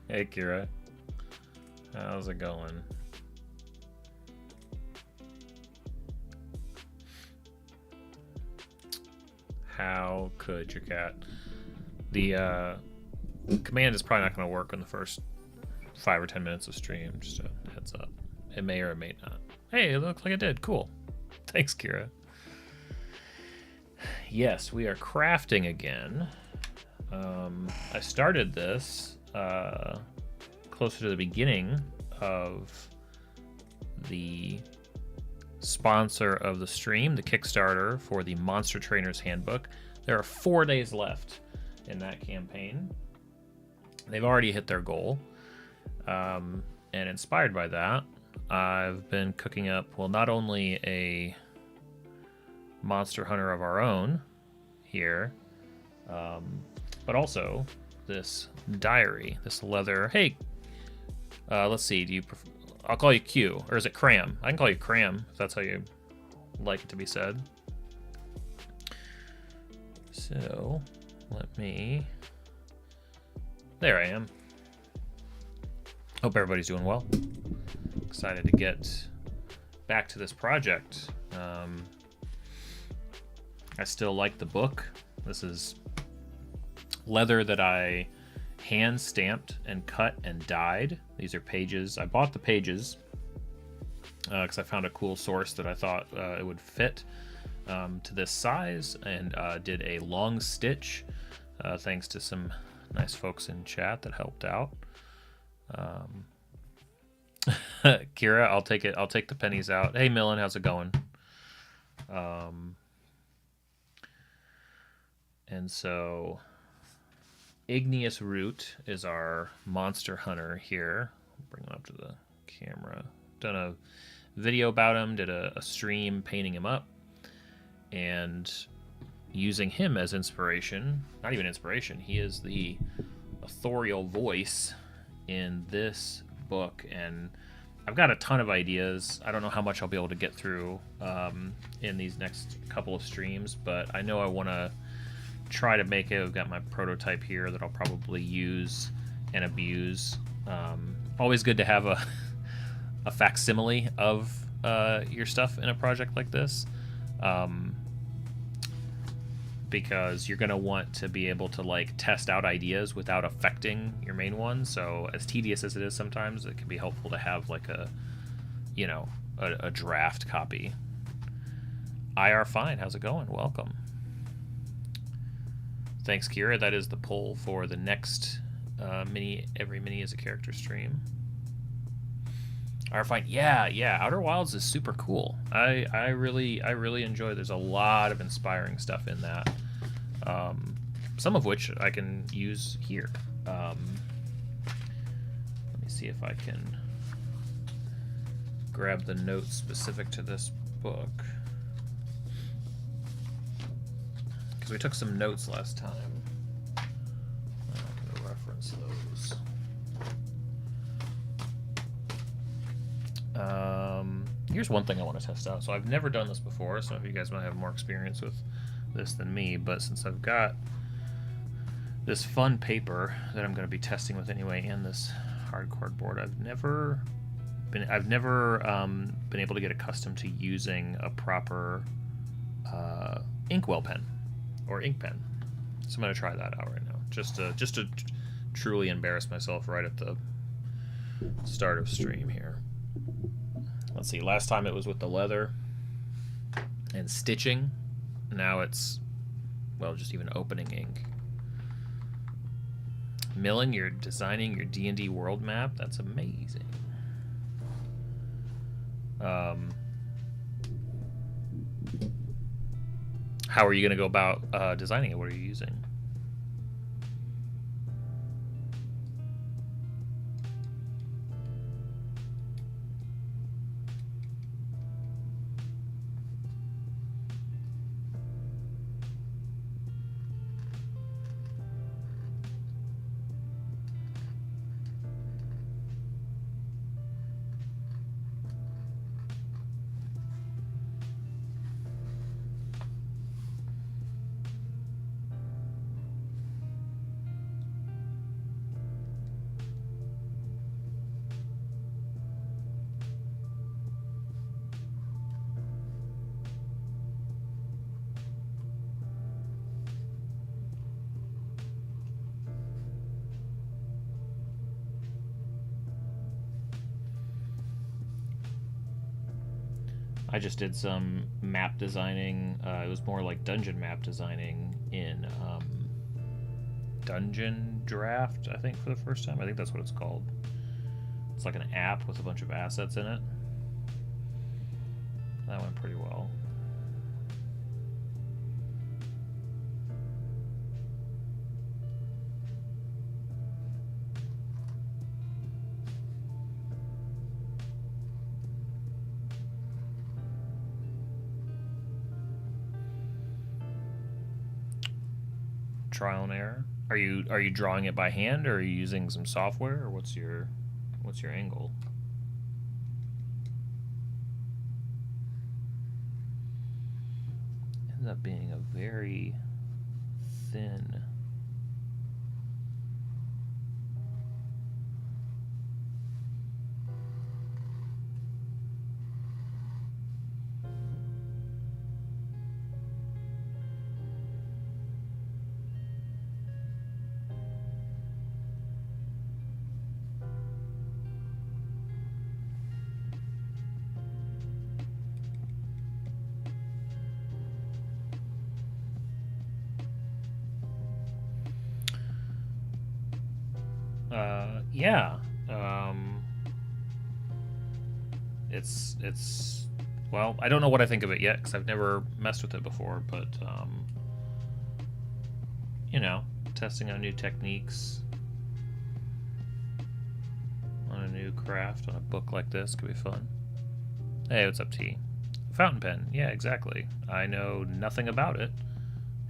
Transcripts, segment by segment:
Hey, Kira. How's it going? How could your cat? The command is probably not going to work in the first 5 or 10 minutes of stream. Just a heads up. It may or it may not. Hey, it looks like it did. Cool. Thanks, Kira. Yes, we are crafting again. I started this closer to the beginning of the sponsor of the stream, the Kickstarter for the Monster Trainer's Handbook. There are 4 days left in that campaign. They've already hit their goal. And inspired by that, I've been cooking up, well, not only a monster hunter of our own here, but also this diary, this leather. Hey, let's see. Do you prefer? I'll call you Q, or is it Cram? I can call you Cram if that's how you like it to be said. So let me. There I am. Hope everybody's doing well. Excited to get back to this project. I still like the book. This is leather that I hand stamped and cut and dyed. These are pages. I bought the pages because I found a cool source that I thought it would fit to this size, and did a long stitch thanks to some nice folks in chat that helped out. Kira, I'll take it. I'll take the pennies out. Hey, Millen, how's it going? And so Igneous Root is our monster hunter here. Bring him up to the camera. Done a video about him, did a stream painting him up, and using him as inspiration. Not even inspiration, he is the authorial voice in this book, and I've got a ton of ideas. I don't know how much I'll be able to get through in these next couple of streams, but I know I want to try to make it. I've got my prototype here that I'll probably use and abuse. Always good to have a facsimile of your stuff in a project like this, because you're going to want to be able to like test out ideas without affecting your main one. So as tedious as it is sometimes, it can be helpful to have like a draft copy. IR Fine, how's it going? Welcome. Thanks, Kira. That is the poll for the next every mini is a character stream. IR Fine, yeah. Outer Wilds is super cool. I really enjoy. There's a lot of inspiring stuff in that. Some of which I can use here. Let me see if I can grab the notes specific to this book. Because we took some notes last time. I'm going to reference those. Here's one thing I want to test out. So I've never done this before. Some of you guys might have more experience with this than me, but since I've got this fun paper that I'm going to be testing with anyway, and this hardcore board, I've never been able to get accustomed to using a proper inkwell pen or ink pen. So I'm going to try that out right now, just to truly embarrass myself right at the start of stream here. Let's see, last time it was with the leather and stitching. Now it's, well, just even opening ink. Milling, you're designing your D&D world map. That's amazing. How are you going to go about designing it? What are you using? I just did some map designing. It was more like dungeon map designing in Dungeon Draft, I think, for the first time. I think that's what it's called. It's like an app with a bunch of assets in it. That went pretty well. Trial and error. Are you drawing it by hand, or are you using some software, or what's your angle? Ends up being a very thin. Yeah. It's well, I don't know what I think of it yet because I've never messed with it before, but you know, testing out new techniques on a new craft on a book like this could be fun. Hey, what's up, T? Fountain pen. Yeah, exactly. I know nothing about it.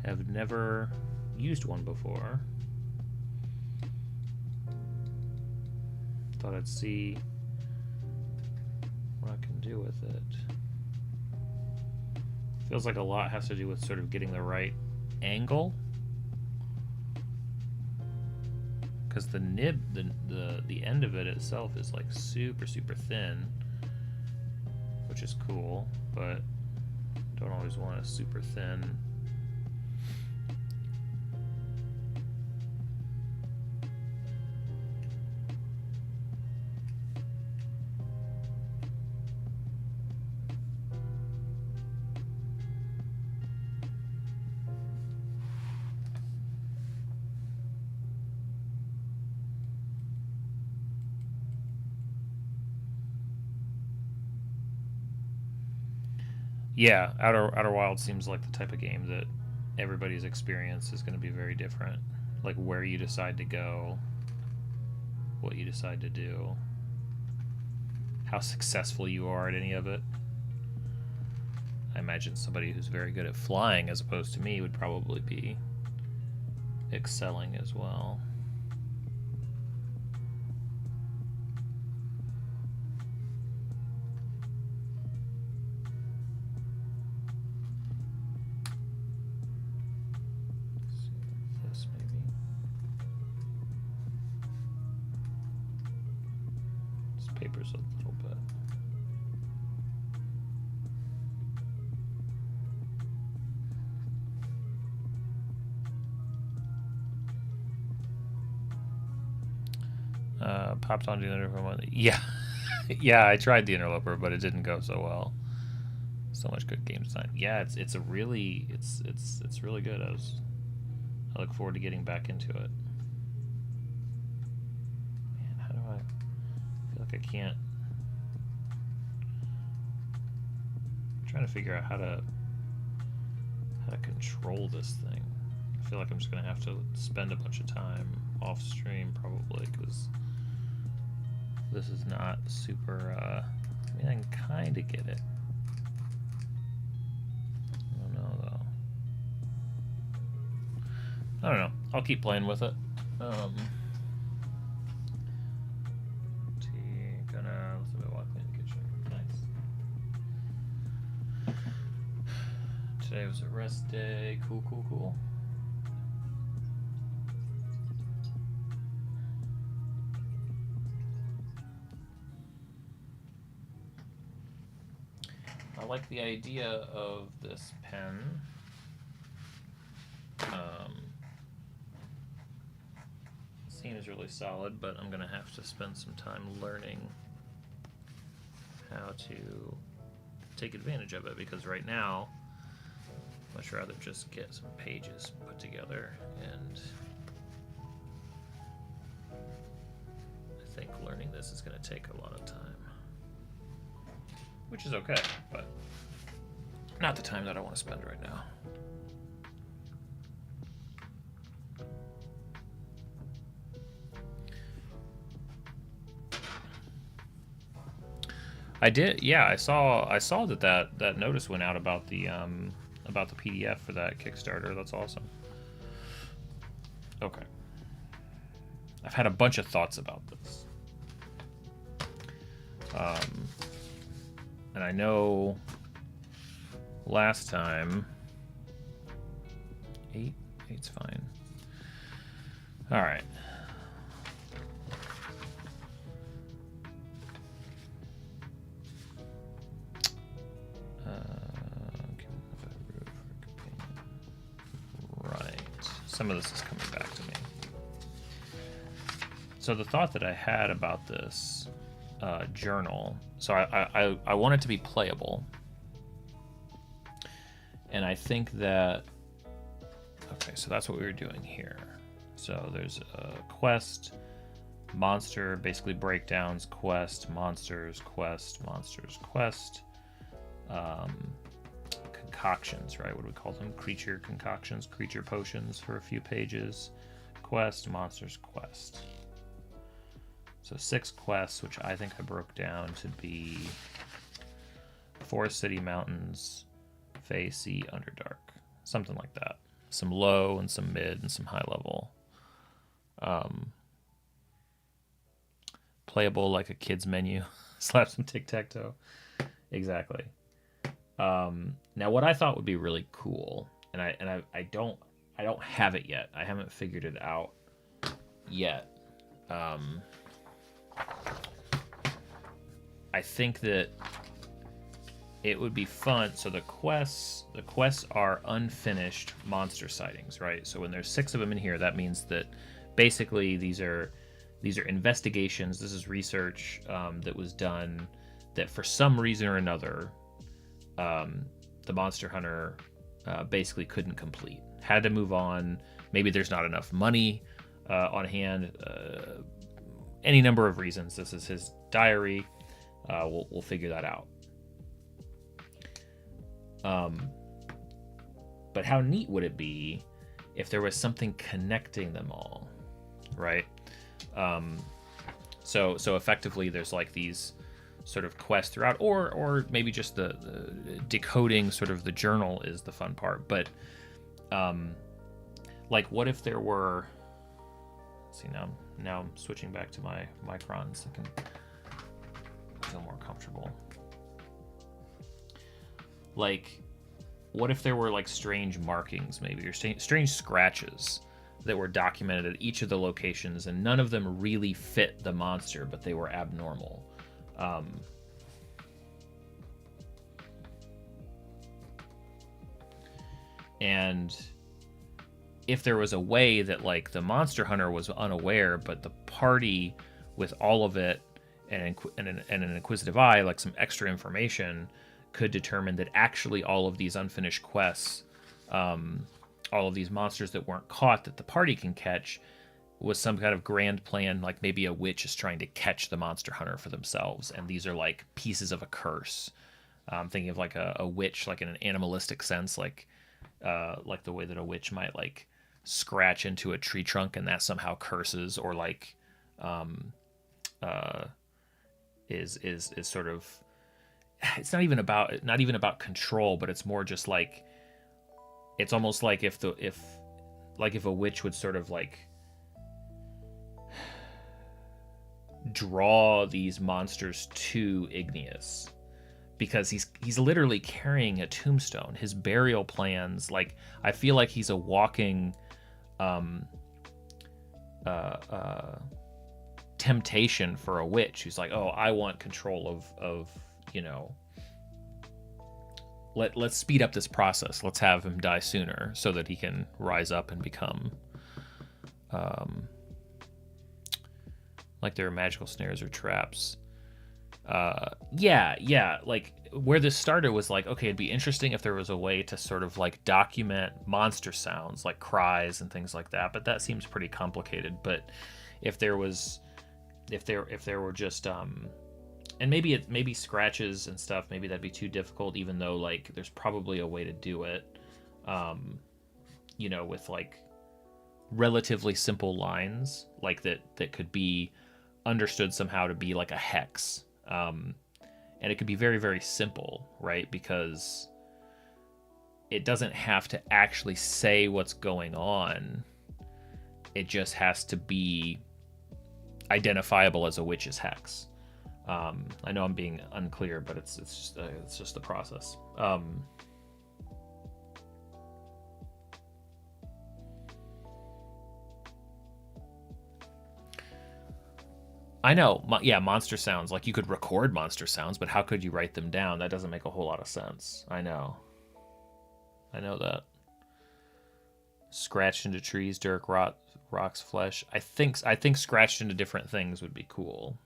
Have never used one before. Thought I'd see what I can do with it. Feels like a lot has to do with sort of getting the right angle, because the nib, the end of it itself is like super thin, which is cool, but don't always want a super thin. Yeah, Outer Wild seems like the type of game that everybody's experience is going to be very different. Like where you decide to go, what you decide to do, how successful you are at any of it. I imagine somebody who's very good at flying as opposed to me would probably be excelling as well. Papers a little bit. Popped onto the interloper. Yeah, yeah. I tried the interloper, but it didn't go so well. So much good game design. Yeah, it's a really it's really good. I look forward to getting back into it. Man, how do I feel like I can't? I'm trying to figure out how to control this thing. I feel like I'm just gonna have to spend a bunch of time off stream probably, because this is not super. I mean, I can kind of get it. I don't know though. I don't know. I'll keep playing with it. Gonna listen to walk in the kitchen. Nice. Today was a rest day. Cool. I like the idea of this pen. Seems really solid, but I'm gonna have to spend some time learning how to take advantage of it, because right now, I'd much rather just get some pages put together, and I think learning this is going to take a lot of time. Which is okay, but not the time that I want to spend right now. I did, yeah. I saw that notice went out about the PDF for that Kickstarter. That's awesome. Okay. I've had a bunch of thoughts about this. And I know last time, 8's fine. All right. Right. Some of this is coming back to me. So the thought that I had about this journal, so I want it to be playable, and I think that, okay, so that's what we were doing here. So there's a quest, monster, basically breakdowns, quest, monsters, quest, monsters, quest, concoctions, right? What do we call them? Creature concoctions, creature potions for a few pages, quest, monsters, quest. So 6 quests, which I think I broke down to be Forest City Mountains, Fey Sea, Underdark. Something like that. Some low and some mid and some high level. Playable like a kid's menu. Slap some tic-tac-toe. Exactly. Now what I thought would be really cool, and I don't have it yet. I haven't figured it out yet. I think that it would be fun. So the quests are unfinished monster sightings, right? So when there's 6 of them in here, that means that basically these are investigations. This is research that was done that for some reason or another, the monster hunter basically couldn't complete. Had to move on. Maybe there's not enough money on hand. Any number of reasons. This is his diary. We'll figure that out. But how neat would it be if there was something connecting them all, right? So effectively, there's like these sort of quests throughout, or maybe just the decoding sort of the journal is the fun part. But like, what if there were? See, now I'm switching back to my microns. I can feel more comfortable. Like, what if there were like strange markings, maybe, or strange scratches that were documented at each of the locations, and none of them really fit the monster, but they were abnormal. And if there was a way that like the monster hunter was unaware, but the party with all of it and an inquisitive eye, like some extra information, could determine that actually all of these unfinished quests, all of these monsters that weren't caught that the party can catch, was some kind of grand plan. Like maybe a witch is trying to catch the monster hunter for themselves, and these are like pieces of a curse. I'm thinking of like a witch, like in an animalistic sense, like the way that a witch might like scratch into a tree trunk and that somehow curses, or like is sort of, it's not even about control, but it's more just like, it's almost like if a witch would sort of like draw these monsters to Igneous, because he's literally carrying a tombstone. His burial plans, like, I feel like he's a walking temptation for a witch who's like, oh, I want control of you know, let's speed up this process. Let's have him die sooner so that he can rise up and become like there are magical snares or traps. Yeah. Like where this started was like, okay, it'd be interesting if there was a way to sort of like document monster sounds like cries and things like that, but that seems pretty complicated. But if there was, if there were just and maybe scratches and stuff, maybe that'd be too difficult, even though like there's probably a way to do it, with like relatively simple lines like that could be understood somehow to be like a hex. And it could be very, very simple, right? Because it doesn't have to actually say what's going on. It just has to be identifiable as a witch's hex. I know I'm being unclear, but it's just the process. I know, yeah, monster sounds. Like you could record monster sounds, but how could you write them down? That doesn't make a whole lot of sense. I know that. Scratched into trees, dirt, rocks, flesh. I think scratched into different things would be cool.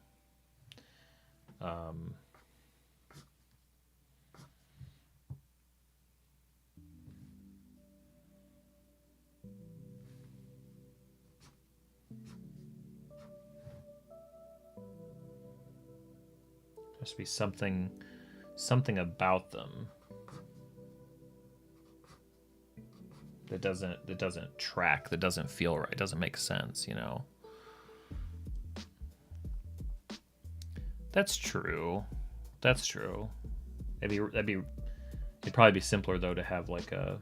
Has to be something about them that doesn't track, that doesn't feel right, doesn't make sense, That's true. It'd probably be simpler though to have like a,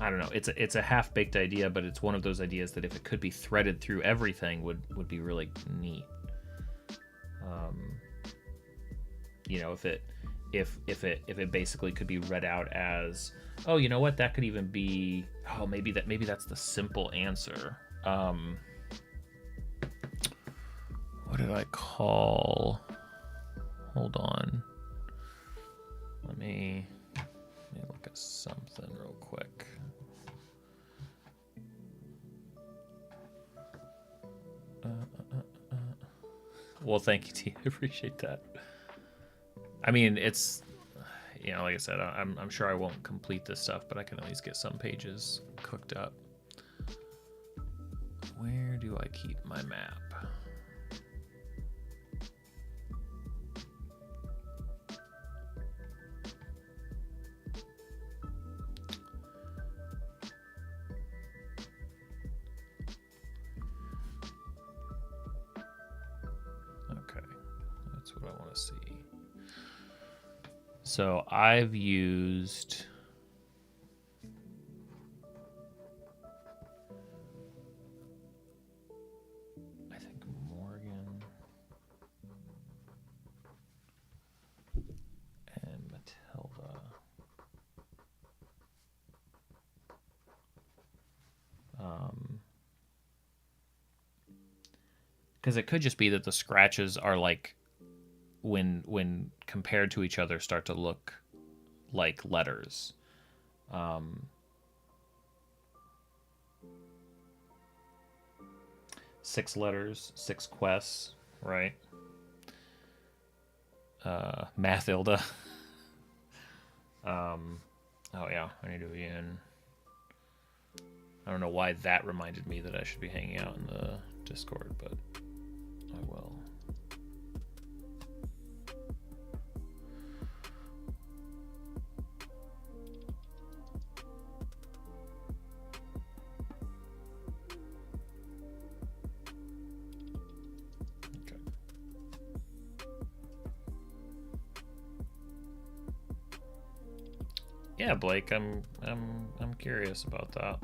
I don't know. It's a half-baked idea, but it's one of those ideas that if it could be threaded through everything would be really neat. If it basically could be read out as, oh, you know what, that could even be, oh, maybe that's the simple answer. What did I call? Hold on. Let me look at something real quick. Well, thank you, T. I appreciate that. I mean, it's, like I said, I'm sure I won't complete this stuff, but I can at least get some pages cooked up. Where do I keep my map? So I've used, I think, Morgan and Matilda. Because it could just be that the scratches are like, when compared to each other, start to look like letters. 6 letters, 6 quests, right? Mathilda. Oh yeah, I need to be in. I don't know why that reminded me that I should be hanging out in the Discord, but I will. Yeah, Blake, I'm curious about that.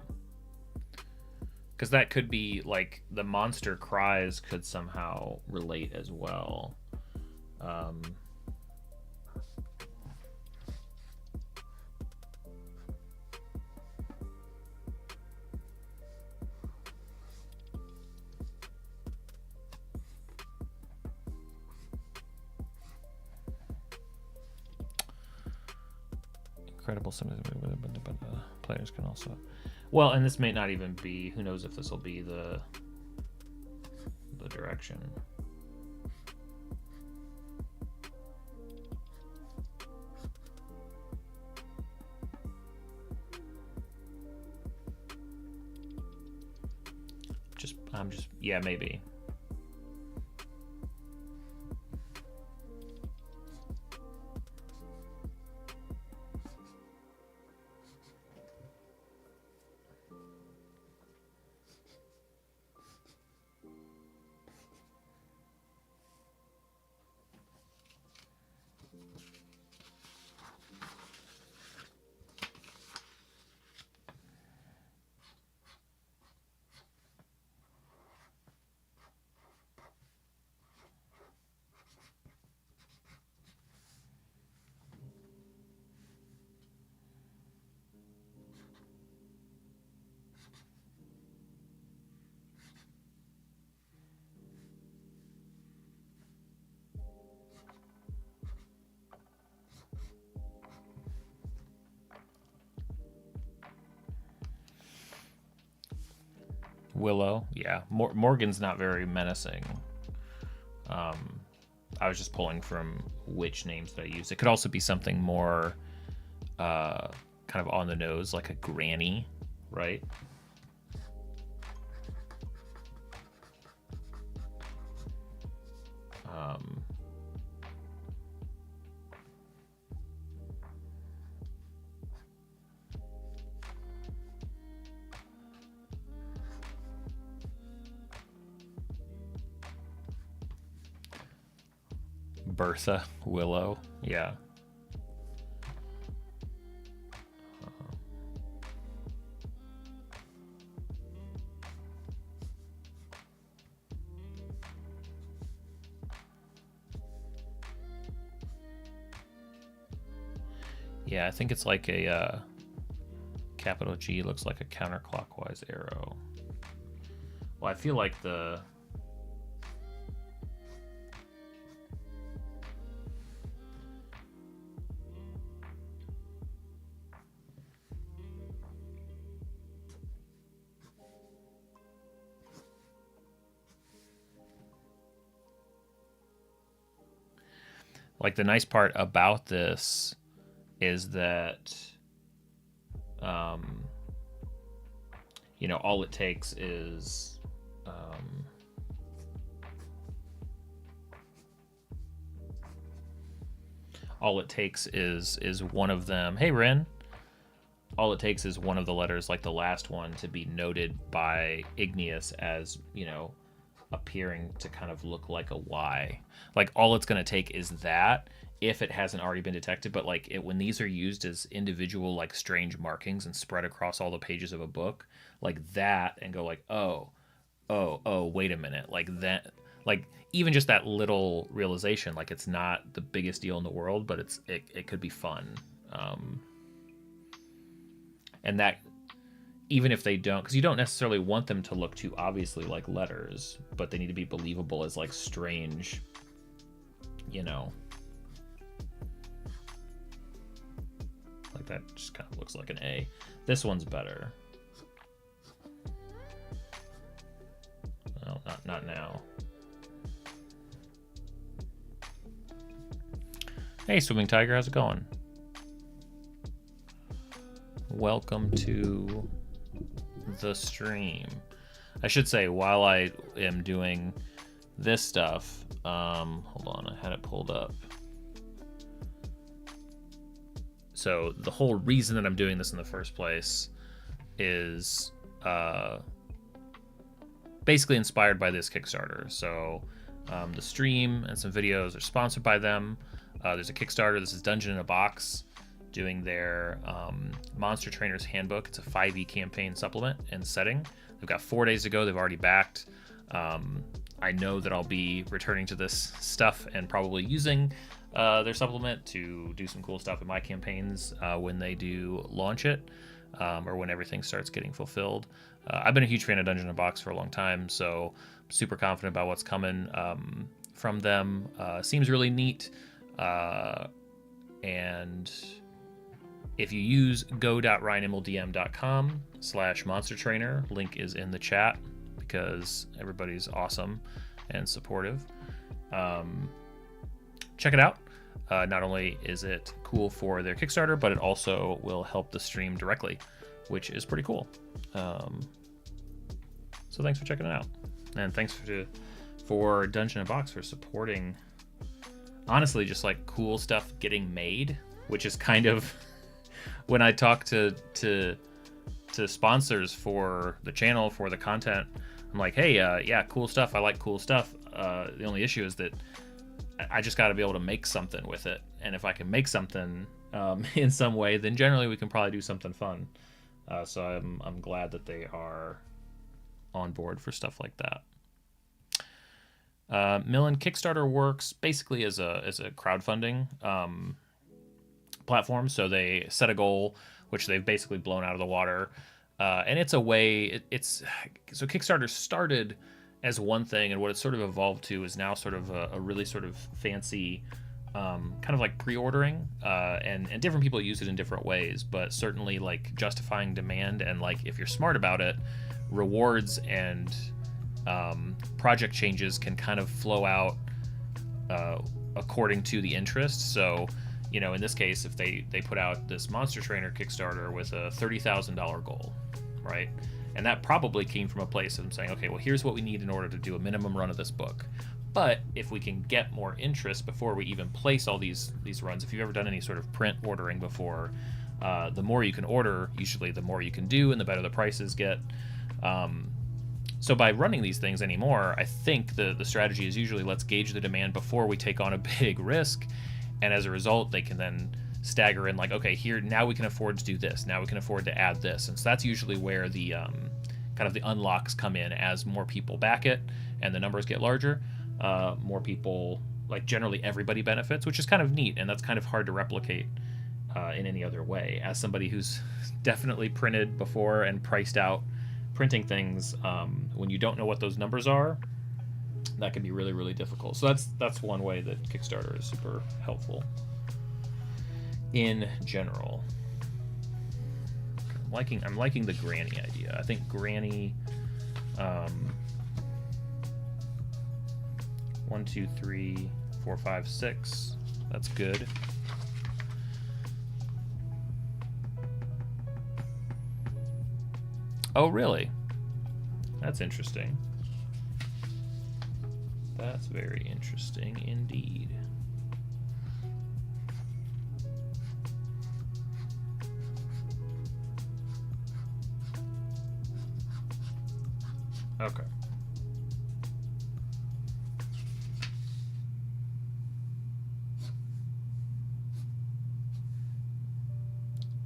Because that could be like the monster cries could somehow relate as well. credible. Players can also. Well, and this may not even be. Who knows if this will be the direction. Yeah, maybe. Willow, yeah. Morgan's not very menacing. I was just pulling from which names that I use. It could also be something more kind of on the nose, like a granny, right? Bertha, Willow, yeah. Yeah, I think it's like a capital G looks like a counterclockwise arrow. Well, I feel like the nice part about this is that you know, all it takes is one of them. Hey, Ren. All it takes is one of the letters, like the last one, to be noted by Igneous as, you know, appearing to kind of look like a Y. Like, all it's going to take is that, if it hasn't already been detected. But like when these are used as individual like strange markings and spread across all the pages of a book, like that, and go like, oh, wait a minute, like that, like even just that little realization, like it's not the biggest deal in the world, but it could be fun. And that, even if they don't, because you don't necessarily want them to look too obviously like letters, but they need to be believable as like strange, you know, like that just kind of looks like an A. This one's better. No, not now. Hey, Swimming Tiger, how's it going? Welcome to the stream. I should say, while I am doing this stuff, hold on, I had it pulled up. So the whole reason that I'm doing this in the first place is basically inspired by this Kickstarter. So the stream and some videos are sponsored by them. There's a Kickstarter. This is Dungeon in a Box doing their Monster Trainer's Handbook. It's a 5e campaign supplement and setting. They've got 4 days to go. They've already backed. I know that I'll be returning to this stuff and probably using their supplement to do some cool stuff in my campaigns when they do launch it, or when everything starts getting fulfilled. I've been a huge fan of Dungeon in a Box for a long time, so I'm super confident about what's coming from them. Seems really neat, and If you use go.ryanmldm.com/monstertrainer, link is in the chat because everybody's awesome and supportive. Check it out. Not only is it cool for their Kickstarter, but it also will help the stream directly, which is pretty cool. So thanks for checking it out. And thanks for Dungeon and Box for supporting, honestly, just like cool stuff getting made, which is kind of when I talk to sponsors for the channel, for the content, I'm like, hey, yeah, cool stuff. I like cool stuff. The only issue is that I just got to be able to make something with it. And if I can make something in some way, then generally we can probably do something fun. So I'm glad that they are on board for stuff like that. Millen Kickstarter works basically as a crowdfunding platform. So they set a goal, which they've basically blown out of the water, and it's a way. So Kickstarter started as one thing, and what it's sort of evolved to is now sort of a really sort of fancy kind of like pre-ordering, and different people use it in different ways, but certainly like justifying demand, and like if you're smart about it, rewards and project changes can kind of flow out according to the interest. So, you know, in this case, if they put out this Monster Trainer Kickstarter with a $30,000 goal, right? And that probably came from a place of them saying, okay, well, here's what we need in order to do a minimum run of this book. But if we can get more interest before we even place all these runs, if you've ever done any sort of print ordering before, the more you can order, usually the more you can do and the better the prices get. So by running these things anymore, I think the strategy is usually let's gauge the demand before we take on a big risk. And as a result, they can then stagger in like, okay, here, now we can afford to do this. Now we can afford to add this. And so that's usually where the kind of the unlocks come in as more people back it and the numbers get larger. More people, like generally everybody benefits, which is kind of neat. And that's kind of hard to replicate in any other way. As somebody who's definitely printed before and priced out printing things, when you don't know what those numbers are, that can be really, really difficult. So that's one way that Kickstarter is super helpful in general. I'm liking the granny idea. I think granny 1, 2, 3, 4, 5, 6. That's good. Oh, really? That's interesting. That's very interesting indeed. Okay.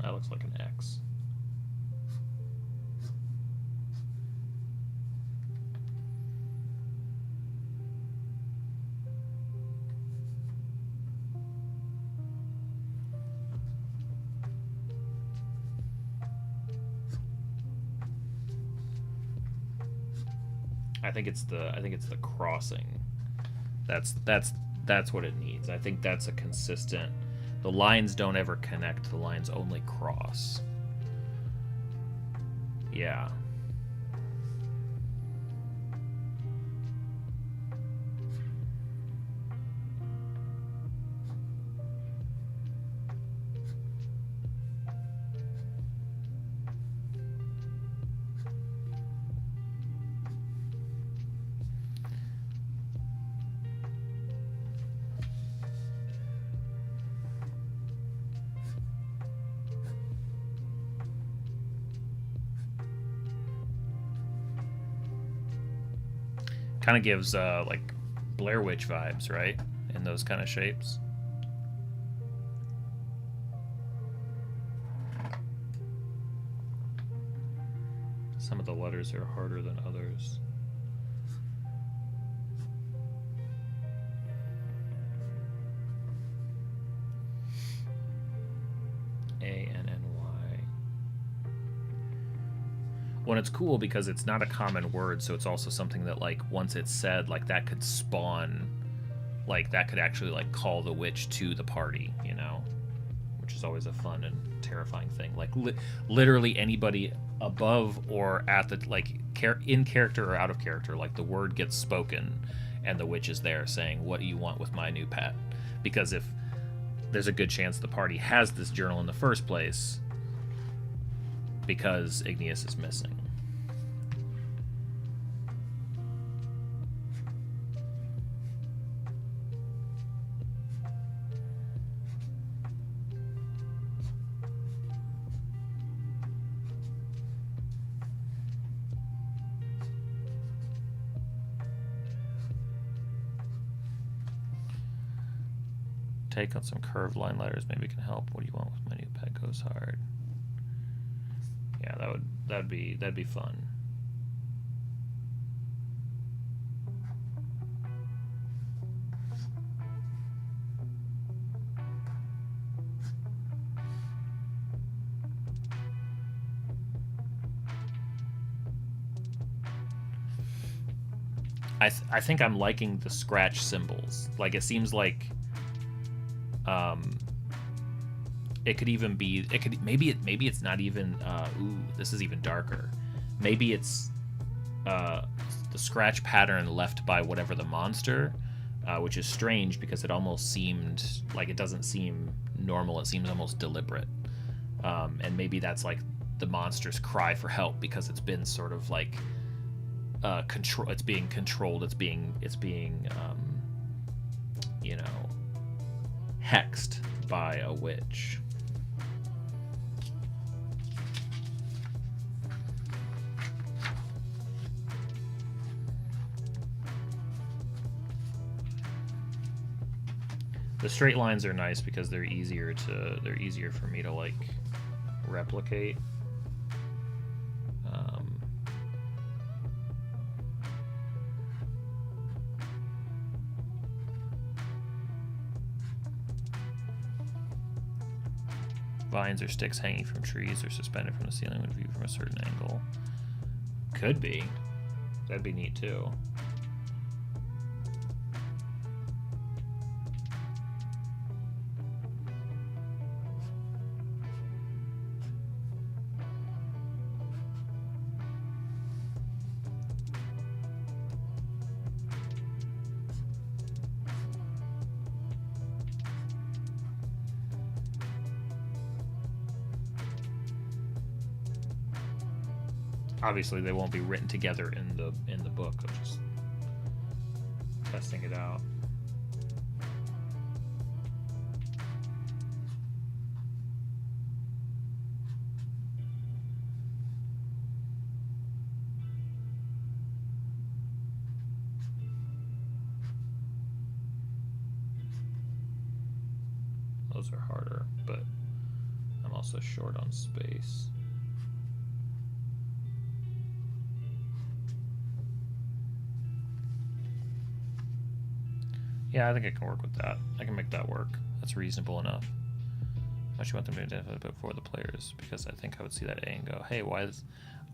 That looks like an X. I think it's the crossing. That's what it needs. I think that's a consistent. The lines don't ever connect. The lines only cross. Yeah. Kind of gives like Blair Witch vibes, right? In those kind of shapes. Some of the letters are harder than others. ANNY. Well, it's cool because it's not a common word, so it's also something that, like, once it's said, like, that could spawn, like, that could actually, like, call the witch to the party, you know? which is always a fun and terrifying thing. Like literally anybody above or at the like in character or out of character, like the word gets spoken and the witch is there saying, "What do you want with my new pet?" Because if there's a good chance the party has this journal in the first place because Igneous is missing. Take on some curved line letters, maybe it can help. What do you want with my new pet goes hard? Yeah, that'd be fun. I think I'm liking the scratch symbols. Like it seems like it could even be, it could maybe it's not even ooh, this is even darker. Maybe it's the scratch pattern left by whatever the monster, which is strange because it almost seemed like, it doesn't seem normal, it seems almost deliberate. And maybe that's like the monster's cry for help because it's been sort of like it's being controlled, it's being you know, hexed by a witch. The straight lines are nice because they're easier for me to like replicate. Vines or sticks hanging from trees or suspended from the ceiling when viewed from a certain angle. Could be. That'd be neat too. Obviously, they won't be written together in the book. I'm just testing it out. Those are harder, but I'm also short on space. Yeah, I think I can work with that. I can make that work. That's reasonable enough. I should want them to identify it before the players, because I think I would see that A and go, "Hey, why is?"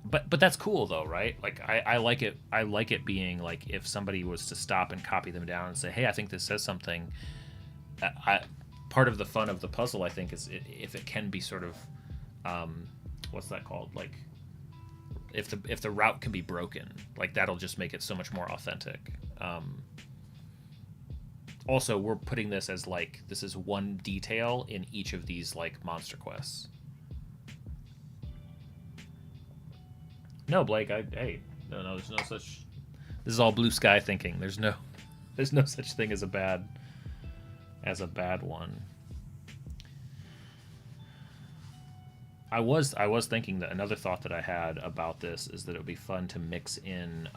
But that's cool though, right? Like I like it. I like it being like, if somebody was to stop and copy them down and say, "Hey, I think this says something." Part of the fun of the puzzle, I think, is if it can be sort of, what's that called? Like, if the route can be broken, like that'll just make it so much more authentic. Also, we're putting this as like, this is one detail in each of these like monster quests. No, Blake, hey, no, there's no such. This is all blue sky thinking. There's no such thing as a bad one. I was thinking that another thought that I had about this is that it would be fun to mix in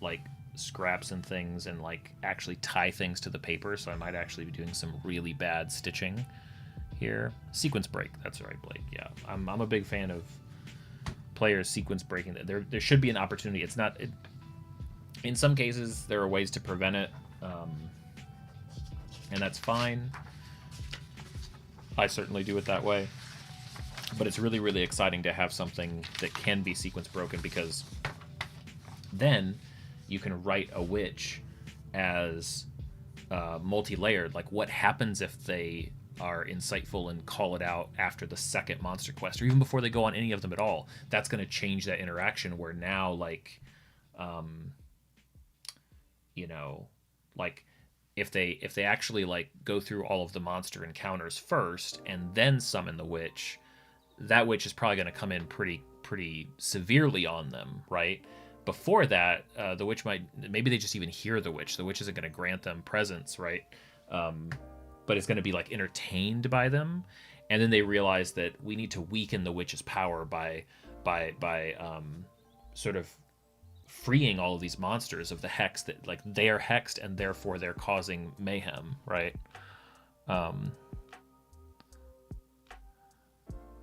like scraps and things and like actually tie things to the paper, so I might actually be doing some really bad stitching here. Sequence break, that's right, Blake. Yeah, I'm a big fan of players sequence breaking. There should be an opportunity. It's not in some cases there are ways to prevent it, and that's fine. I certainly do it that way, but it's really, really exciting to have something that can be sequence broken, because then you can write a witch as multi-layered. Like, what happens if they are insightful and call it out after the second monster quest, or even before they go on any of them at all, that's going to change that interaction where now, like, you know, like if they actually like go through all of the monster encounters first and then summon the witch, that witch is probably going to come in pretty severely on them, right? Before that, the witch maybe they just even hear the witch. The witch isn't going to grant them presence, right? But it's going to be like entertained by them, and then they realize that we need to weaken the witch's power by sort of freeing all of these monsters of the hex that, like, they are hexed and therefore they're causing mayhem, right?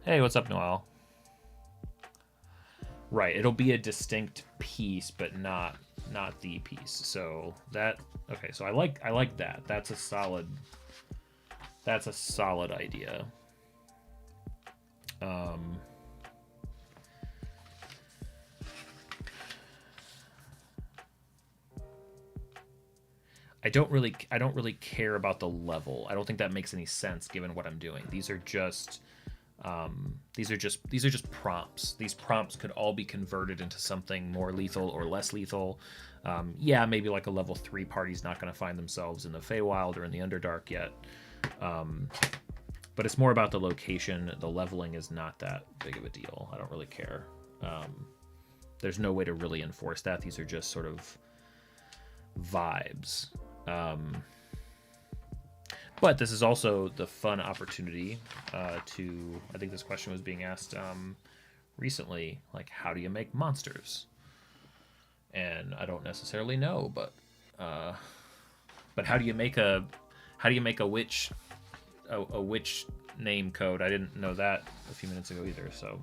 Hey, what's up, Noel? Right, it'll be a distinct piece, but not the piece. So that, okay, so I like that. That's a solid idea. I don't really care about the level. I don't think that makes any sense given what I'm doing. These are just prompts. These prompts could all be converted into something more lethal or less lethal. Yeah, maybe like a level 3 party's not going to find themselves in the Feywild or in the Underdark yet. But it's more about the location. The leveling is not that big of a deal. I don't really care. There's no way to really enforce that. These are just sort of vibes. But this is also the fun opportunity to, I think this question was being asked recently, like, how do you make monsters? And I don't necessarily know, but how do you make a witch name code? I didn't know that a few minutes ago either. So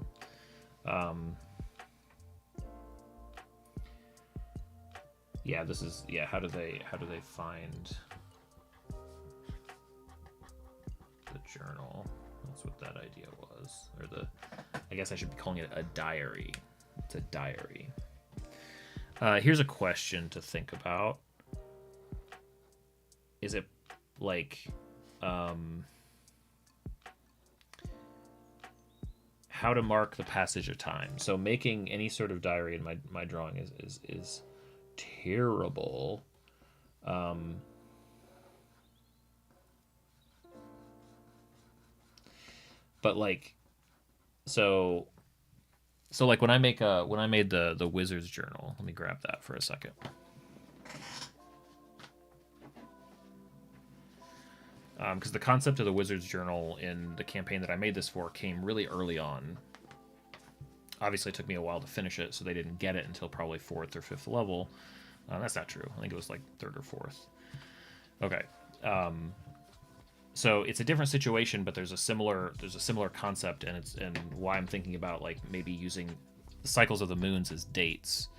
yeah, this is, yeah, how do they find the journal? That's what that idea was. Or I guess I should be calling it a diary. It's a diary. Here's a question to think about. Is it like how to mark the passage of time? So making any sort of diary in my drawing is terrible. But like, so like when I made the wizard's journal, let me grab that for a second. Because the concept of the wizard's journal in the campaign that I made this for came really early on. Obviously, it took me a while to finish it, so they didn't get it until probably 4th or 5th level. That's not true. I think it was like 3rd or 4th. Okay. So it's a different situation, but there's a similar concept, and why I'm thinking about like maybe using the cycles of the moons as dates,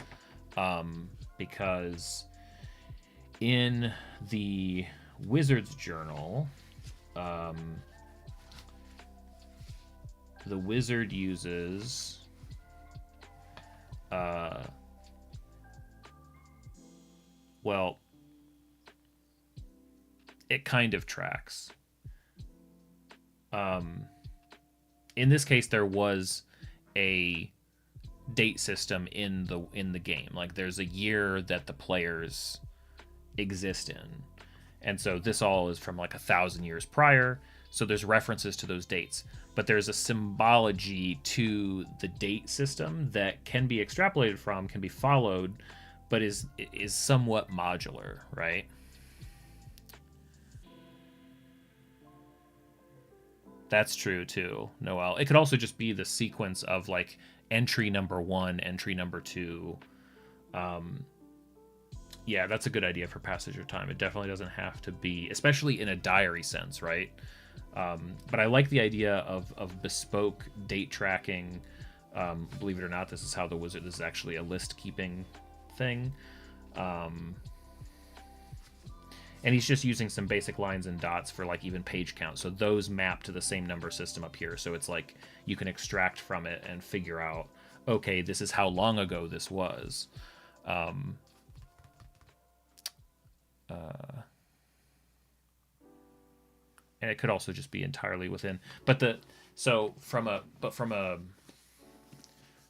because in the wizard's journal, the wizard uses well, it kind of tracks. In this case, there was a date system in the game. Like, there's a year that the players exist in, and so this all is from like 1,000 years prior. So there's references to those dates, but there's a symbology to the date system that can be extrapolated from, can be followed, but is somewhat modular, right? That's true too, Noel. It could also just be the sequence of like entry number 1, entry number 2. Yeah, that's a good idea for passage of time. It definitely doesn't have to be, especially in a diary sense, right? But I like the idea of bespoke date tracking. Believe it or not, this is how this is actually a list keeping thing. And he's just using some basic lines and dots for like even page count. So those map to the same number system up here. So it's like you can extract from it and figure out, okay, this is how long ago this was. and it could also just be entirely within. But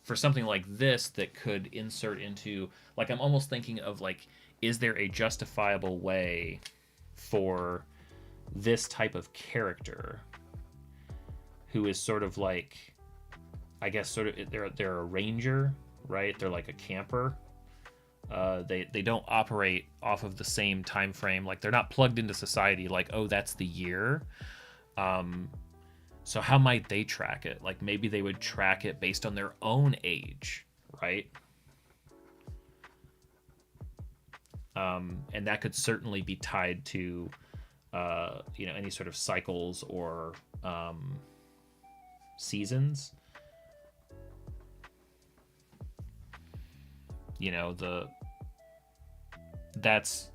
for something like this that could insert into, like, I'm almost thinking of, like, is there a justifiable way for this type of character who is sort of like, I guess sort of, they're a ranger, right? They're like a camper. They don't operate off of the same time frame. Like, they're not plugged into society like, oh, that's the year. So how might they track it? Like, maybe they would track it based on their own age, right? And that could certainly be tied to, any sort of cycles or seasons. That's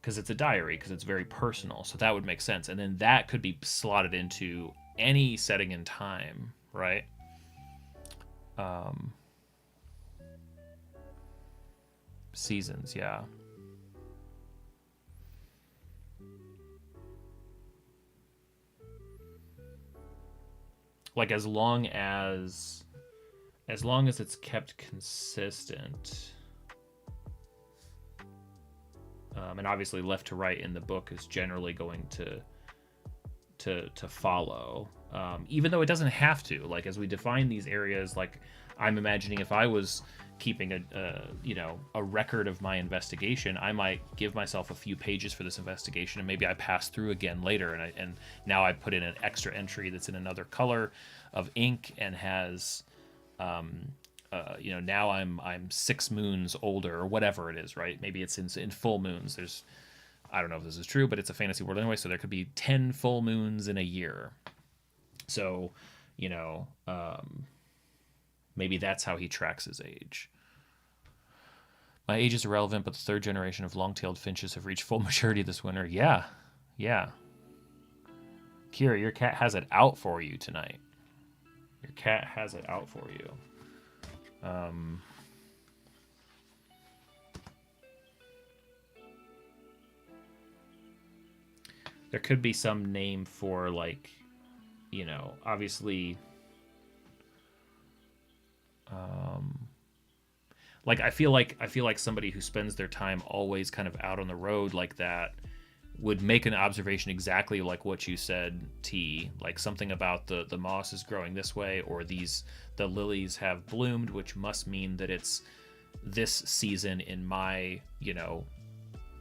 because it's a diary, because it's very personal. So that would make sense. And then that could be slotted into any setting in time, right? Seasons, yeah. Like, as long as it's kept consistent, and obviously left to right in the book is generally going to follow, even though it doesn't have to. Like, as we define these areas, like, I'm imagining if I was keeping a record of my investigation, I might give myself a few pages for this investigation, and maybe I pass through again later, and now I put in an extra entry that's in another color of ink and has now I'm 6 moons older, or whatever it is, right? Maybe it's in full moons. I don't know if this is true, but it's a fantasy world anyway, so there could be 10 full moons in a year. So, maybe that's how he tracks his age. My age is irrelevant, but the 3rd generation of long-tailed finches have reached full maturity this winter. Yeah. Kira, your cat has it out for you tonight. Your cat has it out for you. There could be some name for, like, obviously, like, I feel like somebody who spends their time always kind of out on the road like that would make an observation exactly like what you said, T, like something about the moss is growing this way, or the lilies have bloomed, which must mean that it's this season in my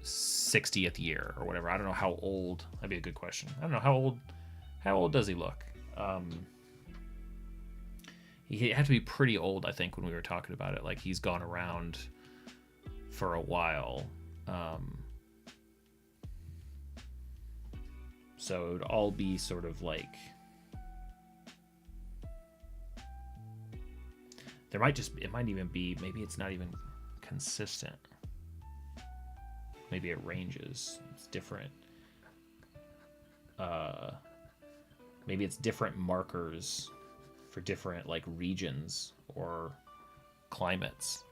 60th year or whatever. I don't know how old. That'd be a good question. I don't know how old does he look? He had to be pretty old, I think, when we were talking about it. Like, he's gone around for a while. So it would all be sort of like... it might even be, maybe it's not even consistent. Maybe it ranges. It's different. Maybe it's different markers for different, like, regions or climates.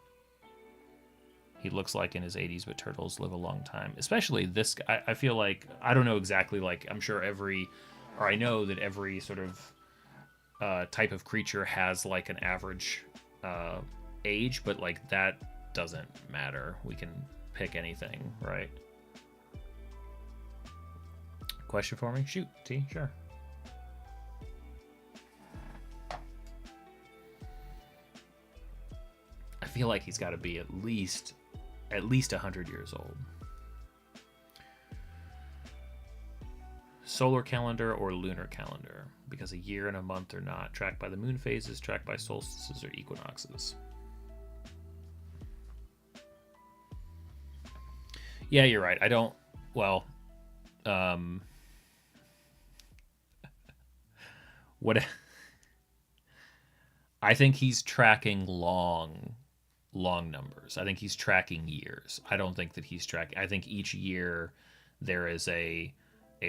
He looks like in his 80s, but turtles live a long time. Especially this guy. I feel like, I don't know exactly, like, I'm sure I know that every sort of type of creature has, like, an average age, but, like, that doesn't matter. We can pick anything, right? Question for me? Shoot, T, sure. I feel like he's got to be at least 100 years old. Solar calendar or lunar calendar, because a year and a month are not tracked by the moon phases, tracked by solstices or equinoxes. Yeah, you're right. I think he's tracking long numbers. I think he's tracking years. I don't think that he's tracking. I think each year there is a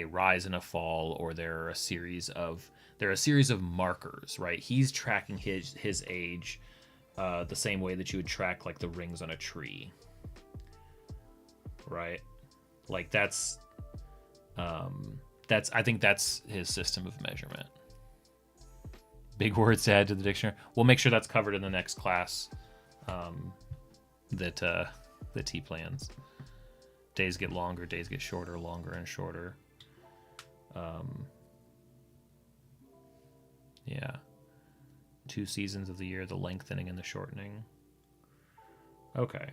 rise and a fall, or there are a series of markers, right? He's tracking his age the same way that you would track, like, the rings on a tree, right? Like, that's I think that's his system of measurement. Big words to add to the dictionary. We'll make sure that's covered in the next class that he plans. Days get longer, days get shorter, longer and shorter. Yeah. 2 seasons of the year, the lengthening and the shortening. Okay.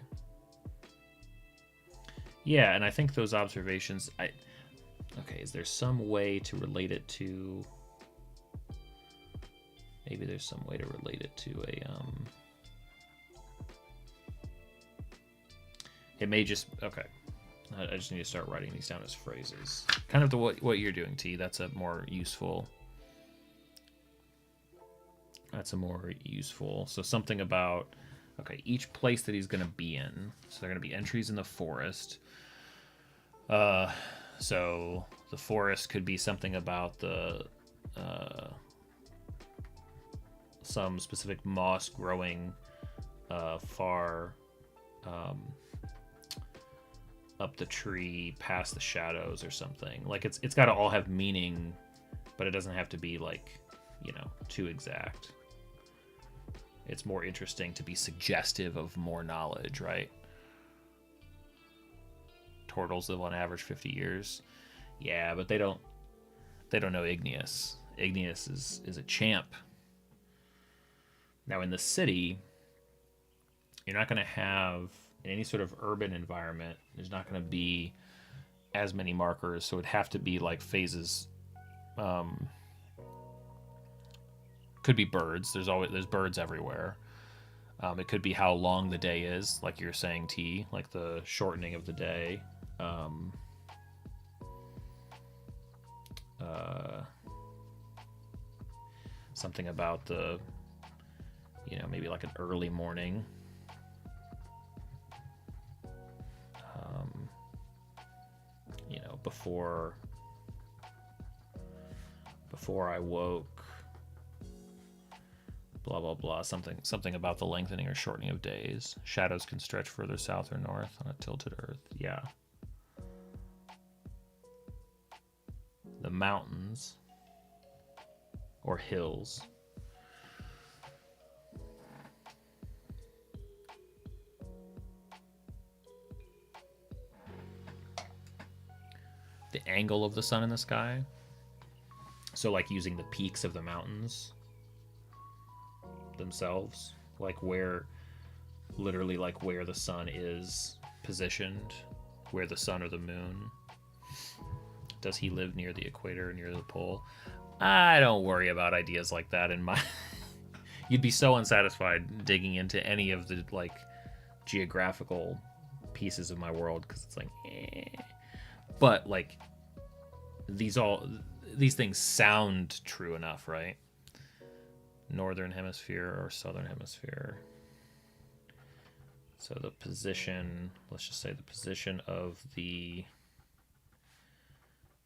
Yeah, and I think those observations... Okay, is there some way to relate it to... Maybe there's some way to relate it to a... It may just... Okay. I just need to start writing these down as phrases. Kind of what you're doing, T. That's a more useful... So something about... Okay, each place that he's going to be in. So they're going to be entries in the forest. So the forest could be something about the... some specific moss growing far up the tree past the shadows or something. Like it's got to all have meaning, but it doesn't have to be like, too exact. It's more interesting to be suggestive of more knowledge, right? Turtles live on average 50 years. Yeah, but they don't know Igneous. Igneous is a champ. Now in the city, you're not going to have, in any sort of urban environment, there's not going to be as many markers, so it'd have to be like phases. Could be birds. There's birds everywhere. It could be how long the day is, like you're saying, T, like the shortening of the day. Something about the, maybe like an early morning. Before I woke. Blah, blah, blah. Something about the lengthening or shortening of days. Shadows can stretch further south or north on a tilted earth. Yeah. The mountains. Or hills. The angle of the sun in the sky. So like using the peaks of the mountains themselves, literally where the sun is positioned, where the sun or the moon. Does he live near the equator or near the pole? I don't worry about ideas like that in my... You'd be so unsatisfied digging into any of the geographical pieces of my world, because it's But these things sound true enough, right? Northern hemisphere or southern hemisphere. So the position, let's just say the position of the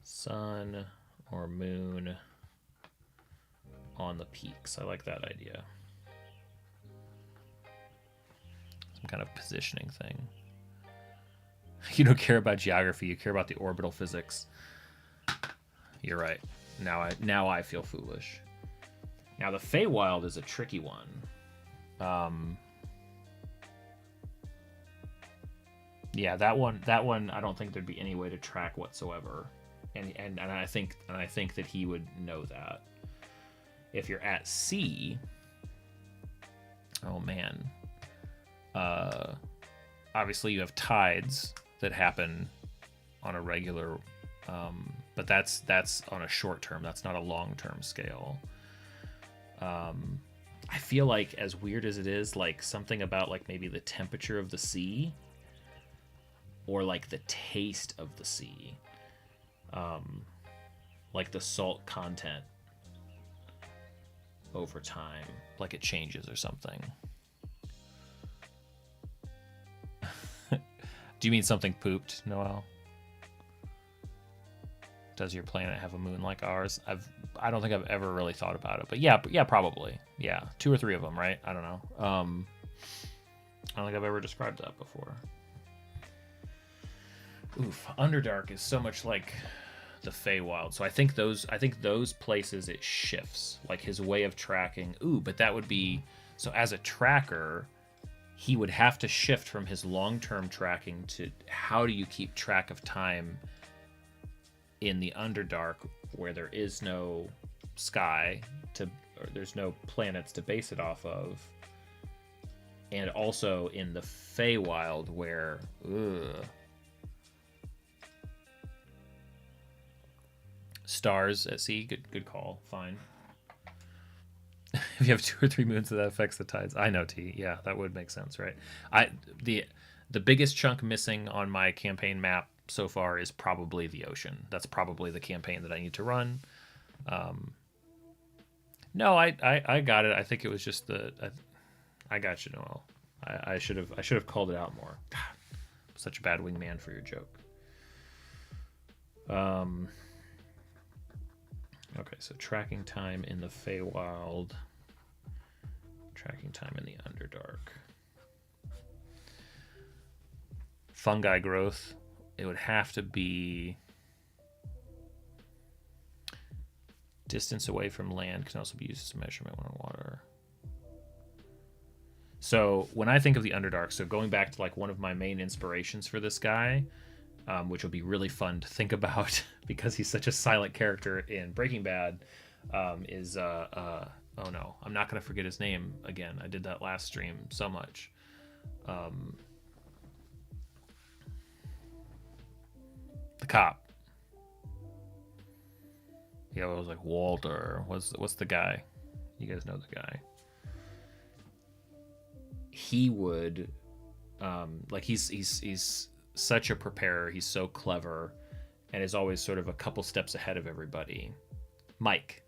sun or moon on the peaks. I like that idea. Some kind of positioning thing. You don't care about geography, you care about the orbital physics. You're right. Now I feel foolish. Now the Feywild is a tricky one. Yeah, that one I don't think there'd be any way to track whatsoever. And I think that he would know that. If you're at sea, oh man. Obviously you have tides that happen on a regular but that's on a short term. That's not a long-term scale. I feel like, as weird as it is, something about maybe the temperature of the sea or the taste of the sea, the salt content over time, it changes or something. Do you mean something pooped, Noel? Does your planet have a moon like ours? I don't think I've ever really thought about it, but yeah, probably. Yeah, 2 or 3 of them, right? I don't know. I don't think I've ever described that before. Oof, Underdark is so much like the Feywild. So I think those places it shifts, like his way of tracking. Ooh, but that would be, so as a tracker, he would have to shift from his long-term tracking to how do you keep track of time in the Underdark, where there is no sky or there's no planets to base it off of, and also in the Feywild where stars at sea. Good call. Fine. If you have 2 or 3 moons, that affects the tides. I know, T. Yeah, that would make sense, right? The biggest chunk missing on my campaign map so far is probably the ocean. That's probably the campaign that I need to run. No, I got it. I think it was just I got you, Noel. I should have called it out more. God, I'm such a bad wingman for your joke. Okay, so tracking time in the Feywild, tracking time in the Underdark. Fungi growth, it would have to be distance away from land, can also be used as a measurement when on water. So when I think of the Underdark, so going back to like one of my main inspirations for this guy, which will be really fun to think about because he's such a silent character in Breaking Bad, is oh no, I'm not going to forget his name again. I did that last stream so much. The cop. Yeah, it was like Walter. What's the guy? You guys know the guy. He would, like he's such a preparer. He's so clever, and is always sort of a couple steps ahead of everybody. Mike,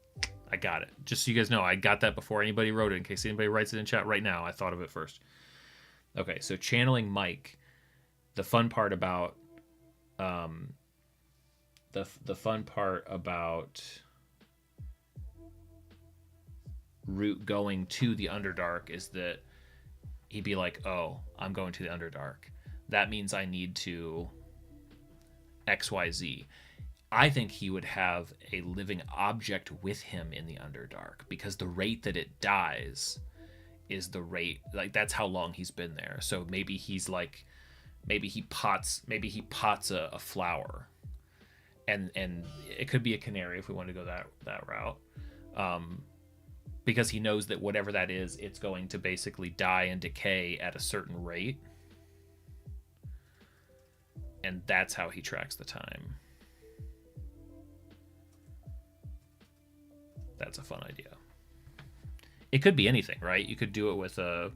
I got it. Just so you guys know, I got that before anybody wrote it. In case anybody writes it in chat right now, I thought of it first. Okay, so channeling Mike. The fun part about, the fun part about Root going to the Underdark is that he'd be like, oh, I'm going to the Underdark. That means I need to XYZ. I think he would have a living object with him in the Underdark, because the rate that it dies is the rate, like that's how long he's been there. So maybe he's like, maybe he pots a flower, and it could be a canary if we want to go that route. Because he knows that whatever that is, it's going to basically die and decay at a certain rate. And that's how he tracks the time. That's a fun idea. It could be anything, right? You could do it with I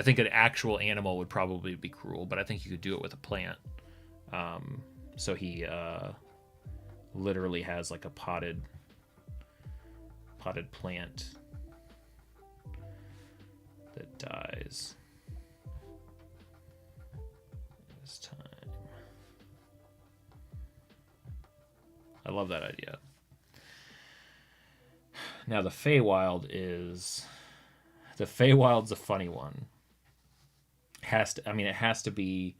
think an actual animal would probably be cruel, but I think you could do it with a plant. So he literally has like a potted plant that dies this time. I love that idea. Now the Feywild's a funny one. It has to be.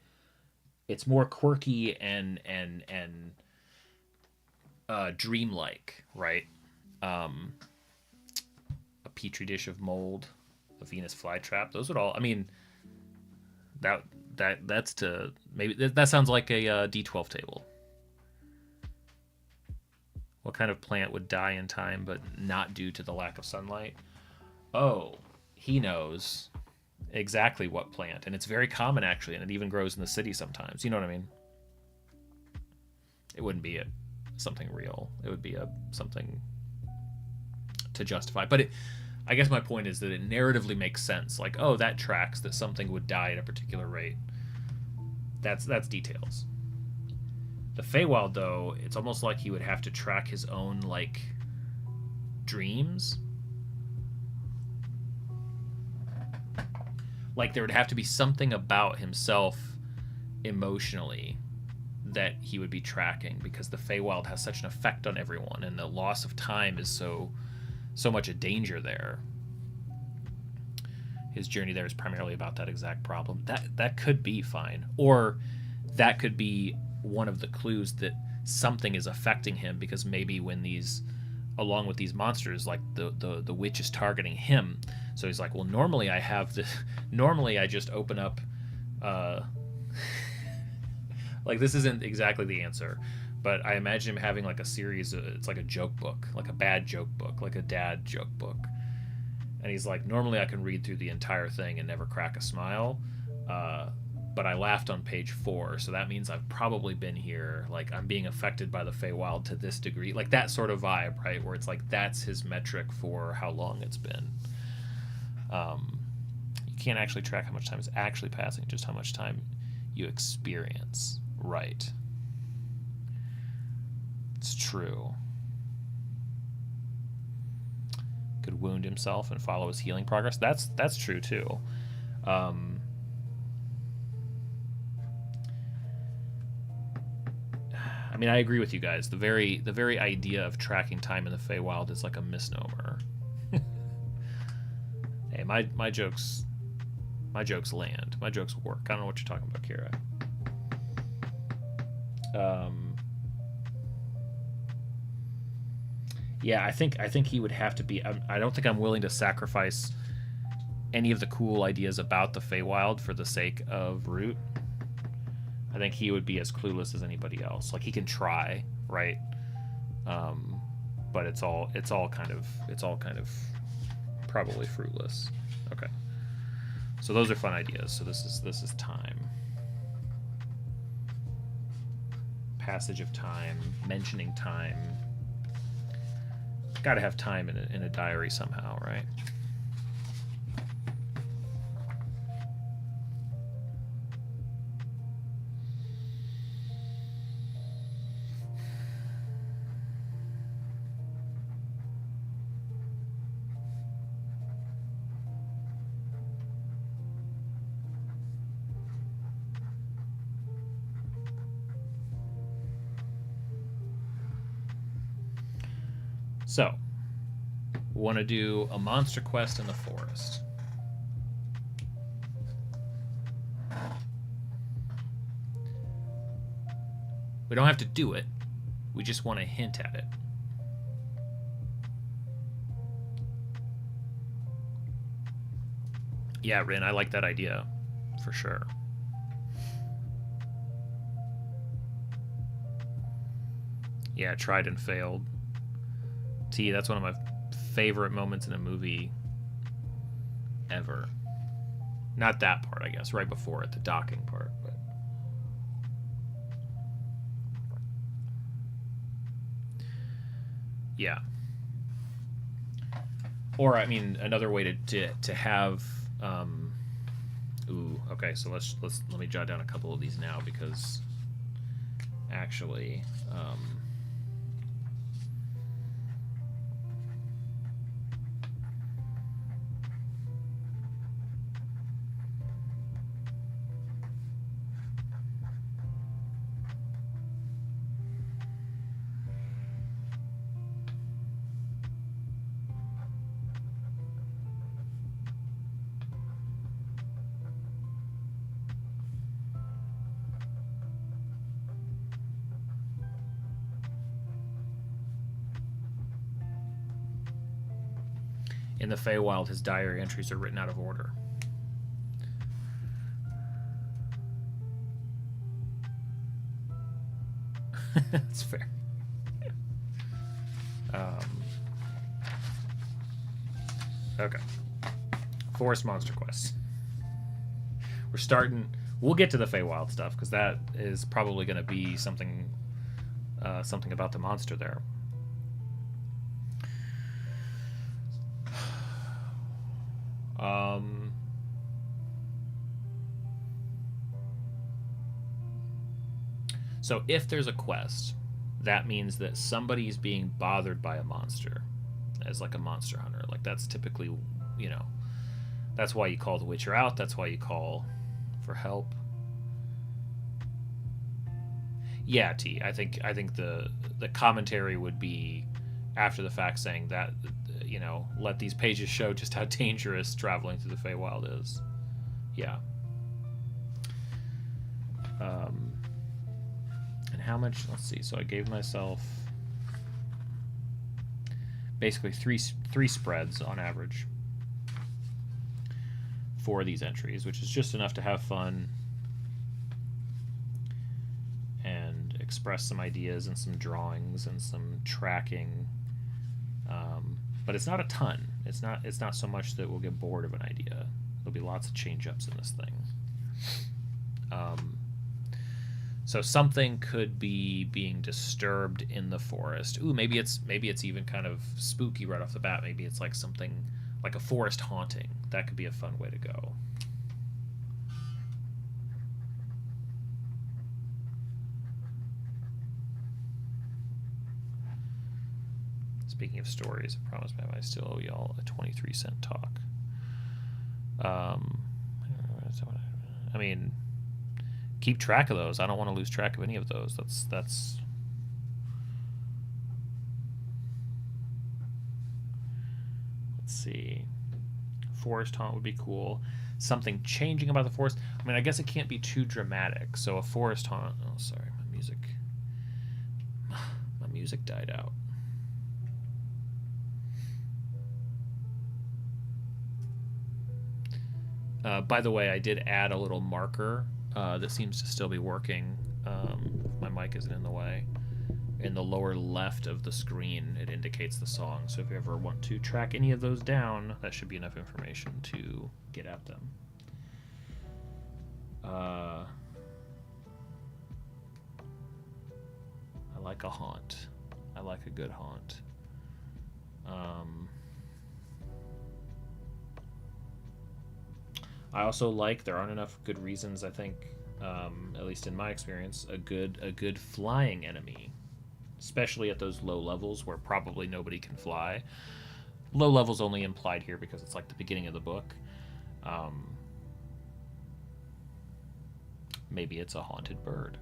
It's more quirky and dreamlike, right? A petri dish of mold, a Venus flytrap. Those would all. I mean, that's to maybe that sounds like a D12 table. What kind of plant would die in time but not due to the lack of sunlight? Oh, he knows exactly what plant, and it's very common actually, and it even grows in the city sometimes. You know what I mean? It wouldn't be something real. It would be something to justify. But I guess my point is that it narratively makes sense. Like, oh, that tracks that something would die at a particular rate. That's details. The Feywild, though, it's almost like he would have to track his own, like, dreams. Like, there would have to be something about himself emotionally that he would be tracking, because the Feywild has such an effect on everyone, and the loss of time is so much a danger there. His journey there is primarily about that exact problem. That could be fine. Or that could be one of the clues that something is affecting him, because maybe when these, along with these monsters, like the witch is targeting him. So he's like, well, normally I have this, normally I just open up, like, this isn't exactly the answer, but I imagine him having like a series of, it's like a joke book, like a bad joke book, like a dad joke book. And he's like, normally I can read through the entire thing and never crack a smile, but I laughed on page 4, so that means I've probably been here, like, I'm being affected by the Feywild to this degree, like that sort of vibe, right? Where it's like, that's his metric for how long it's been. You can't actually track how much time is actually passing, just how much time you experience. Right. It's true. Could wound himself and follow his healing progress. That's true too. I mean, I agree with you guys. The very idea of tracking time in the Feywild is like a misnomer. Hey, my jokes land. My jokes work. I don't know what you're talking about, Kira. Yeah, I think he would have to be. I don't think I'm willing to sacrifice any of the cool ideas about the Feywild for the sake of Root. I think he would be as clueless as anybody else. Like, he can try, right? But it's all kind of probably fruitless. Okay. So those are fun ideas. So this is time. Passage of time, mentioning time. Got to have time in a diary somehow, right? So, we want to do a monster quest in the forest. We don't have to do it. We just want to hint at it. Yeah, Rin, I like that idea, for sure. Yeah, tried and failed. T, that's one of my favorite moments in a movie ever. Not that part, I guess, right before it, the docking part, but yeah. Or, I mean, another way to have ooh, okay, so let me jot down a couple of these now, because actually in the Feywild, his diary entries are written out of order. That's fair. Okay. Forest monster quest. We're starting. We'll get to the Feywild stuff, because that is probably going to be something about the monster there. So if there's a quest, that means that somebody's being bothered by a monster, as like a monster hunter. Like, that's typically, you know, that's why you call the Witcher out. That's why you call for help. Yeah, T. I think the commentary would be after the fact, saying that, you know, let these pages show just how dangerous traveling through the Feywild is. Yeah. And how much? Let's see. So I gave myself basically three spreads on average for these entries, which is just enough to have fun and express some ideas and some drawings and some tracking. But it's not a ton. It's not so much that we'll get bored of an idea. There'll be lots of change-ups in this thing. So something could be being disturbed in the forest. Ooh, maybe it's even kind of spooky right off the bat. Maybe it's like something like a forest haunting. That could be a fun way to go. Speaking of stories, I promise I still owe y'all a 23-cent talk. I mean, keep track of those. I don't want to lose track of any of those. That's let's see. Forest haunt would be cool. Something changing about the forest. I mean, I guess it can't be too dramatic. So a forest haunt. Oh, sorry, my music died out. By the way, I did add a little marker that seems to still be working. My mic isn't in the way. In the lower left of the screen, it indicates the song. So if you ever want to track any of those down, that should be enough information to get at them. I like a haunt. I like a good haunt. I also like, there aren't enough good reasons, I think, at least in my experience, a good flying enemy, especially at those low levels where probably nobody can fly. Low levels only implied here because it's like the beginning of the book. Maybe it's a haunted bird.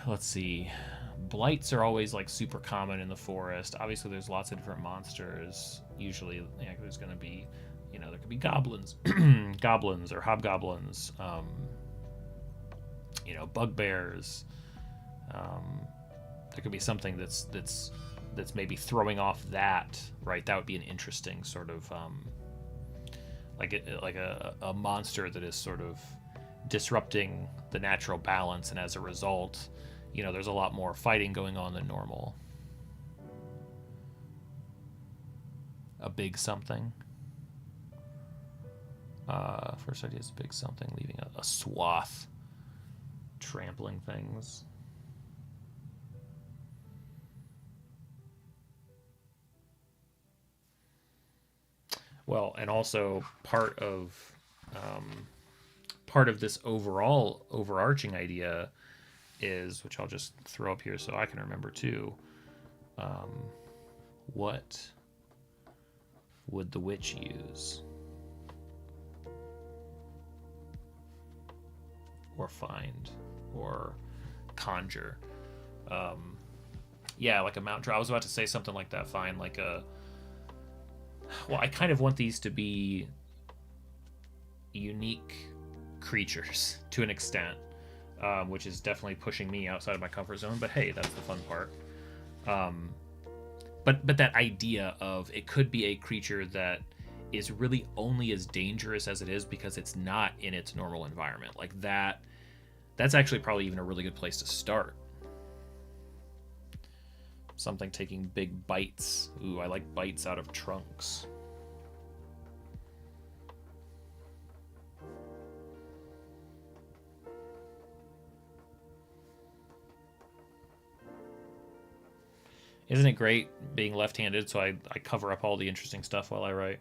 Let's see. Blights are always like super common in the forest. Obviously, there's lots of different monsters. Usually, there's going to be, there could be goblins, goblins or hobgoblins. Bugbears. There could be something that's maybe throwing off that. Right, that would be an interesting sort of like a monster that is sort of disrupting the natural balance, and as a result, there's a lot more fighting going on than normal. A big something. First idea is a big something, leaving a swath, trampling things. Well, and also part of this overall overarching idea is, which I'll just throw up here so I can remember too, what would the witch use or find or conjure? Like a mountain. I was about to say something like that. Find like I kind of want these to be unique creatures to an extent, which is definitely pushing me outside of my comfort zone, but hey, that's the fun part. But that idea of it could be a creature that is really only as dangerous as it is because it's not in its normal environment. Like that's actually probably even a really good place to start. Something taking big bites. Ooh, I like bites out of trunks. Isn't it great being left-handed, so I cover up all the interesting stuff while I write?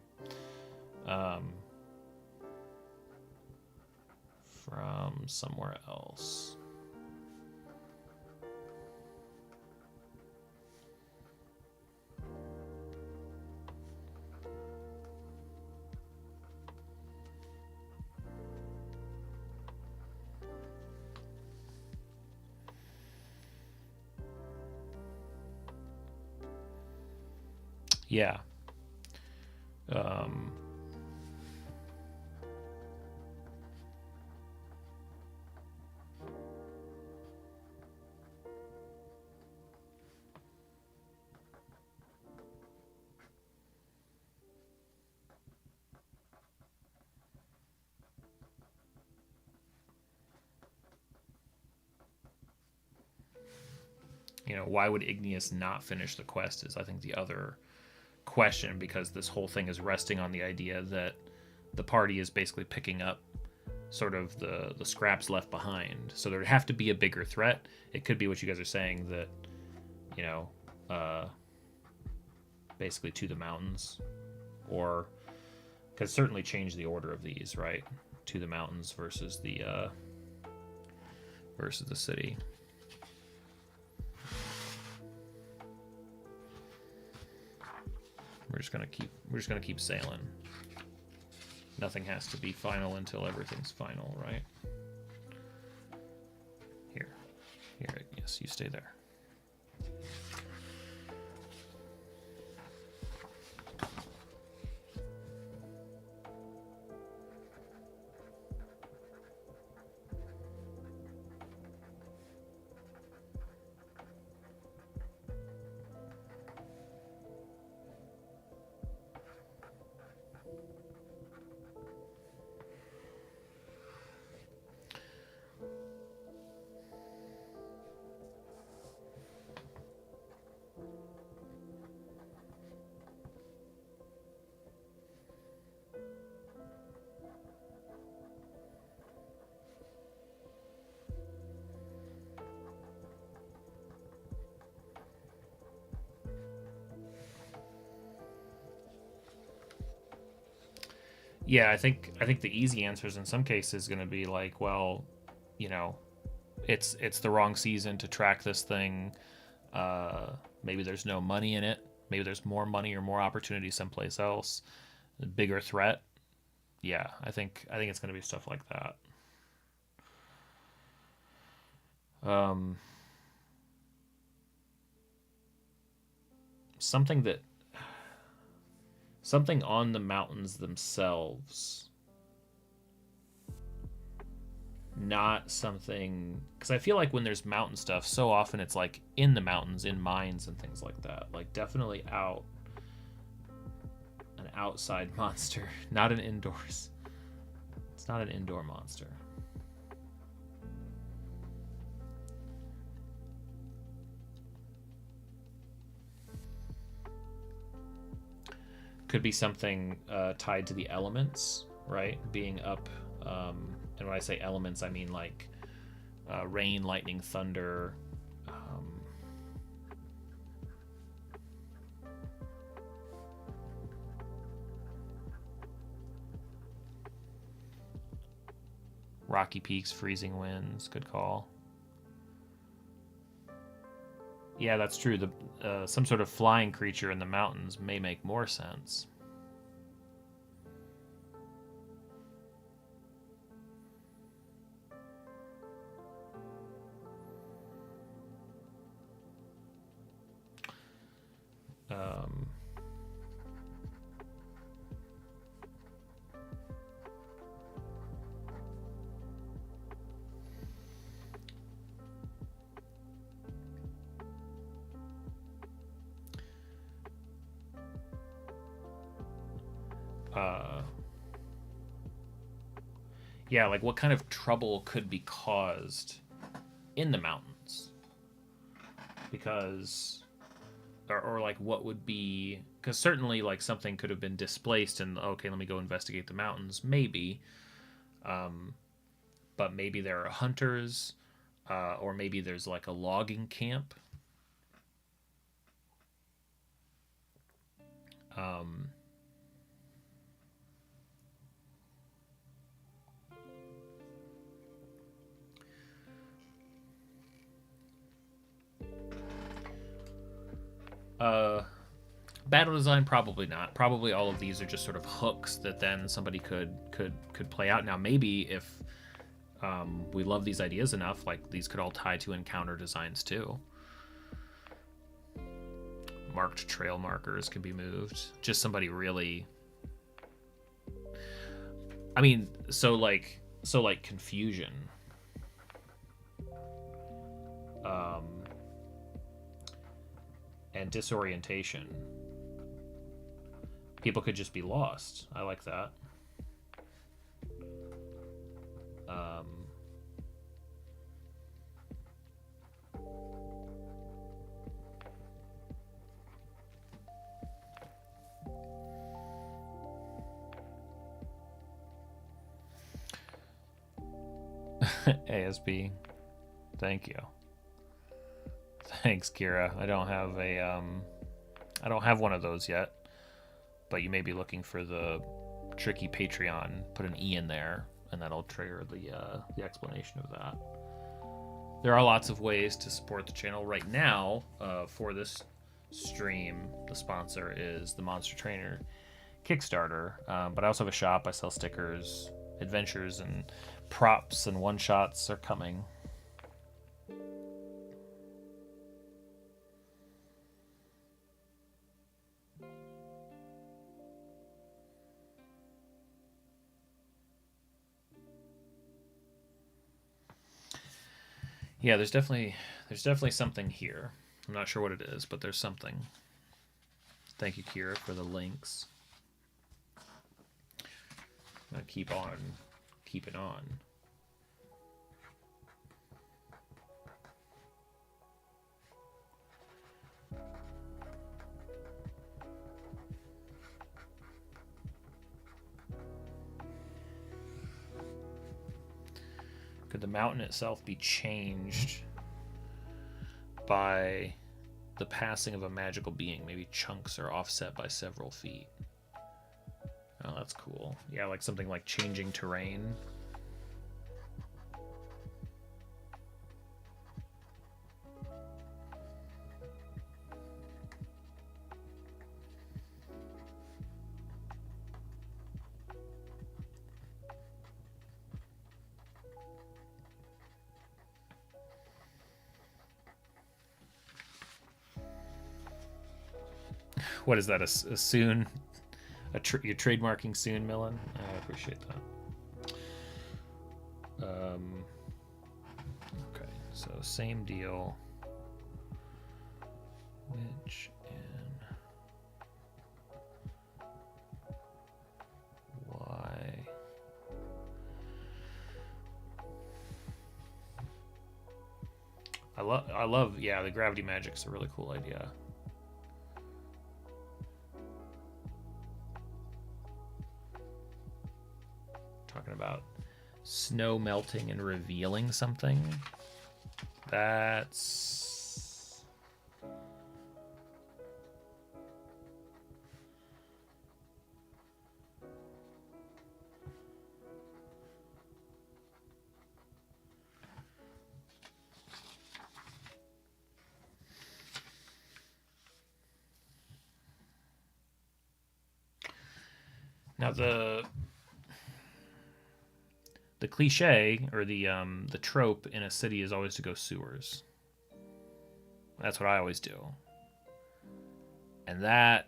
From somewhere else. Yeah. Um, why would Igneous not finish the quest is, I think, the other question, because this whole thing is resting on the idea that the party is basically picking up sort of the scraps left behind. So there'd have to be a bigger threat. It could be what you guys are saying, that, basically to the mountains, or could certainly change the order of these, right? To the mountains versus the city. We're just gonna keep sailing. Nothing has to be final until everything's final, right? Here, yes, you stay there. Yeah, I think the easy answers in some cases is going to be like, well, it's the wrong season to track this thing. Maybe there's no money in it. Maybe there's more money or more opportunity someplace else. A bigger threat. Yeah, I think it's going to be stuff like that. Something on the mountains themselves, not something, because I feel like when there's mountain stuff, so often it's like in the mountains, in mines and things like that. Like definitely an outside monster, not an indoors. It's not an indoor monster. Could be something tied to the elements, right? Being up, and when I say elements, I mean like rain, lightning, thunder. Rocky peaks, freezing winds, good call. Yeah, that's true. Some sort of flying creature in the mountains may make more sense. Yeah, like what kind of trouble could be caused in the mountains? Because, or like what would be, because certainly like something could have been displaced and, okay, let me go investigate the mountains, maybe. But maybe there are hunters, or maybe there's like a logging camp. Battle design, probably not. Probably all of these are just sort of hooks that then somebody could play out. Now, maybe if we love these ideas enough, like these could all tie to encounter designs too. Marked trail markers can be moved. Just somebody really I mean, so like confusion. And disorientation. People could just be lost. I like that. ASP. Thank you. Thanks, Kira. I don't have one of those yet, but you may be looking for the tricky Patreon. Put an E in there, and that'll trigger the explanation of that. There are lots of ways to support the channel right now. For this stream, the sponsor is the Monster Trainer Kickstarter, but I also have a shop. I sell stickers, adventures, and props, and one-shots are coming. Yeah, there's definitely something here. I'm not sure what it is, but there's something. Thank you, Kira, for the links. I'm gonna keep it on. Could the mountain itself be changed by the passing of a magical being? Maybe chunks are offset by several feet. Oh, that's cool. Yeah, like something like changing terrain. What is that? A soon? You're trademarking soon, Millen? I appreciate that. Okay, so same deal. Which in Y. I love, yeah, the gravity magic's a really cool idea. Talking about snow melting and revealing something. That's now the cliche, or the trope in a city is always to go sewers. That's what I always do. And that,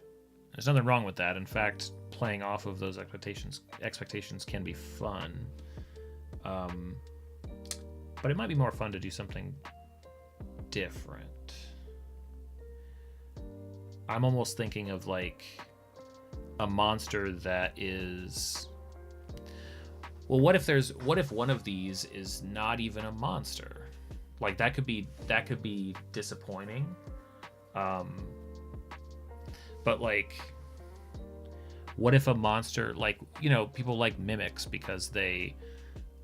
there's nothing wrong with that. In fact, playing off of those expectations can be fun. But it might be more fun to do something different. I'm almost thinking of like a monster that is, well, what if one of these is not even a monster? Like that could be disappointing. But like, what if a monster, like, you know, people like mimics because they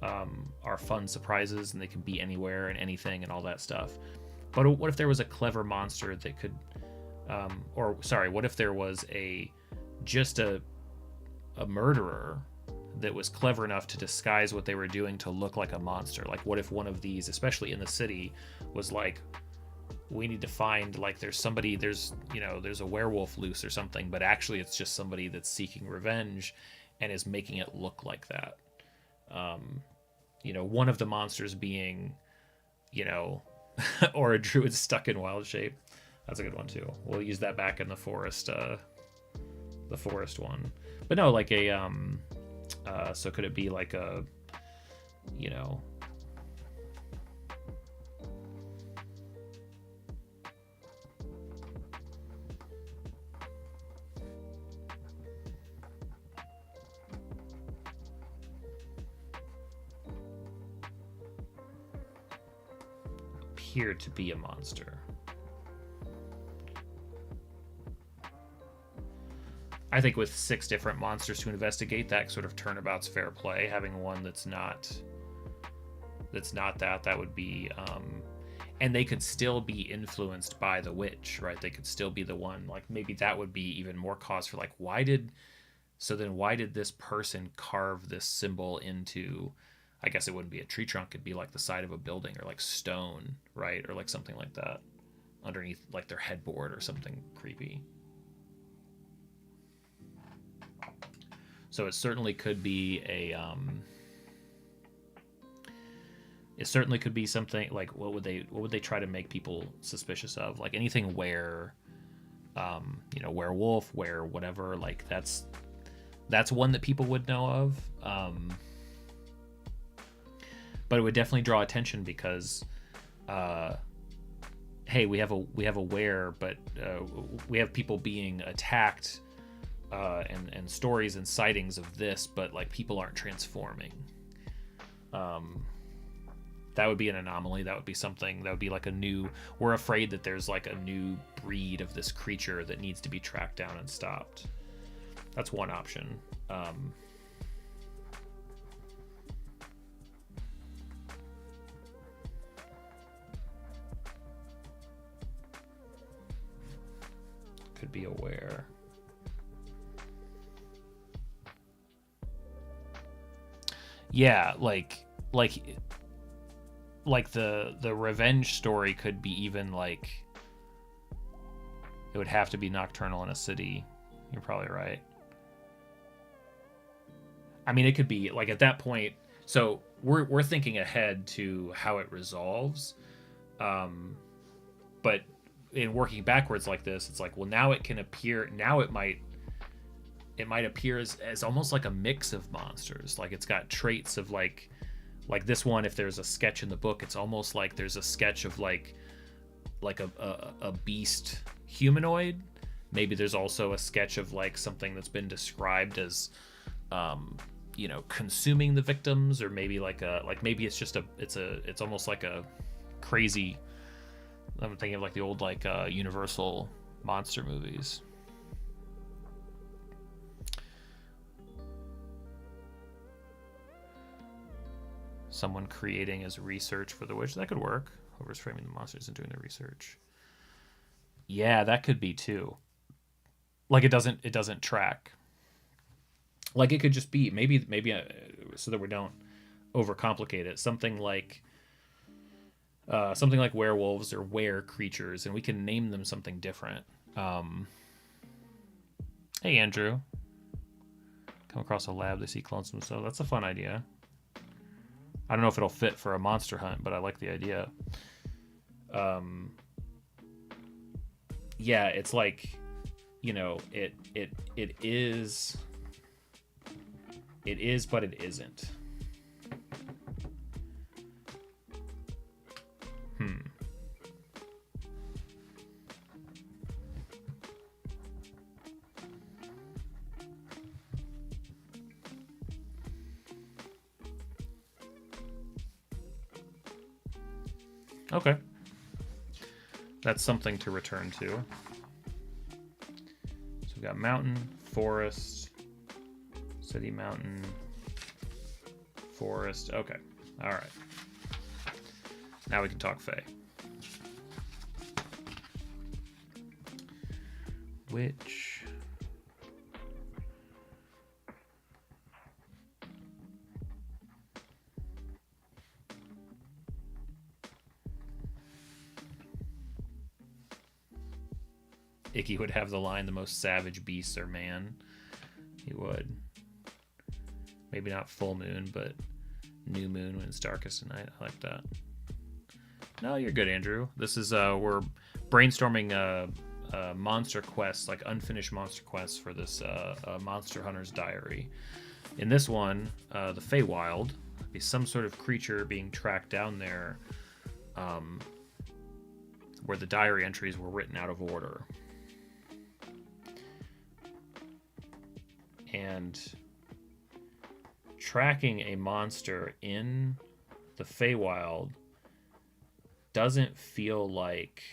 are fun surprises and they can be anywhere and anything and all that stuff. But what if there was a clever monster that could, what if there was just a murderer that was clever enough to disguise what they were doing to look like a monster? Like, what if one of these, especially in the city, was like, we need to find, like, there's a werewolf loose or something, but actually it's just somebody that's seeking revenge and is making it look like that. One of the monsters being, or a druid stuck in wild shape. That's a good one too. We'll use that back in the forest one. But no, like So could it be like a, you know, appear to be a monster? I think with 6 different monsters to investigate, that sort of turnabout's fair play. Having one that's not that would be, and they could still be influenced by the witch, right? They could still be the one, like maybe that would be even more cause for like, why did this person carve this symbol into, I guess it wouldn't be a tree trunk, it'd be like the side of a building or like stone, right? Or like something like that underneath like their headboard or something creepy. So it certainly could be it certainly could be something like, what would they try to make people suspicious of? Like anything where, you know, werewolf, where whatever, like that's one that people would know of. But it would definitely draw attention because, hey, we have a where, but we have people being attacked. And stories and sightings of this, but like people aren't transforming. That would be an anomaly. That would be something that would be like we're afraid that there's like a new breed of this creature that needs to be tracked down and stopped. That's one option. Could be aware. Yeah, like the revenge story could be even like, it would have to be nocturnal in a city. You're probably right. I mean, it could be like at that point. So we're thinking ahead to how it resolves, but in working backwards like this, it's like, well, now it can appear. Now it might appear as almost like a mix of monsters. Like it's got traits of like this one, if there's a sketch in the book, it's almost like there's a sketch of like a beast humanoid. Maybe there's also a sketch of like something that's been described as, you know, consuming the victims, or maybe maybe it's just it's almost like a crazy, I'm thinking of like the old like Universal monster movies. Someone creating as research for the witch. That could work. Whoever's framing the monsters and doing the research. Yeah, that could be too. Like it doesn't track. Like it could just be maybe so that we don't overcomplicate it. Something like werewolves or were creatures, and we can name them something different. Hey Andrew, come across a lab, they see clones themselves. That's a fun idea. I don't know if it'll fit for a monster hunt, but I like the idea. Yeah, it's like, you know, it is, but it isn't. Okay. That's something to return to. So we've got mountain, forest, city, mountain, forest. Okay. All right. Now we can talk Fae. Which... Icky would have the line, the most savage beasts are man. He would. Maybe not full moon, but new moon when it's darkest at night. I like that. No, you're good, Andrew. This is, we're brainstorming monster quests, like unfinished monster quests for this Monster Hunter's Diary. In this one, the Feywild, be some sort of creature being tracked down there, where the diary entries were written out of order. And tracking a monster in the Feywild doesn't feel like...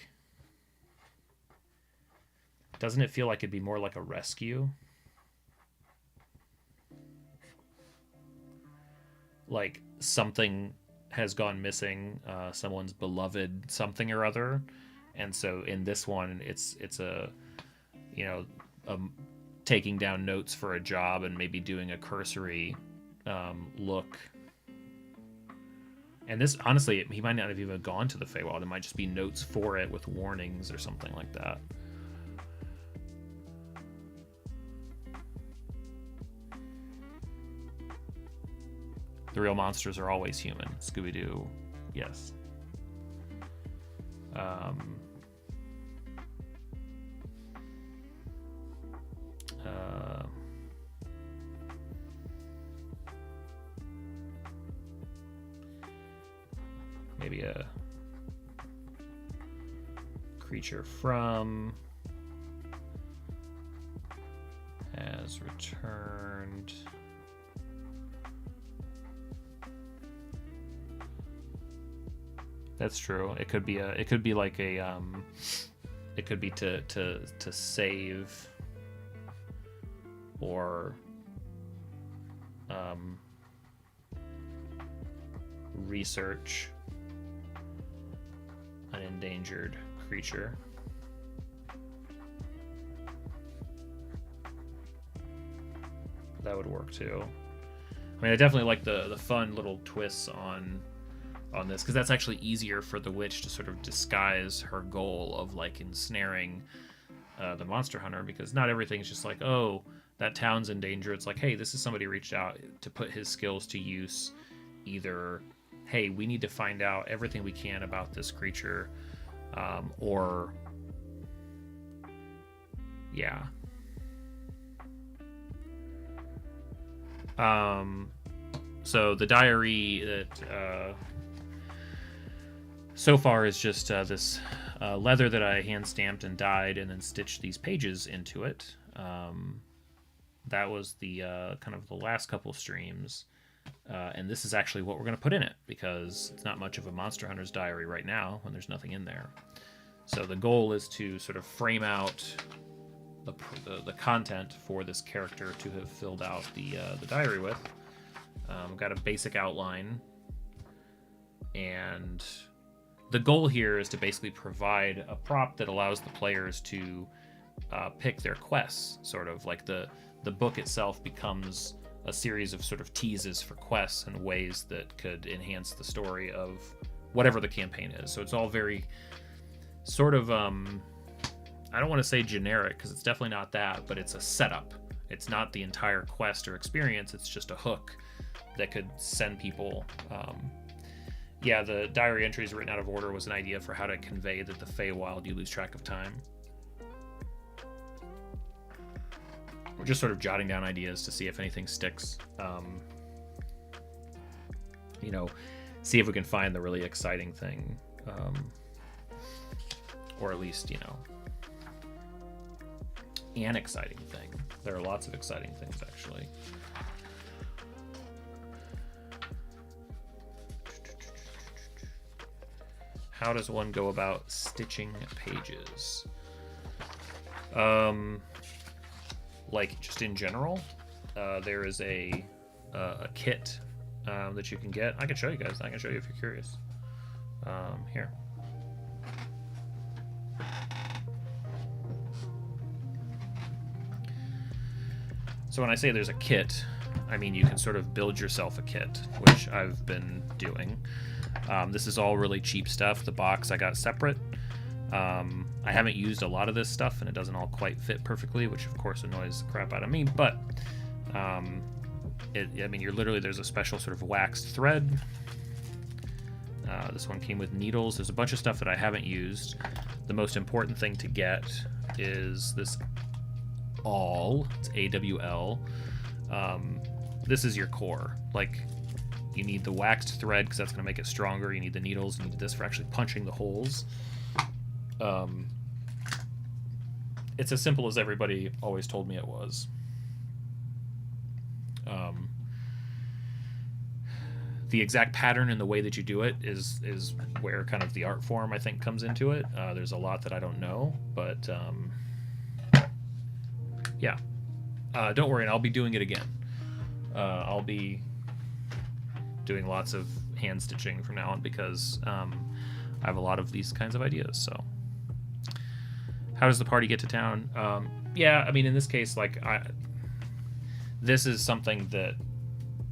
Doesn't it feel like it'd be more like a rescue? Like something has gone missing, someone's beloved something or other, and so in this one, it's a, you know, taking down notes for a job and maybe doing a cursory look. And this, honestly, he might not have even gone to the Feywild. It might just be notes for it with warnings or something like that. The real monsters are always human. Scooby-Doo, yes. Maybe a creature from has returned. That's true. It could be like a it could be to save or research an endangered creature. That would work too. I mean, I definitely like the fun little twists on this, because that's actually easier for the witch to sort of disguise her goal of like ensnaring the monster hunter, because not everything's just like, oh, that town's in danger. It's like, hey, this is somebody reached out to put his skills to use. Either, hey, we need to find out everything we can about this creature, or yeah. So the diary that so far is just this leather that I hand stamped and dyed and then stitched these pages into it. That was the kind of the last couple streams. And this is actually what we're going to put in it, because it's not much of a Monster Hunter's diary right now when there's nothing in there. So the goal is to sort of frame out the content for this character to have filled out the diary with. I've got a basic outline, and the goal here is to basically provide a prop that allows the players to pick their quests. Sort of like the book itself becomes a series of sort of teases for quests and ways that could enhance the story of whatever the campaign is. So it's all very sort of, I don't want to say generic, because it's definitely not that, but it's a setup. It's not the entire quest or experience. It's just a hook that could send people. Yeah, the diary entries written out of order was an idea for how to convey that the Feywild, you lose track of time. We're just sort of jotting down ideas to see if anything sticks. You know, see if we can find the really exciting thing. Or at least, you know, an exciting thing. There are lots of exciting things, actually. How does one go about stitching pages? Like just in general, there is a kit that you can get. I can show you guys. I can show you if you're curious. Here. So when I say there's a kit, I mean you can sort of build yourself a kit, which I've been doing. This is all really cheap stuff. The box I got separate. I haven't used a lot of this stuff, and it doesn't all quite fit perfectly, which of course annoys the crap out of me, but I mean, you're literally, there's a special sort of waxed thread. This one came with needles. There's a bunch of stuff that I haven't used. The most important thing to get is this awl. It's AWL. this is your core. Like, you need the waxed thread because that's going to make it stronger. You need the needles. You need this for actually punching the holes. It's as simple as everybody always told me it was. The exact pattern and the way that you do it is where kind of the art form, I think, comes into it. There's a lot that I don't know, but yeah. Don't worry, and I'll be doing it again. I'll be doing lots of hand stitching from now on because I have a lot of these kinds of ideas. So, how does the party get to town? Yeah, I mean, in this case, like, this is something that,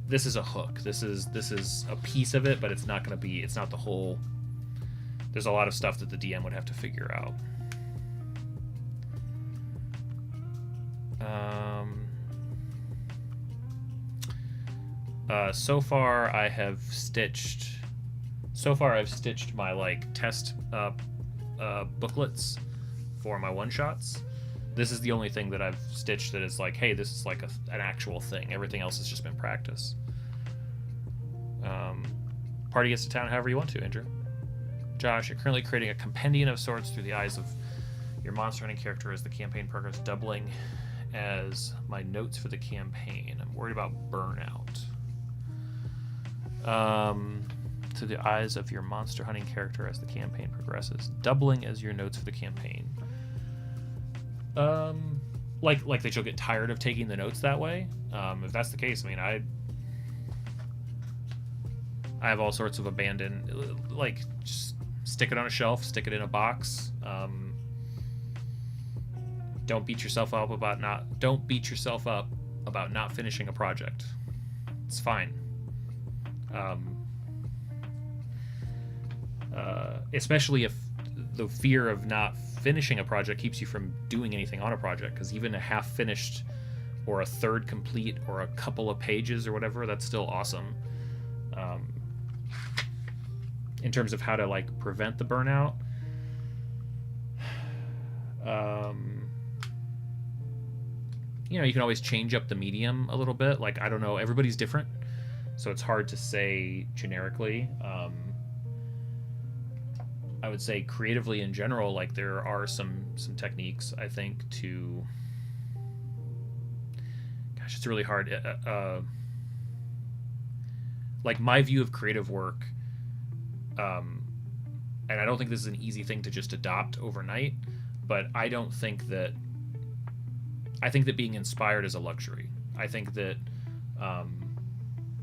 this is a hook. This is a piece of it, but it's not going to be, it's not the whole. There's a lot of stuff that the DM would have to figure out. So far I've stitched my like test booklets for my one-shots. This is the only thing that I've stitched that is like, hey, this is like an actual thing. Everything else has just been practice. Party gets to town however you want to, Andrew. Josh, you're currently creating a compendium of sorts through the eyes of your monster hunting character as the campaign progresses, doubling as my notes for the campaign. I'm worried about burnout. To the eyes of your monster hunting character as the campaign progresses, doubling as your notes for the campaign. Like that you'll get tired of taking the notes that way. If that's the case, I mean, I have all sorts of abandoned, like, just stick it on a shelf, stick it in a box. Don't beat yourself up about not finishing a project. It's fine. Especially if the fear of not finishing a project keeps you from doing anything on a project, because even a half finished or a third complete or a couple of pages or whatever, that's still awesome. In terms of how to like prevent the burnout, you know, you can always change up the medium a little bit. Like, I don't know, everybody's different, so it's hard to say generically. I would say creatively in general, like, there are some techniques, I think, to, gosh, it's really hard. Like, my view of creative work, and I don't think this is an easy thing to just adopt overnight, but I think that being inspired is a luxury. I think that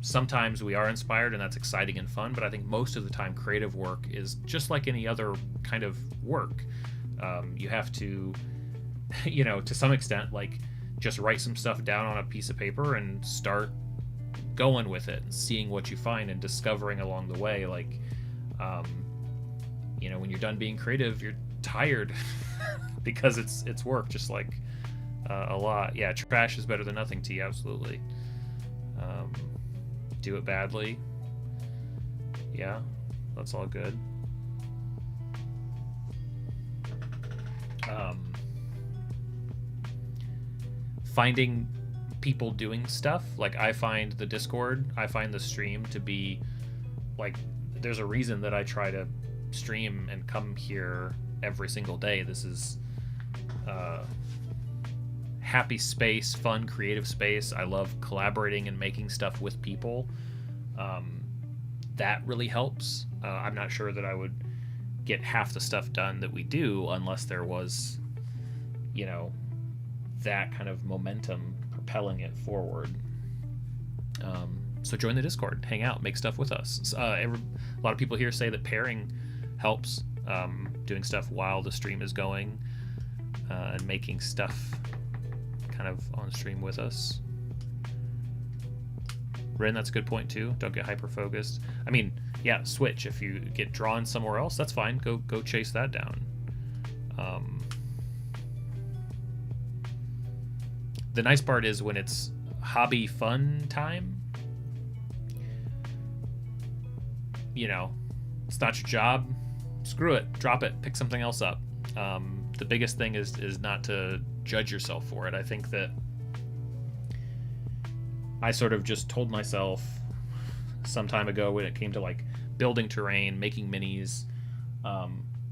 sometimes we are inspired and that's exciting and fun, but I think most of the time creative work is just like any other kind of work. You have to, you know, to some extent, like, just write some stuff down on a piece of paper and start going with it and seeing what you find and discovering along the way. Like, you know, when you're done being creative, you're tired because it's work, just like a lot. Yeah, trash is better than nothing, T, absolutely. Do it badly. Yeah, that's all good. Finding people doing stuff, like, I find the Discord, I find the stream to be, like, there's a reason that I try to stream and come here every single day. This is happy space, fun, creative space. I love collaborating and making stuff with people. That really helps. I'm not sure that I would get half the stuff done that we do unless there was, you know, that kind of momentum propelling it forward. So join the Discord, hang out, make stuff with us. A lot of people here say that pairing helps, doing stuff while the stream is going, and making stuff kind of on stream with us. Ren, that's a good point too. Don't get hyper focused. I mean, yeah, switch. If you get drawn somewhere else, that's fine. Go chase that down. The nice part is when it's hobby fun time, you know, it's not your job, screw it, drop it, pick something else up. The biggest thing is not to judge yourself for it. I think that I sort of just told myself some time ago when it came to like building terrain, making minis.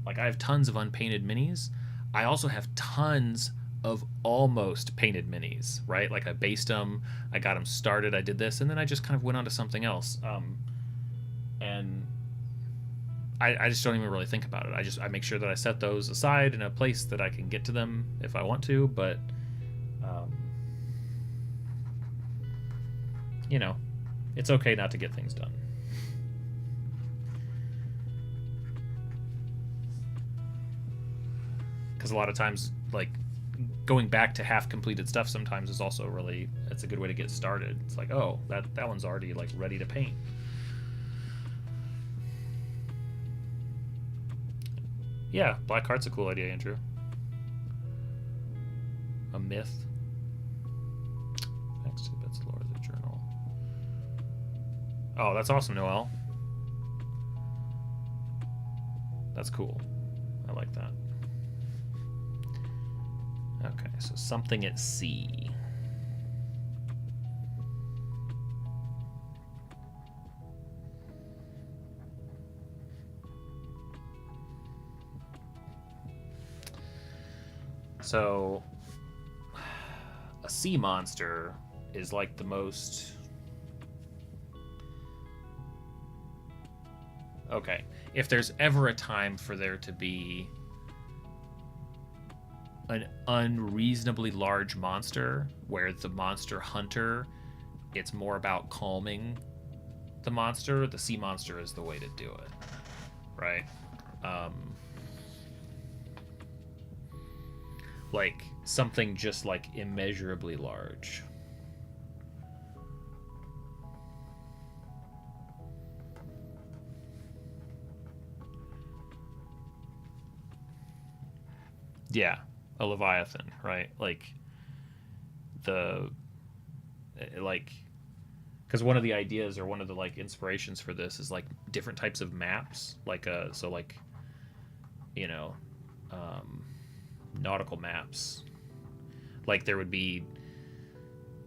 Like I have tons of unpainted minis. I also have tons of almost painted minis, right? Like I based them, I got them started, I did this, and then I just kind of went on to something else. And I just don't even really think about it. I make sure that I set those aside in a place that I can get to them if I want to, but you know, it's okay not to get things done. Because a lot of times, like, going back to half completed stuff sometimes is also really, it's a good way to get started. It's like, oh, that one's already like ready to paint. Yeah, Black Heart's a cool idea, Andrew. A myth. Next 2 bits lower the journal. Oh, that's awesome, Noel. That's cool. I like that. Okay, so something at sea. So, a sea monster is like the most... Okay, if there's ever a time for there to be an unreasonably large monster where the monster hunter, it's more about calming the monster, the sea monster is the way to do it, right? Like something just like immeasurably large. Yeah, a leviathan, right? Like because one of the ideas or one of the like inspirations for this is like different types of maps, like so like, you know, nautical maps. Like there would be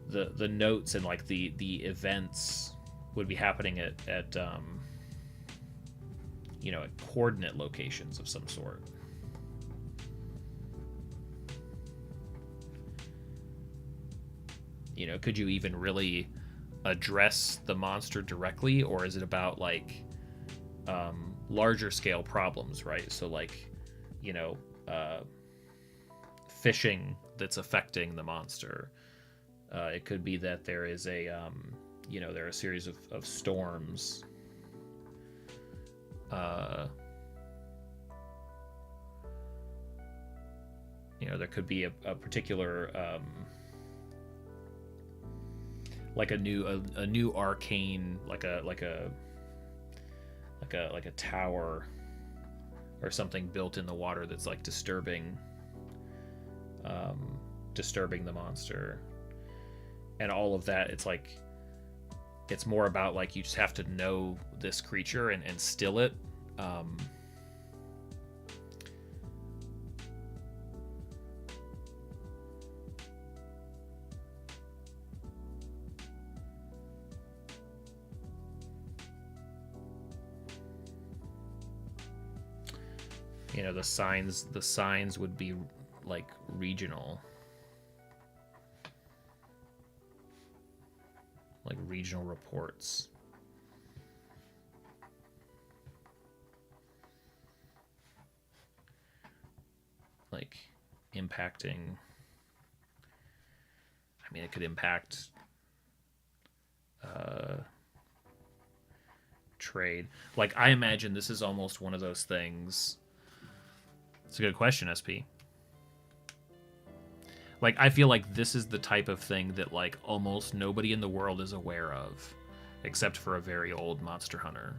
the notes and like the events would be happening at you know, at coordinate locations of some sort. You know, could you even really address the monster directly, or is it about like larger scale problems, right? So like, you know, fishing that's affecting the monster. It could be that there is a you know, there are a series of storms. You know, there could be a particular like a new arcane, like a tower or something built in the water that's like disturbing the monster, and all of that. It's like, it's more about like you just have to know this creature and still it. You know, the signs would be like regional. Like regional reports. Like impacting, I mean, it could impact trade. Like I imagine this is almost one of those things. It's a good question, SP. Like, I feel like this is the type of thing that, like, almost nobody in the world is aware of, except for a very old monster hunter,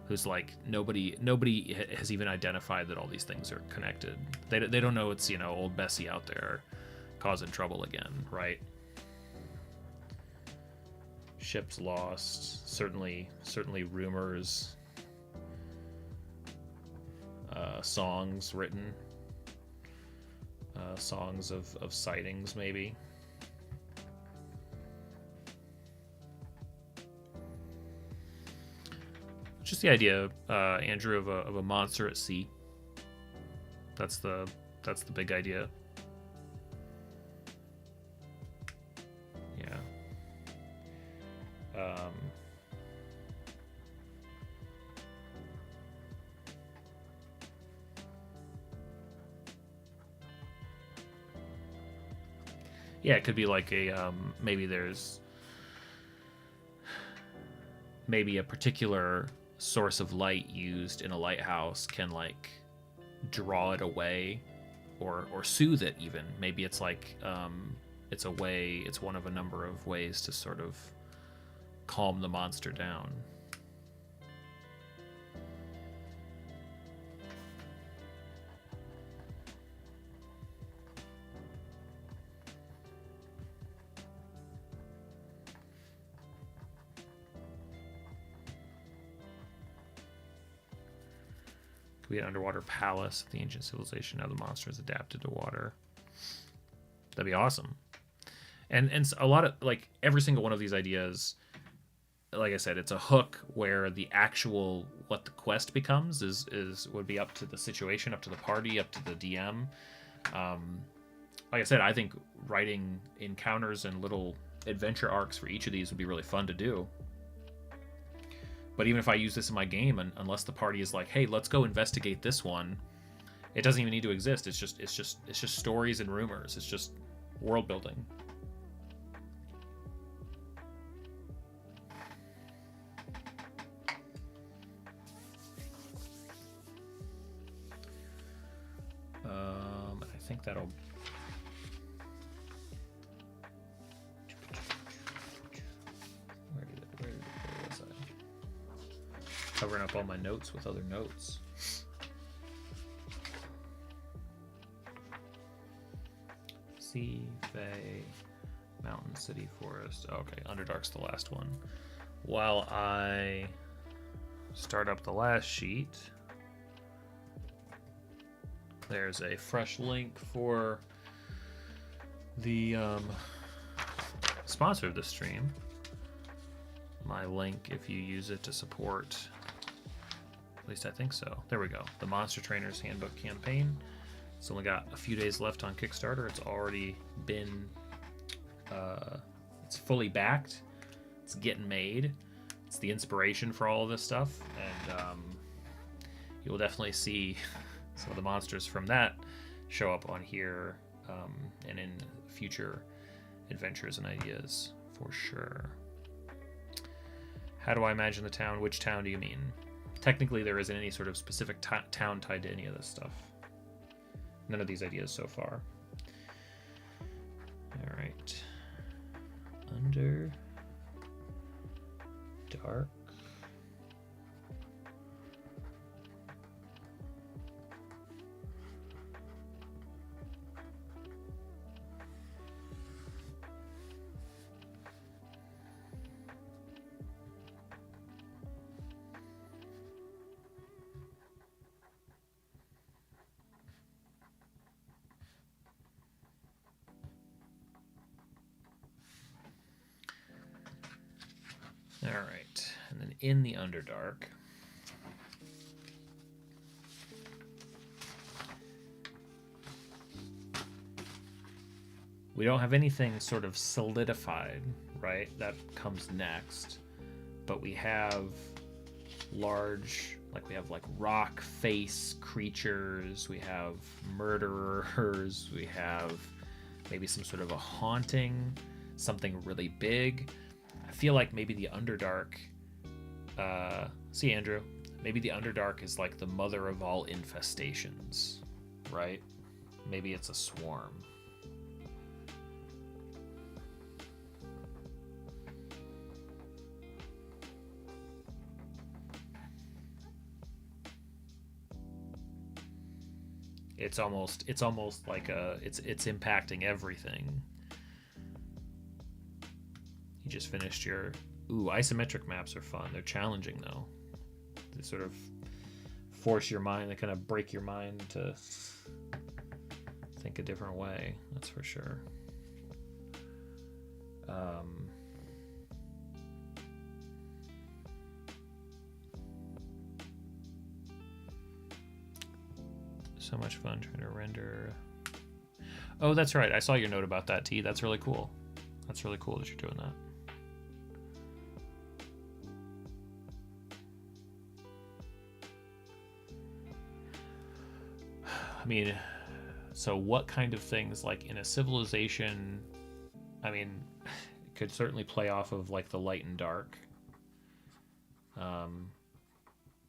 who's like, nobody has even identified that all these things are connected. They don't know it's, you know, old Bessie out there causing trouble again, right? Ships lost. Certainly rumors. Songs written. Songs of sightings, maybe. just the idea, Andrew, of a monster at sea. That's the big idea. Yeah. Yeah, it could be like a maybe a particular source of light used in a lighthouse can like draw it away or soothe it even. Maybe it's like it's one of a number of ways to sort of calm the monster down. Could be an underwater palace of the ancient civilization. Now the monster is adapted to water. That'd be awesome. And a lot of, like, every single one of these ideas, like I said, it's a hook where the actual what the quest becomes would be up to the situation, up to the party, up to the DM. Like I said, I think writing encounters and little adventure arcs for each of these would be really fun to do. But even if I use this in my game, and unless the party is like, hey, let's go investigate this one, it doesn't even need to exist. It's just stories and rumors. It's just world building. I think that'll. Where was I? Covering up all my notes with other notes. Sea, Bay, Mountain, City, Forest. Okay, Underdark's the last one. While I start up the last sheet, there's a fresh link for the sponsor of the stream. My link, if you use it to support, at least I think so. There we go. The Monster Trainer's Handbook campaign. It's only got a few days left on Kickstarter. It's already been, it's fully backed. It's getting made. It's the inspiration for all of this stuff. And you will definitely see some of the monsters from that show up on here and in future adventures and ideas for sure. How do I imagine the town? Which town do you mean? Technically, there isn't any sort of specific town tied to any of this stuff. None of these ideas so far. All right. Under dark. All right, and then in the Underdark, we don't have anything sort of solidified, right? That comes next, but we have large, like we have like rock face creatures, we have murderers, we have maybe some sort of a haunting, something really big. I feel like maybe the Underdark, see Andrew, maybe the Underdark is like the mother of all infestations, right? Maybe it's a swarm. It's almost like it's impacting everything. You just finished your... Ooh, isometric maps are fun. They're challenging, though. They sort of force your mind, they kind of break your mind to think a different way. That's for sure. So much fun trying to render. Oh, that's right. I saw your note about that, T. That's really cool. That's really cool that you're doing that. I mean, so what kind of things, like in a civilization, I mean, it could certainly play off of like the light and dark.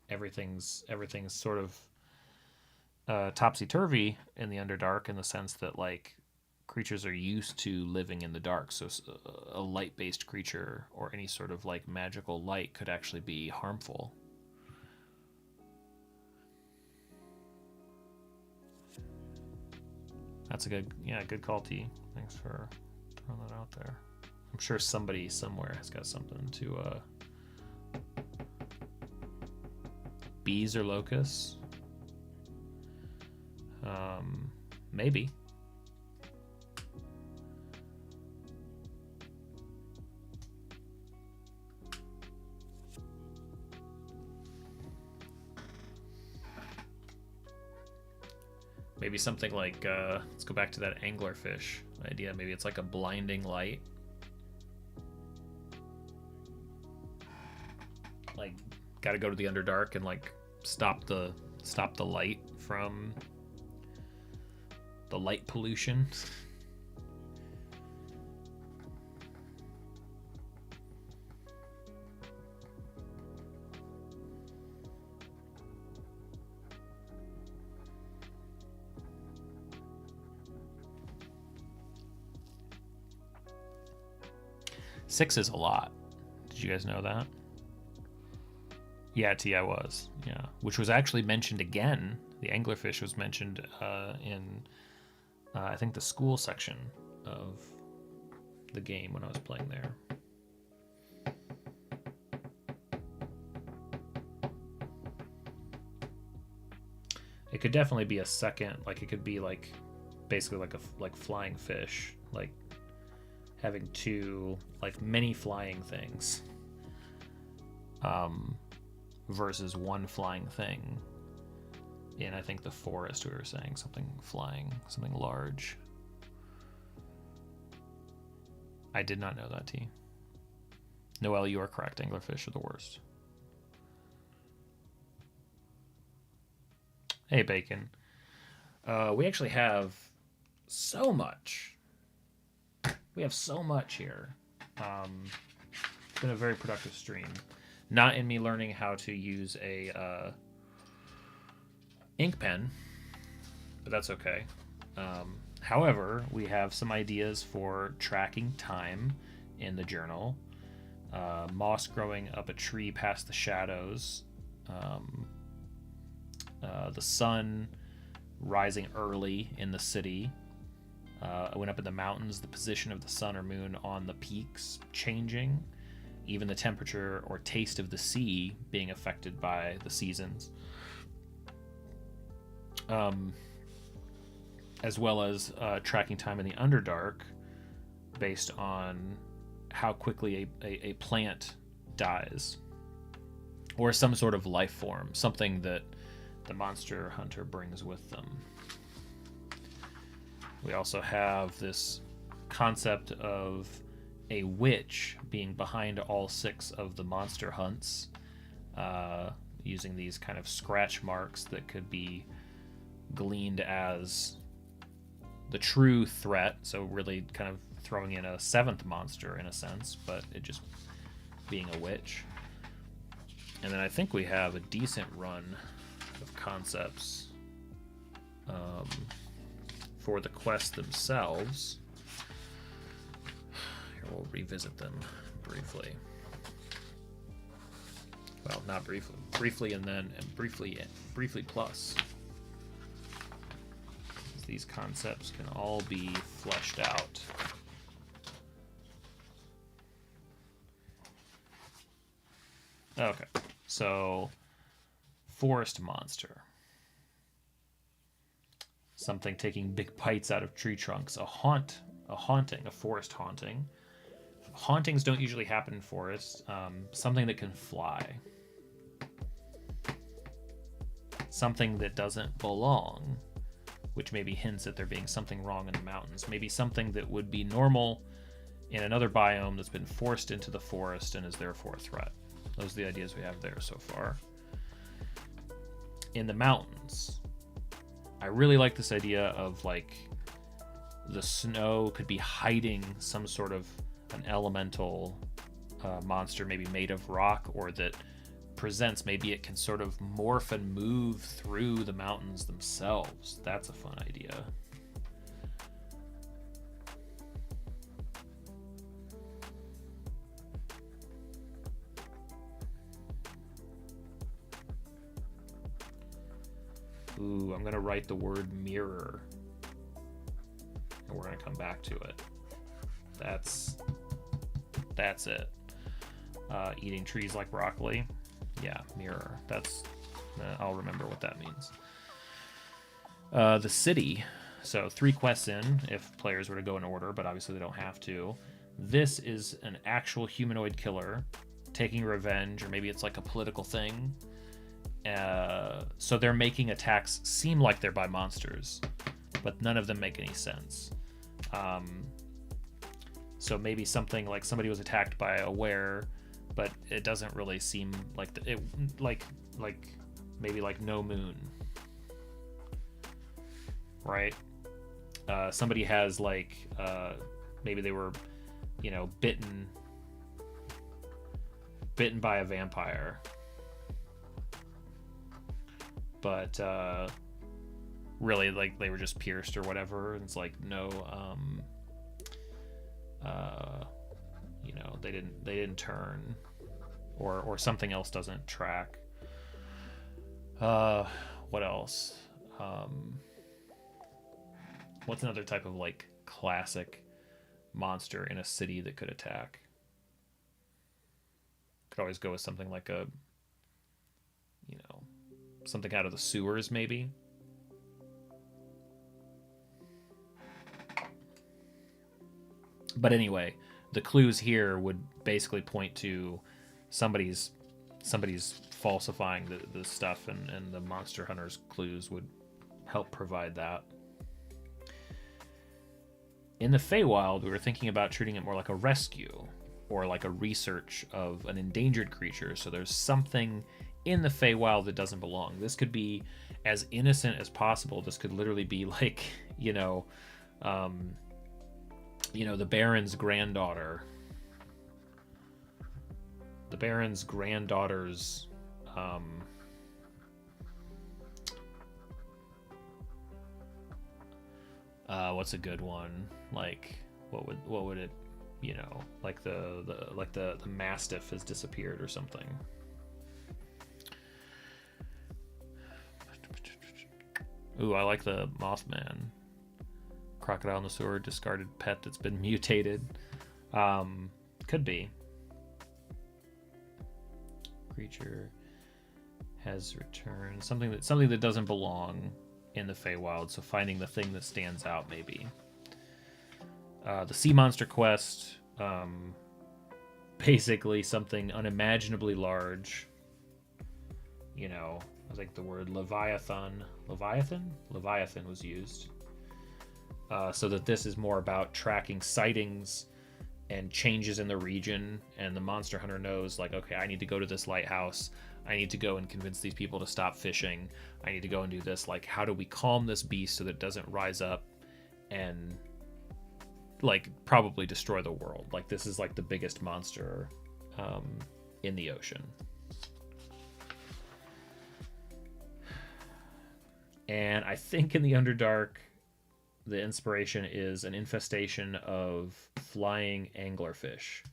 Everything's sort of topsy-turvy in the Underdark in the sense that like creatures are used to living in the dark. So a light-based creature or any sort of like magical light could actually be harmful. That's a good call, T. Thanks for throwing that out there. I'm sure somebody somewhere has got something to bees or locusts. Maybe. Maybe something like, let's go back to that anglerfish idea. Maybe it's like a blinding light. Like, gotta go to the Underdark and like stop the light from the light pollution. Six is a lot. Did you guys know that? Yeah, T, I was. Yeah, which was actually mentioned again. The anglerfish was mentioned in, I think, the school section of the game when I was playing there. It could definitely be a second, like it could be like basically like flying fish, like having two, like many flying things, versus one flying thing in, I think, the forest. We were saying something flying, something large. I did not know that, T. Noelle, you are correct. Anglerfish are the worst. Hey, Bacon. We actually have so much. We have so much here. It's been a very productive stream. Not in me learning how to use a ink pen, but that's okay. However, we have some ideas for tracking time in the journal. Moss growing up a tree past the shadows. The sun rising early in the city. I went up in the mountains, the position of the sun or moon on the peaks changing, even the temperature or taste of the sea being affected by the seasons, as well as tracking time in the Underdark based on how quickly a plant dies, or some sort of life form, something that the monster hunter brings with them. We also have this concept of a witch being behind all 6 of the monster hunts, using these kind of scratch marks that could be gleaned as the true threat, so really kind of throwing in a 7th monster in a sense, but it just being a witch. And then I think we have a decent run of concepts for the quests themselves. Here, we'll revisit them briefly. Well, not briefly. Briefly and briefly plus. These concepts can all be fleshed out. Okay, so forest monster. Something taking big bites out of tree trunks. A haunting, a forest haunting. Hauntings don't usually happen in forests. Something that can fly. Something that doesn't belong which maybe hints at there being something wrong in the mountains. Maybe something that would be normal in another biome that's been forced into the forest and is therefore a threat. Those are the ideas we have there so far. In the mountains, I really like this idea of like the snow could be hiding some sort of an elemental monster, maybe made of rock, or that presents, maybe it can sort of morph and move through the mountains themselves. That's a fun idea. Ooh, I'm gonna write the word mirror, and we're gonna come back to it. That's it. Eating trees like broccoli. Yeah, mirror. That's I'll remember what that means. The city. So 3 quests in, if players were to go in order, but obviously they don't have to. This is an actual humanoid killer taking revenge, or maybe it's like a political thing. So they're making attacks seem like they're by monsters, but none of them make any sense. So maybe something like somebody was attacked by a were, but it doesn't really seem like like maybe like no moon, right? Somebody has like maybe they were, you know, bitten by a vampire, but really like they were just pierced or whatever, and it's like no you know, they didn't turn, or something else doesn't track. What else? What's another type of like classic monster in a city that could attack? Could always go with something like a, you know, something out of the sewers maybe. But anyway, the clues here would basically point to somebody's falsifying the stuff, and the Monster Hunter's clues would help provide that. In the Feywild, we were thinking about treating it more like a rescue or like a research of an endangered creature. So there's something in the Feywild that doesn't belong. This could be as innocent as possible. This could literally be like, you know, the Baron's granddaughter. The Baron's granddaughter's what's a good one? Like what would it, you know, like the Mastiff has disappeared or something. Ooh, I like the Mothman. Crocodile in the sewer, discarded pet that's been mutated. Could be. Creature has returned. Something that doesn't belong in the Feywild. So finding the thing that stands out, maybe. The Sea Monster quest, basically something unimaginably large. You know, I think the word Leviathan was used. So that this is more about tracking sightings and changes in the region, and the Monster Hunter knows, like, okay, I need to go to this lighthouse, I need to go and convince these people to stop fishing, I need to go and do this, like, how do we calm this beast so that it doesn't rise up and like probably destroy the world. Like, this is like the biggest monster in the ocean. And I think in the Underdark, the inspiration is an infestation of flying anglerfish,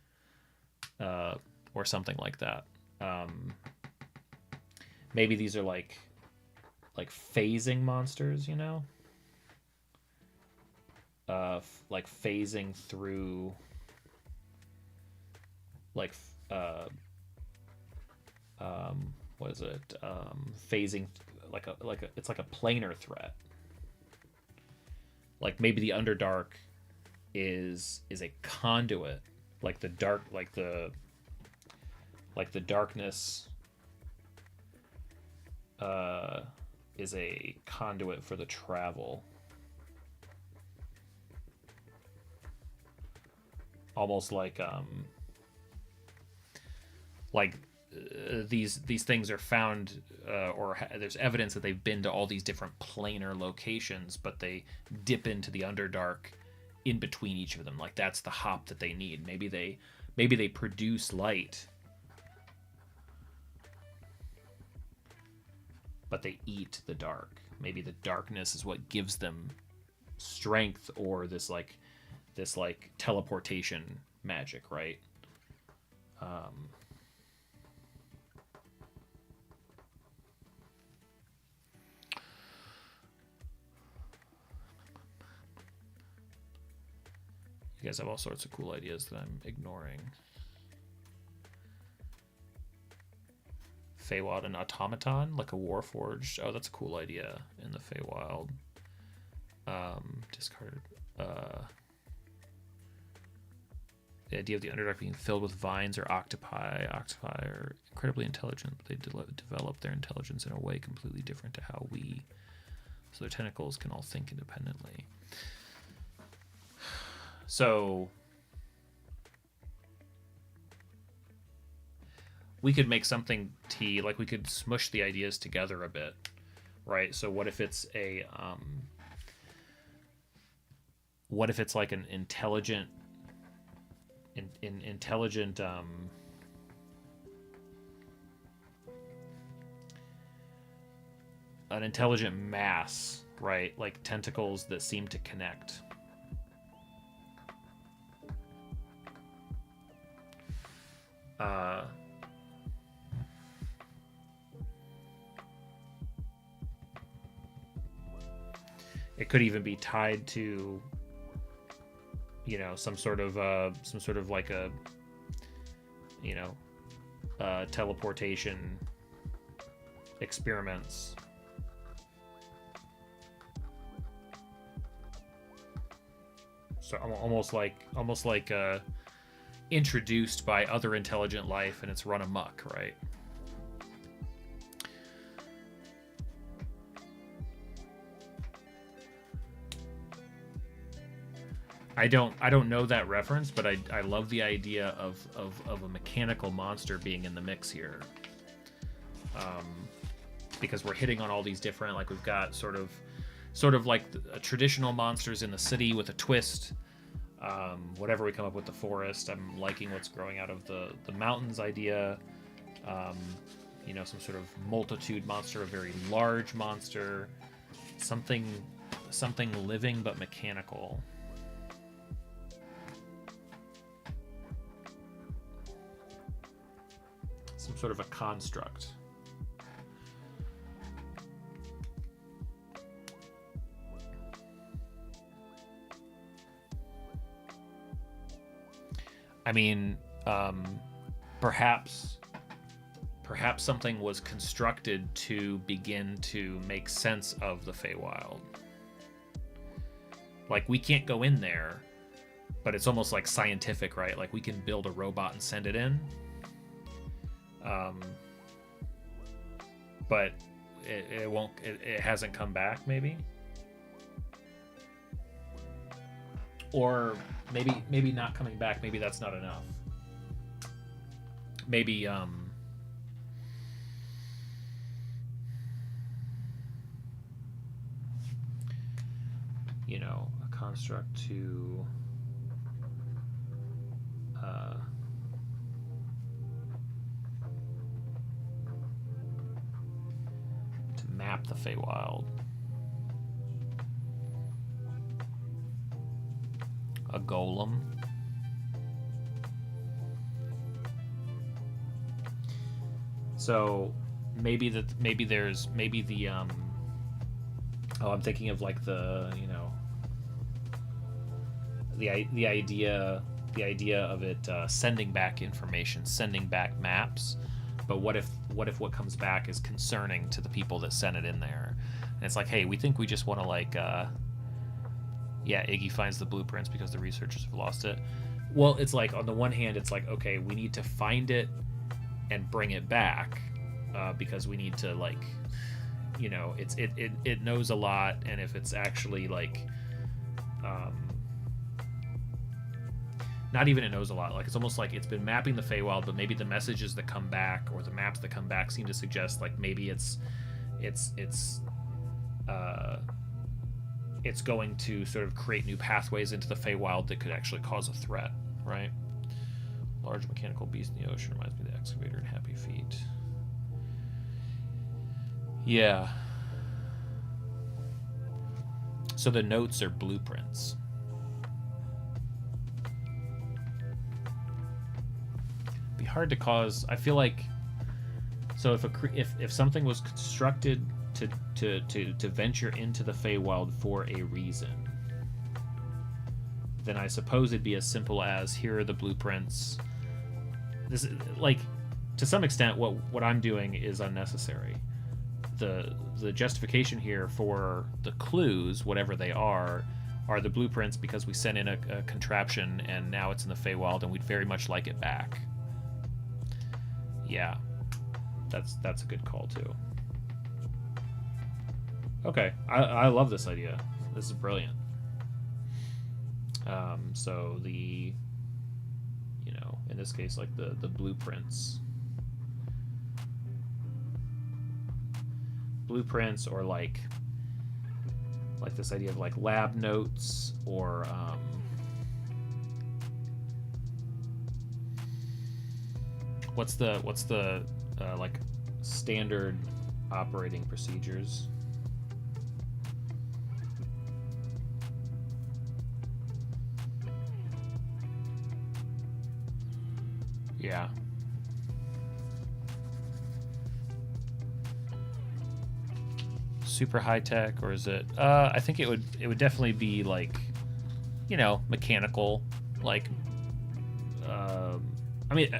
or something like that. Maybe these are like phasing monsters, you know? Like phasing through, like, what is it? Phasing it's like a planar threat. Like maybe the Underdark is a conduit, like the dark, like the darkness conduit for the travel. Almost like these things are found, there's evidence that they've been to all these different planar locations, but they dip into the Underdark in between each of them. Like that's the hop that they need. Maybe they produce light, but they eat the dark. Maybe the darkness is what gives them strength, or this teleportation magic, right? You guys have all sorts of cool ideas that I'm ignoring. Feywild and automaton, like a warforged. Oh, that's a cool idea in the Feywild. Discarded. The idea of the Underdark being filled with vines or octopi. Octopi are incredibly intelligent, but they develop their intelligence in a way completely different to how we. So their tentacles can all think independently. So we could make something like we could smush the ideas together a bit, right? So what if it's like an intelligent an intelligent mass, right? Like tentacles that seem to connect. It could even be tied to, some sort of like a, teleportation experiments. So almost like introduced by other intelligent life, and it's run amok, right? I don't know that reference, but I love the idea of a mechanical monster being in the mix here. Because we're hitting on all these different, like we've got sort of like traditional monsters in the city with a twist. Whatever we come up with the forest, I'm liking what's growing out of the mountains idea. Some sort of multitude monster, a very large monster, something living but mechanical. Some sort of a construct. I mean, perhaps something was constructed to begin to make sense of the Feywild. Like, we can't go in there, but it's almost like scientific, right? Like, we can build a robot and send it in. But it won't. It hasn't come back, maybe. Or maybe not coming back. Maybe that's not enough. Maybe a construct to map the Feywild. A golem. So maybe the I'm thinking of like the idea of it sending back information, sending back maps. But what if what comes back is concerning to the people that sent it in there? And it's like, hey, we think we just want to like Iggy finds the blueprints because the researchers have lost it. Well, it's like, on the one hand, it's like, okay, we need to find it and bring it back because we need to, like, you know, it knows a lot, and if it's actually like not even it knows a lot, like it's almost like it's been mapping the Feywild, but maybe the messages that come back or the maps that come back seem to suggest like maybe it's going to sort of create new pathways into the Feywild that could actually cause a threat, right? Large mechanical beast in the ocean reminds me of the excavator and Happy Feet. Yeah. So the notes are blueprints. Be hard to cause. I feel like, so if something was constructed to venture into the Feywild for a reason, then I suppose it'd be as simple as, here are the blueprints. This is like, to some extent, what I'm doing is unnecessary. The justification here for the clues, whatever they are the blueprints because we sent in a contraption and now it's in the Feywild and we'd very much like it back. Yeah, that's a good call too. Okay, I love this idea. This is brilliant. So the, you know, in this case, like the blueprints, or like this idea of like lab notes, or what's the like standard operating procedures. Yeah. Super high tech, or is it? I think it would definitely be like, you know, mechanical. Like, I mean,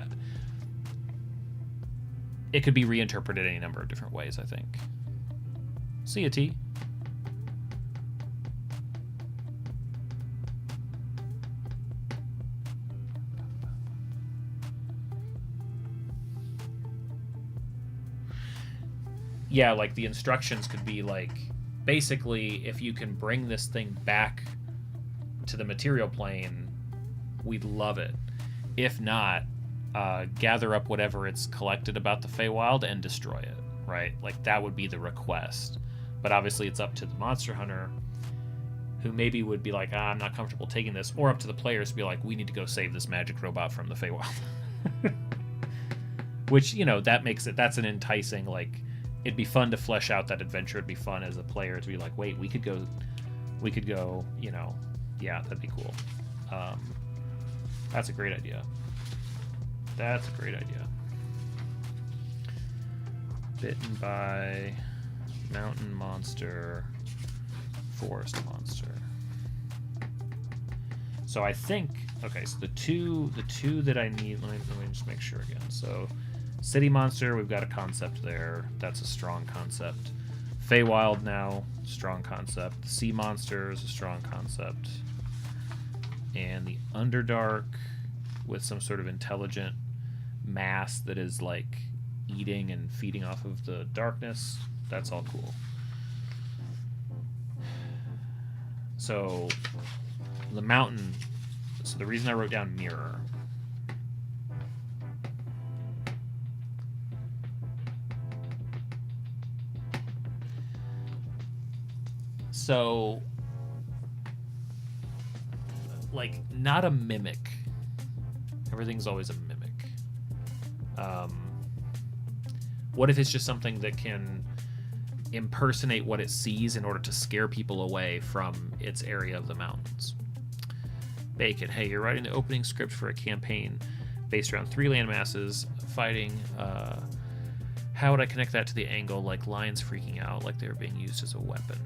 it could be reinterpreted any number of different ways, I think. See ya, T. Yeah, like the instructions could be like, basically, if you can bring this thing back to the material plane, we'd love it. If not, gather up whatever it's collected about the Feywild and destroy it, right? Like, that would be the request. But obviously it's up to the monster hunter, who maybe would be like, I'm not comfortable taking this, or up to the players to be like, we need to go save this magic robot from the Feywild. Which, you know, that makes it, that's an enticing, like, it'd be fun to flesh out that adventure. It'd be fun as a player to be like, wait, we could go, you know, yeah, that'd be cool. That's a great idea. That's a great idea. Bitten by mountain monster, forest monster. So I think, okay, so the two that I need, let me just make sure again. So city monster, we've got a concept there. That's a strong concept. Feywild now, strong concept. The sea monster is a strong concept. And the Underdark with some sort of intelligent mass that is like eating and feeding off of the darkness. That's all cool. So the mountain, so the reason I wrote down mirror, so like not a mimic. Everything's always a mimic. What if it's just something that can impersonate what it sees in order to scare people away from its area of the mountains? Bacon, hey, you're writing the opening script for a campaign based around 3 landmasses fighting. How would I connect that to the angle, like lions freaking out, like they were being used as a weapon?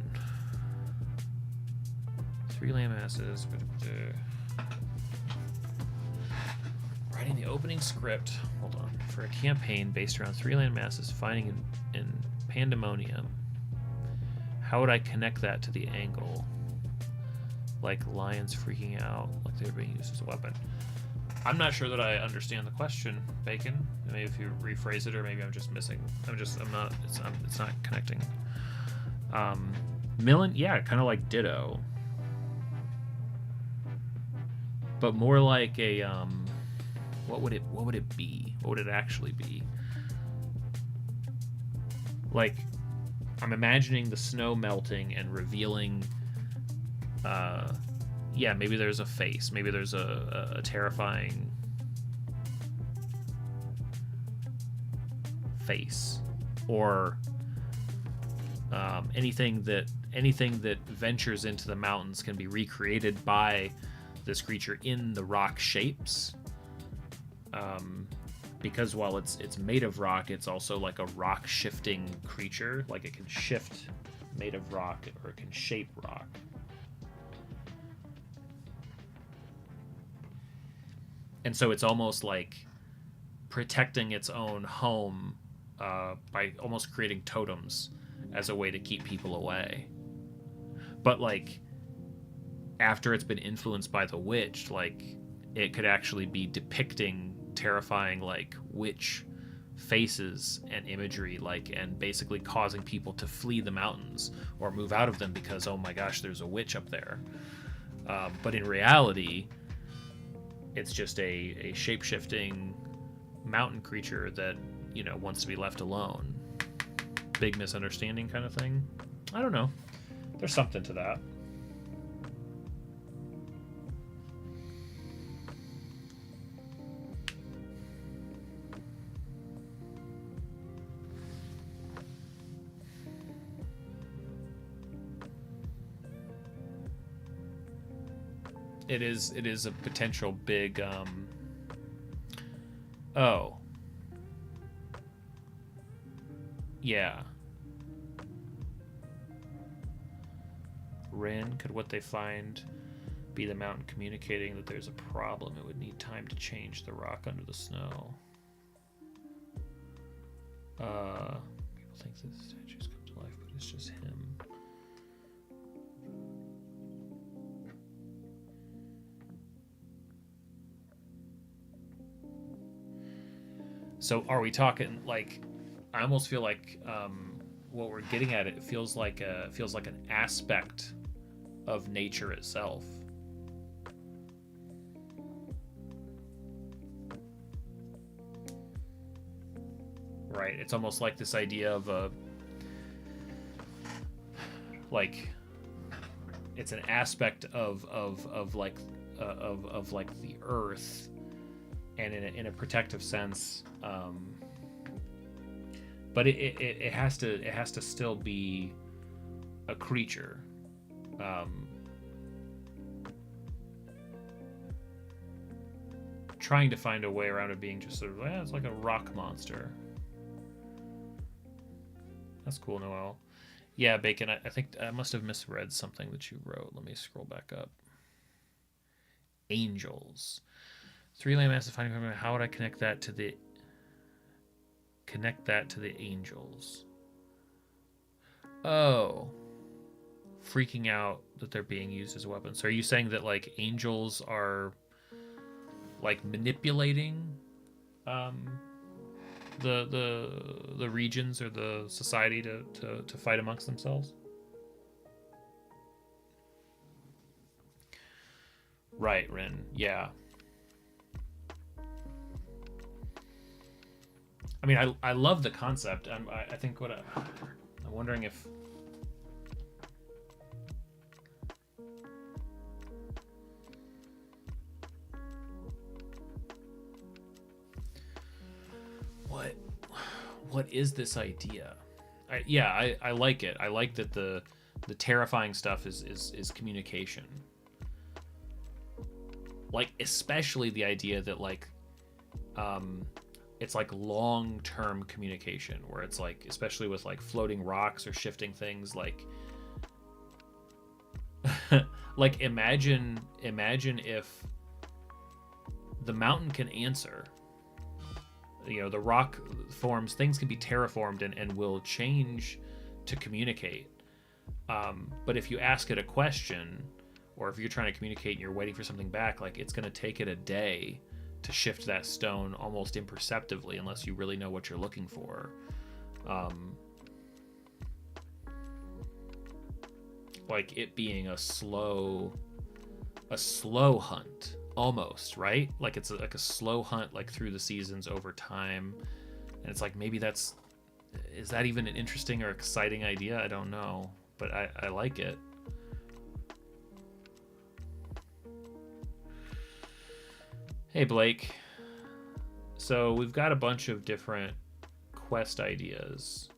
3 landmasses. Writing the opening script, hold on, for a campaign based around 3 landmasses fighting in pandemonium. How would I connect that to the angle? Like lions freaking out, like they were being used as a weapon. I'm not sure that I understand the question, Bacon. Maybe if you rephrase it, or maybe I'm just missing. I'm not. It's not connecting. Millen, yeah, kind of like Ditto, but more like a What would it be? What would it actually be? Like, I'm imagining the snow melting and revealing. Yeah, maybe there's a face. Maybe there's a terrifying face, or anything that ventures into the mountains can be recreated by this creature in the rock shapes. Because while it's made of rock, it's also like a rock shifting creature. Like, it can shift made of rock, or it can shape rock. And so it's almost like protecting its own home by almost creating totems as a way to keep people away. But like, after it's been influenced by the witch, like, it could actually be depicting terrifying, like, witch faces and imagery, like, and basically causing people to flee the mountains or move out of them because, oh my gosh, there's a witch up there. But in reality, it's just a shape-shifting mountain creature that, you know, wants to be left alone. Big misunderstanding kind of thing. I don't know. There's something to that. It is a potential big oh. Yeah. Rin, could what they find be the mountain communicating that there's a problem? It would need time to change the rock under the snow. People think that the statues come to life, but it's just him. So are we talking, like, I almost feel like what we're getting at, it feels like an aspect of nature itself. Right? It's almost like this idea of it's an aspect of like the earth, and in a protective sense, but it has to still be a creature. Trying to find a way around it being just sort of, it's like a rock monster. That's cool, Noel. Yeah, Bacon, I think I must have misread something that you wrote. Let me scroll back up. Angels. 3 landmass defining. How would I connect that to the angels? Oh, freaking out that they're being used as weapons. So are you saying that, like, angels are like manipulating the regions or the society to fight amongst themselves? Right, Rin. Yeah. I mean, I love the concept. I think I'm wondering if what is this idea? I like it. I like that the terrifying stuff is communication. Like, especially the idea that, like, it's like long-term communication, where it's like, especially with like floating rocks or shifting things, like like imagine if the mountain can answer. You know, the rock forms, things can be terraformed and will change to communicate. But if you ask it a question, or if you're trying to communicate and you're waiting for something back, like, it's going to take it a day to shift that stone almost imperceptibly unless you really know what you're looking for. Like it being a slow hunt almost, right? Like it's like a slow hunt, like through the seasons over time. And it's like, maybe is that even an interesting or exciting idea? I don't know, but I like it. Hey, Blake. So we've got a bunch of different quest ideas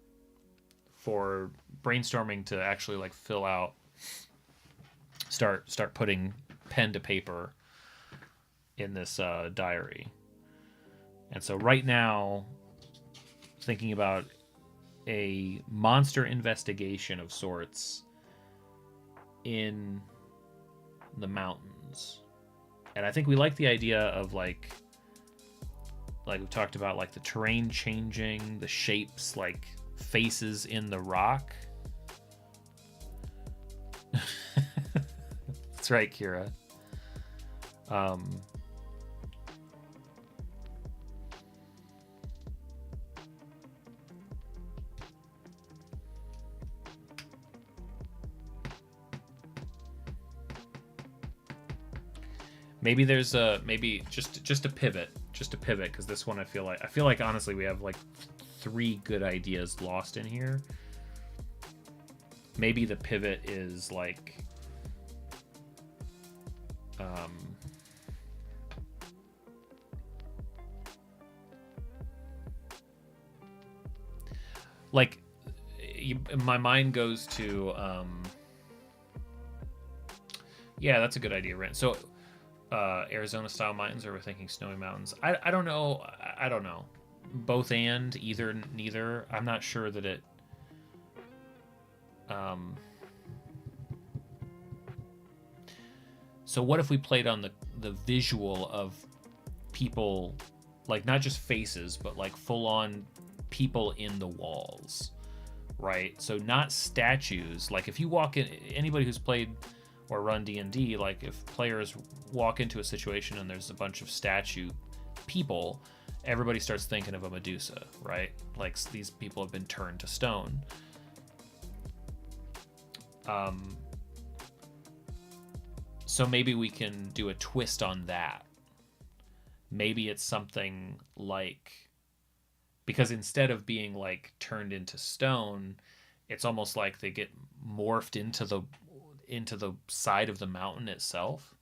for brainstorming to actually like fill out, start putting pen to paper in this diary. And so right now, thinking about a monster investigation of sorts in the mountains. And I think we like the idea of like we talked about, like the terrain changing, the shapes, like faces in the rock. That's right, Kira. Maybe there's maybe just a pivot, because this one I feel like honestly we have like 3 good ideas lost in here. Maybe the pivot is like my mind goes to yeah, that's a good idea, Rand. So Arizona style mountains, or we're thinking snowy mountains. I don't know. I don't know. Both and either, neither. I'm not sure that it. So what if we played on the visual of people, like not just faces, but like full on people in the walls, right? So not statues. Like if you walk in, anybody who's played or run D&D, like if players walk into a situation and there's a bunch of statue people, everybody starts thinking of a Medusa, right? Like these people have been turned to stone. So maybe we can do a twist on that. Maybe it's something like, because instead of being like turned into stone, it's almost like they get morphed into the side of the mountain itself.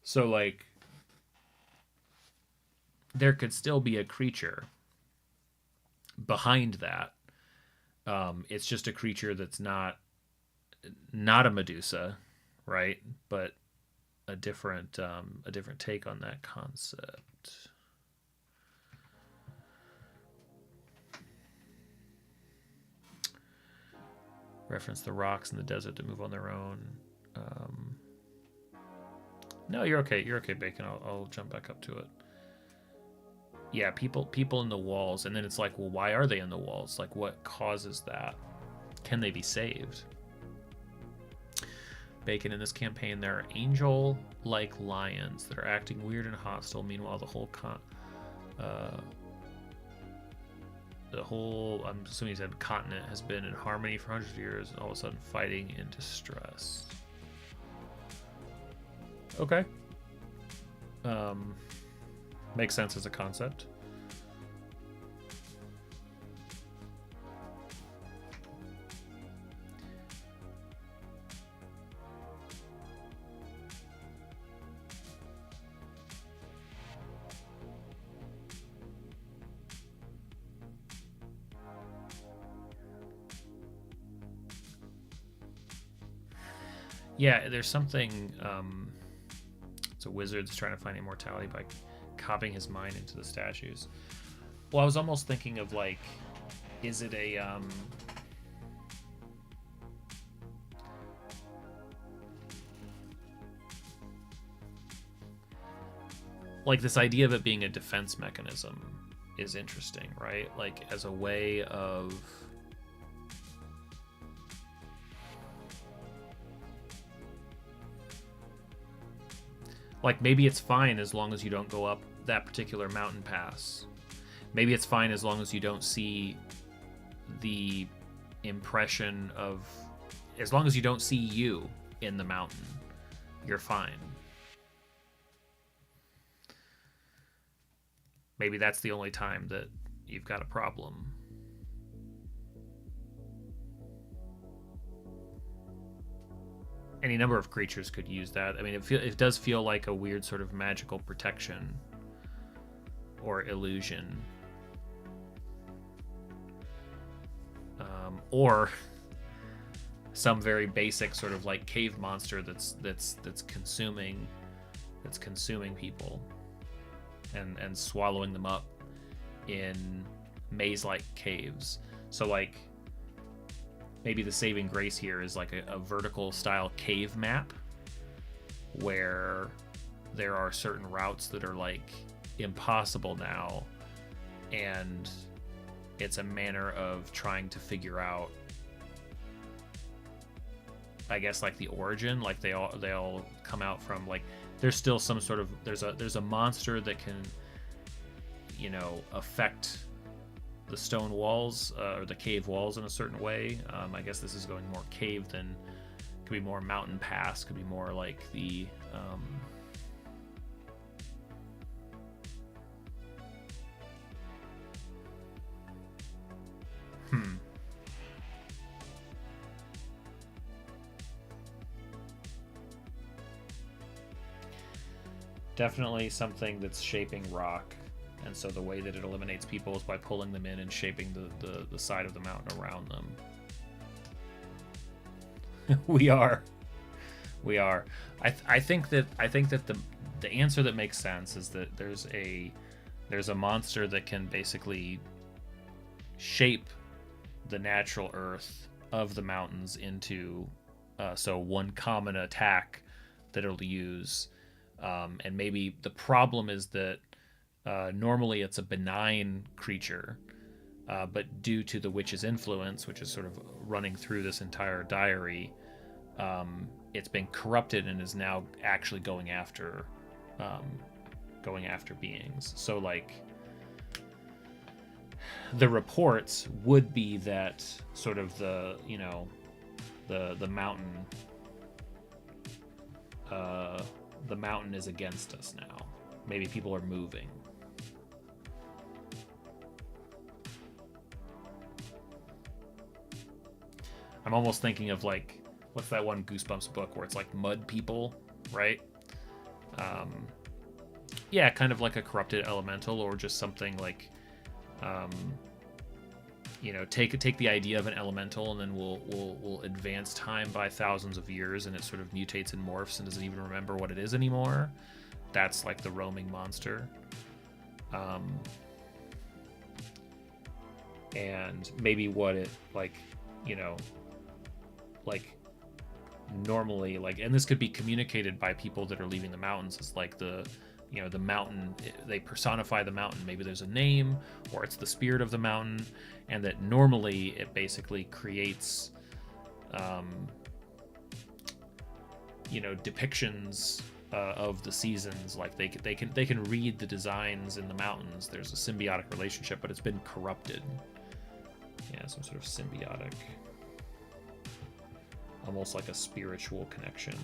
So like there could still be a creature behind that. It's just a creature that's not a Medusa, right? But a different take on that concept. Reference the rocks in the desert that move on their own. No, you're okay. You're okay, Bacon. I'll jump back up to it. Yeah, people in the walls, and then it's like, well, why are they in the walls? Like, what causes that? Can they be saved? Bacon, in this campaign, there are angel-like lions that are acting weird and hostile. Meanwhile, the whole I'm assuming he said continent has been in harmony for hundreds of years, and all of a sudden fighting in distress. Okay. Makes sense as a concept. Yeah, there's something. It's a wizard that's trying to find immortality by copying his mind into the statues. Well, I was almost thinking of like, is it a like this idea of it being a defense mechanism is interesting, right? Like as a way of Like, maybe it's fine as long as you don't go up that particular mountain pass. Maybe it's fine as long as you don't see the impression of... As long as you don't see you in the mountain, you're fine. Maybe that's the only time that you've got a problem. Any number of creatures could use that. I mean, it does feel like a weird sort of magical protection or illusion. Or some very basic sort of like cave monster that's consuming people and swallowing them up in maze-like caves. So like maybe the saving grace here is like a vertical style cave map where there are certain routes that are like impossible now, and it's a manner of trying to figure out, I guess, like the origin. Like they all come out from, like, there's still some sort of, there's a monster that can, you know, affect the stone walls or the cave walls in a certain way. I guess this is going more cave than, could be more mountain pass, could be more like the definitely something that's shaping rock, and so the way that it eliminates people is by pulling them in and shaping the side of the mountain around them. we are I think that the answer that makes sense is that there's a monster that can basically shape the natural earth of the mountains into so one common attack that it'll use. And maybe the problem is that normally it's a benign creature, but due to the witch's influence, which is sort of running through this entire diary, it's been corrupted and is now actually going after beings. So like the reports would be that sort of the, you know, the mountain the mountain is against us now. Maybe people are moving. I'm almost thinking of like, what's that one Goosebumps book where it's like mud people, right? Yeah, kind of like a corrupted elemental, or just something like, you know, take the idea of an elemental, and then we'll advance time by thousands of years, and it sort of mutates and morphs and doesn't even remember what it is anymore. That's like the roaming monster. And maybe what it, like, you know, like normally, like, and this could be communicated by people that are leaving the mountains, is like the, you know, the mountain, they personify the mountain. Maybe there's a name, or it's the spirit of the mountain, and that normally it basically creates, you know, depictions of the seasons. Like they can read the designs in the mountains. There's a symbiotic relationship, but it's been corrupted. Yeah, some sort of symbiotic, almost like a spiritual connection.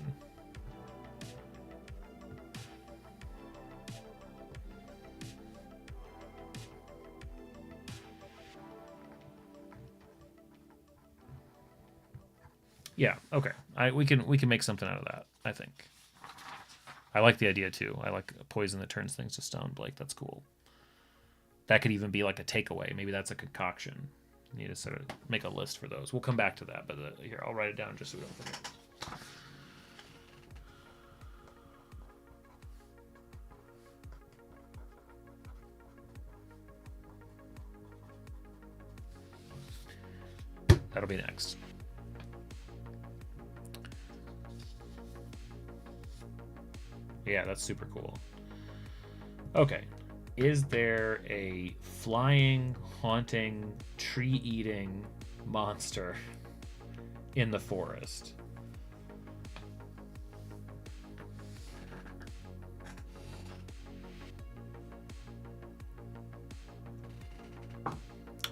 Yeah, okay. We can make something out of that, I think. I like the idea too. I like poison that turns things to stone, Blake. That's cool. That could even be like a takeaway. Maybe that's a concoction. You need to sort of make a list for those. We'll come back to that, but here, I'll write it down just so we don't forget. That'll be next. Yeah, that's super cool. Okay. Is there a flying, haunting, tree-eating monster in the forest?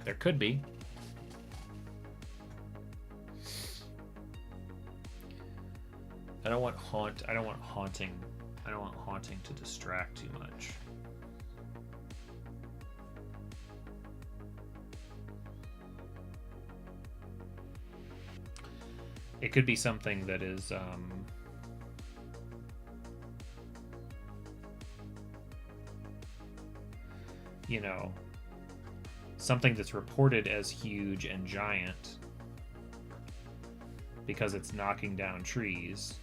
There could be. I don't want haunting to distract too much. It could be something that is you know, something that's reported as huge and giant because it's knocking down trees.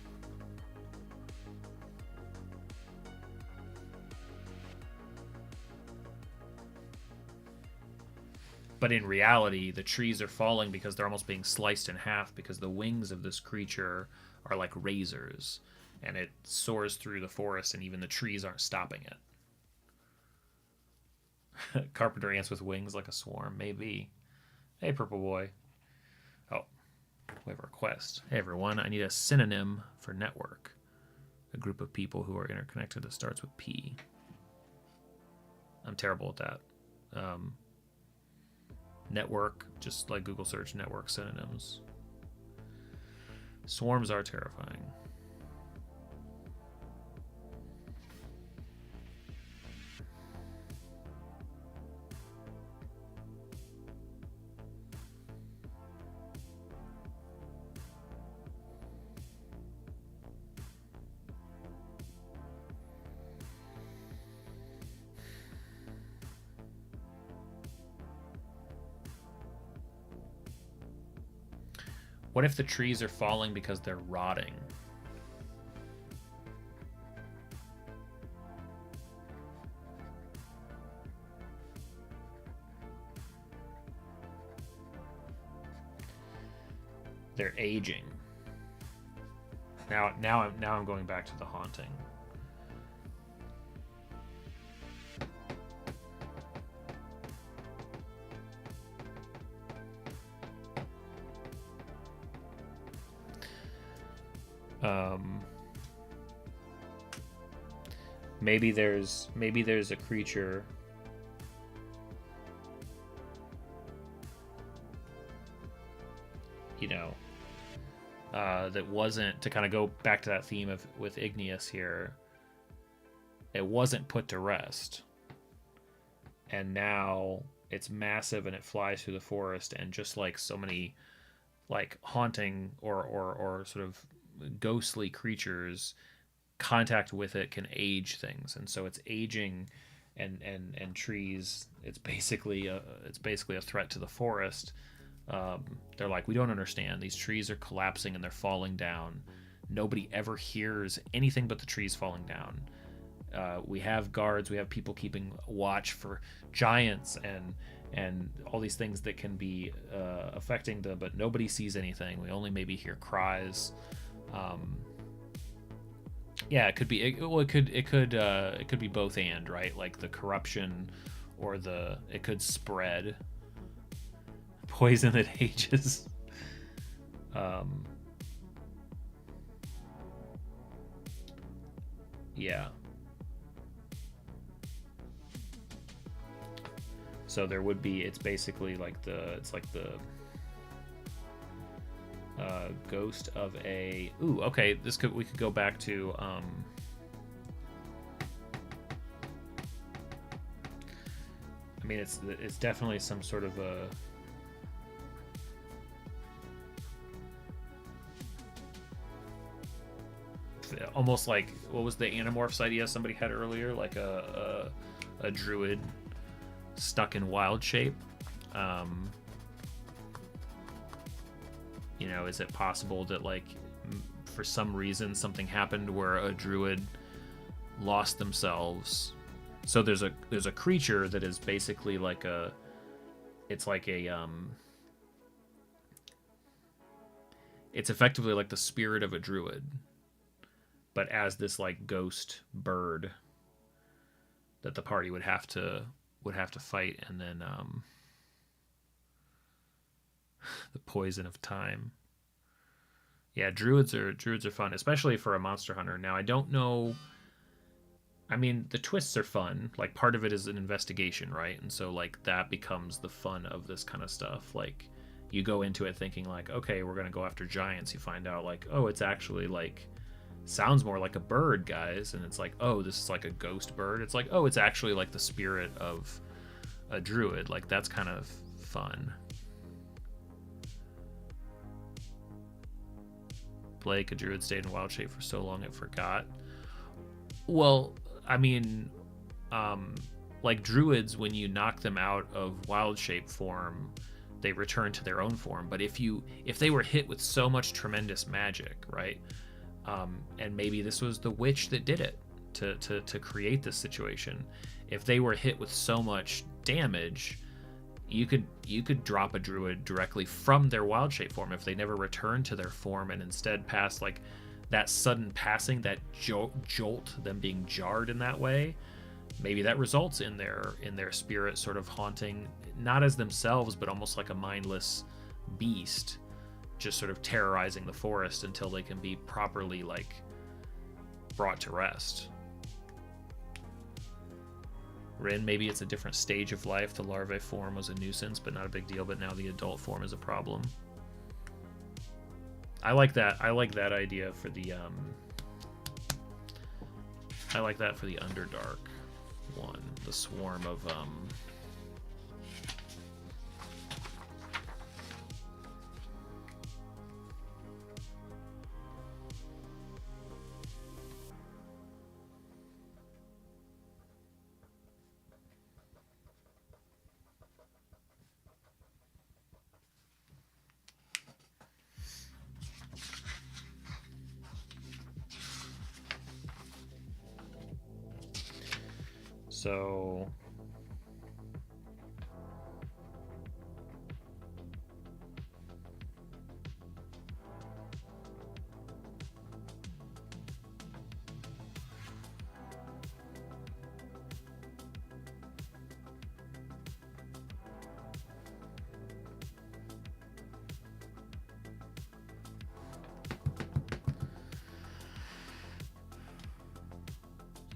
But in reality, the trees are falling because they're almost being sliced in half because the wings of this creature are like razors, and it soars through the forest, and even the trees aren't stopping it. Carpenter ants with wings like a swarm, maybe. Hey, Purple Boy. Oh, we have a request. Hey, everyone, I need a synonym for network. A group of people who are interconnected that starts with P. I'm terrible at that. Network, just like Google search network synonyms. Swarms are terrifying. What if the trees are falling because they're rotting? They're aging. Now I'm going back to the haunting. Maybe there's a creature that wasn't, to kind of go back to that theme of with Igneous here, it wasn't put to rest, and now it's massive and it flies through the forest, and just like so many like haunting or sort of ghostly creatures, contact with it can age things, and so it's aging and trees, it's basically a threat to the forest. They're like, we don't understand, these trees are collapsing and they're falling down, nobody ever hears anything but the trees falling down. We have guards, we have people keeping watch for giants and all these things that can be affecting them, but nobody sees anything. We only maybe hear cries. Yeah, it could be. It could be both and, right? Like the corruption, or it could spread. Poison that ages. Yeah. So there would be. It's basically like the ghost of a. Ooh, okay. We could go back to. I mean, it's definitely some sort of a. Almost like, what was the Animorphs idea somebody had earlier? Like a druid stuck in wild shape. Is it possible that, like, for some reason something happened where a druid lost themselves? So there's a creature that is basically like it's effectively like the spirit of a druid, but as this like ghost bird that the party would have to fight, and then the poison of time. Yeah, druids are fun, especially for a monster hunter. Now I don't know I mean, the twists are fun. Like, part of it is an investigation, right? And so, like, that becomes the fun of this kind of stuff. Like, you go into it thinking, like, okay, we're going to go after giants. You find out, like, oh, it's actually, like, sounds more like a bird, guys. And it's like, oh, this is like a ghost bird. It's like, oh, it's actually, like, the spirit of a druid. Like, that's kind of fun. Blake, a druid stayed in wild shape for so long it forgot. Well, I mean, like druids, when you knock them out of wild shape form, they return to their own form. But if they were hit with so much tremendous magic, right? And maybe this was the witch that did it to create this situation. If they were hit with so much damage, you could drop a druid directly from their wild shape form if they never return to their form and instead pass like that sudden passing, that jolt, them being jarred in that way. Maybe that results in their spirit sort of haunting, not as themselves, but almost like a mindless beast, just sort of terrorizing the forest until they can be properly like brought to rest. Rin, maybe it's a different stage of life. The larvae form was a nuisance, but not a big deal. But now the adult form is a problem. I like that. I like that idea for the I like that for the Underdark one. The swarm of so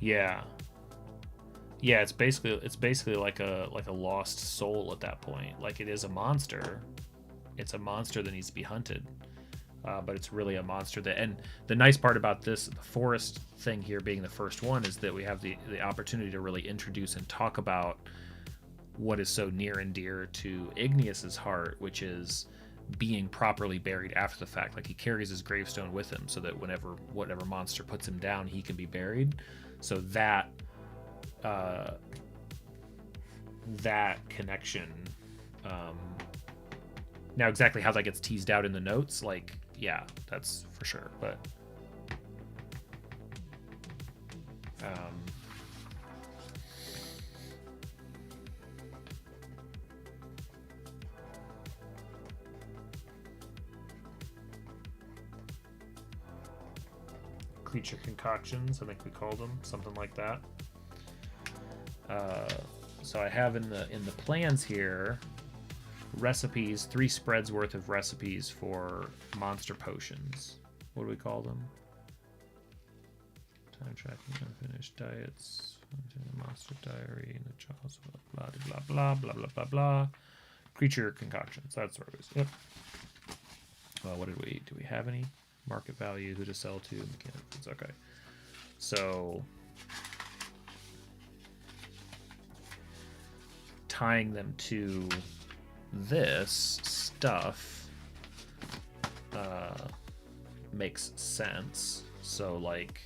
yeah. Yeah, it's basically like a lost soul at that point. Like it is a monster. It's a monster that needs to be hunted. But it's really a monster that, and the nice part about this, the forest thing here being the first one, is that we have the opportunity to really introduce and talk about what is so near and dear to Igneous's heart, which is being properly buried after the fact. Like he carries his gravestone with him so that whatever monster puts him down, he can be buried. So that connection, now exactly how that gets teased out in the notes, like, yeah, that's for sure, but creature concoctions, I think we called them, something like that. So I have in the plans here recipes, 3 spreads worth of recipes for monster potions. What do we call them? Time tracking, unfinished diets, monster diary, the jaws, blah blah blah blah blah blah blah. Creature concoctions. That's what it is. Yep. What do we have any market value? Who to sell to? Mechanics. Okay. So tying them to this stuff makes sense. So like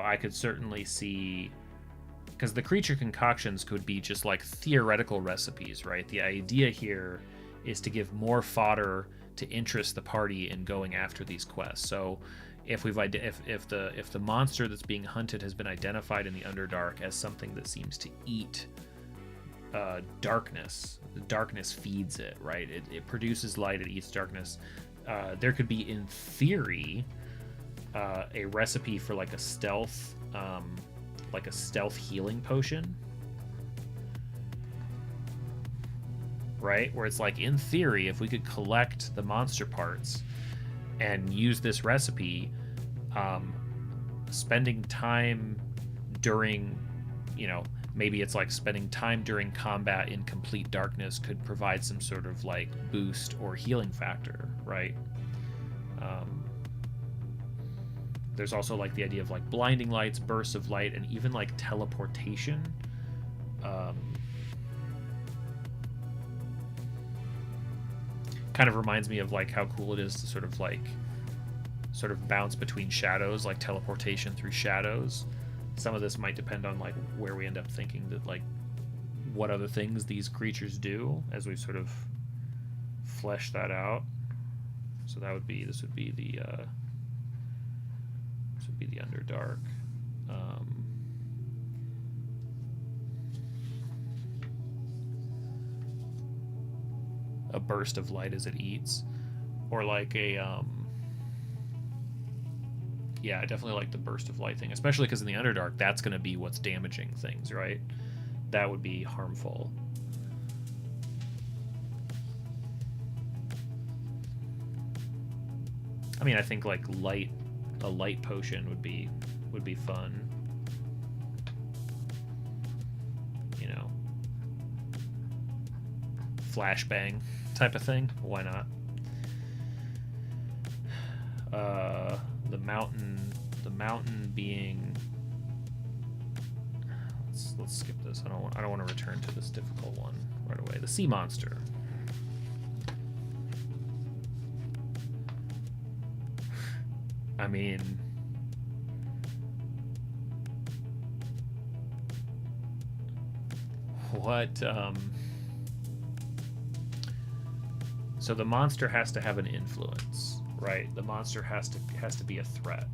I could certainly see, because the creature concoctions could be just like theoretical recipes, right? The idea here is to give more fodder to interest the party in going after these quests. So if the monster that's being hunted has been identified in the Underdark as something that seems to eat darkness, the darkness feeds it, right? It produces light, it eats darkness. There could be, in theory, a recipe for like a stealth like a stealth healing potion, right? Where it's like, in theory, if we could collect the monster parts and use this recipe, spending time during, you know, maybe it's like spending time during combat in complete darkness could provide some sort of like boost or healing factor, right? There's also like the idea of like blinding lights, bursts of light, and even like teleportation. Kind of reminds me of like how cool it is to sort of bounce between shadows, like teleportation through shadows. Some of this might depend on like where we end up thinking that like what other things these creatures do as we sort of flesh that out. So that would be, this would be the Underdark. A burst of light as it eats, or like a yeah, I definitely like the burst of light thing, especially because in the Underdark, that's going to be what's damaging things, right? That would be harmful. I mean, I think like a light potion would be fun. You know, flashbang type of thing. Why not? The mountain being. Let's skip this. I don't want to return to this difficult one right away. The sea monster. I mean, what? So the monster has to have an influence, right? The monster has to be a threat.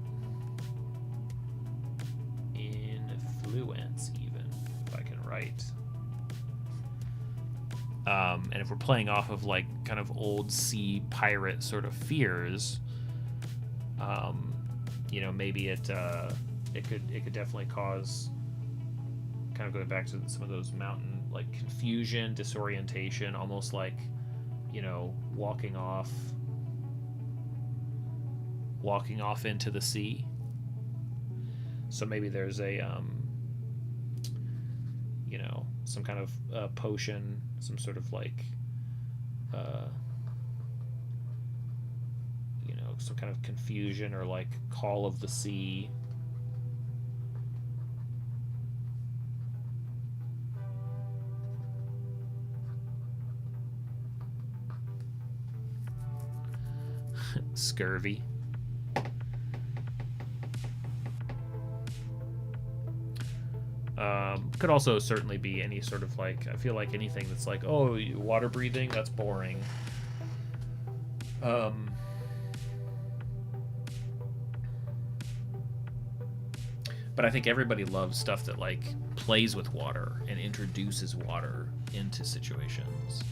Influence, even, if I can write. And if we're playing off of like kind of old sea pirate sort of fears, you know, maybe it could definitely cause, kind of going back to some of those mountain, like confusion, disorientation, almost like, you know, walking off into the sea. So maybe there's a you know, some kind of potion, some sort of like you know, some kind of confusion or like call of the sea. Scurvy. Could also certainly be any sort of like, I feel like anything that's like, oh, water breathing, that's boring. But I think everybody loves stuff that like plays with water and introduces water into situations.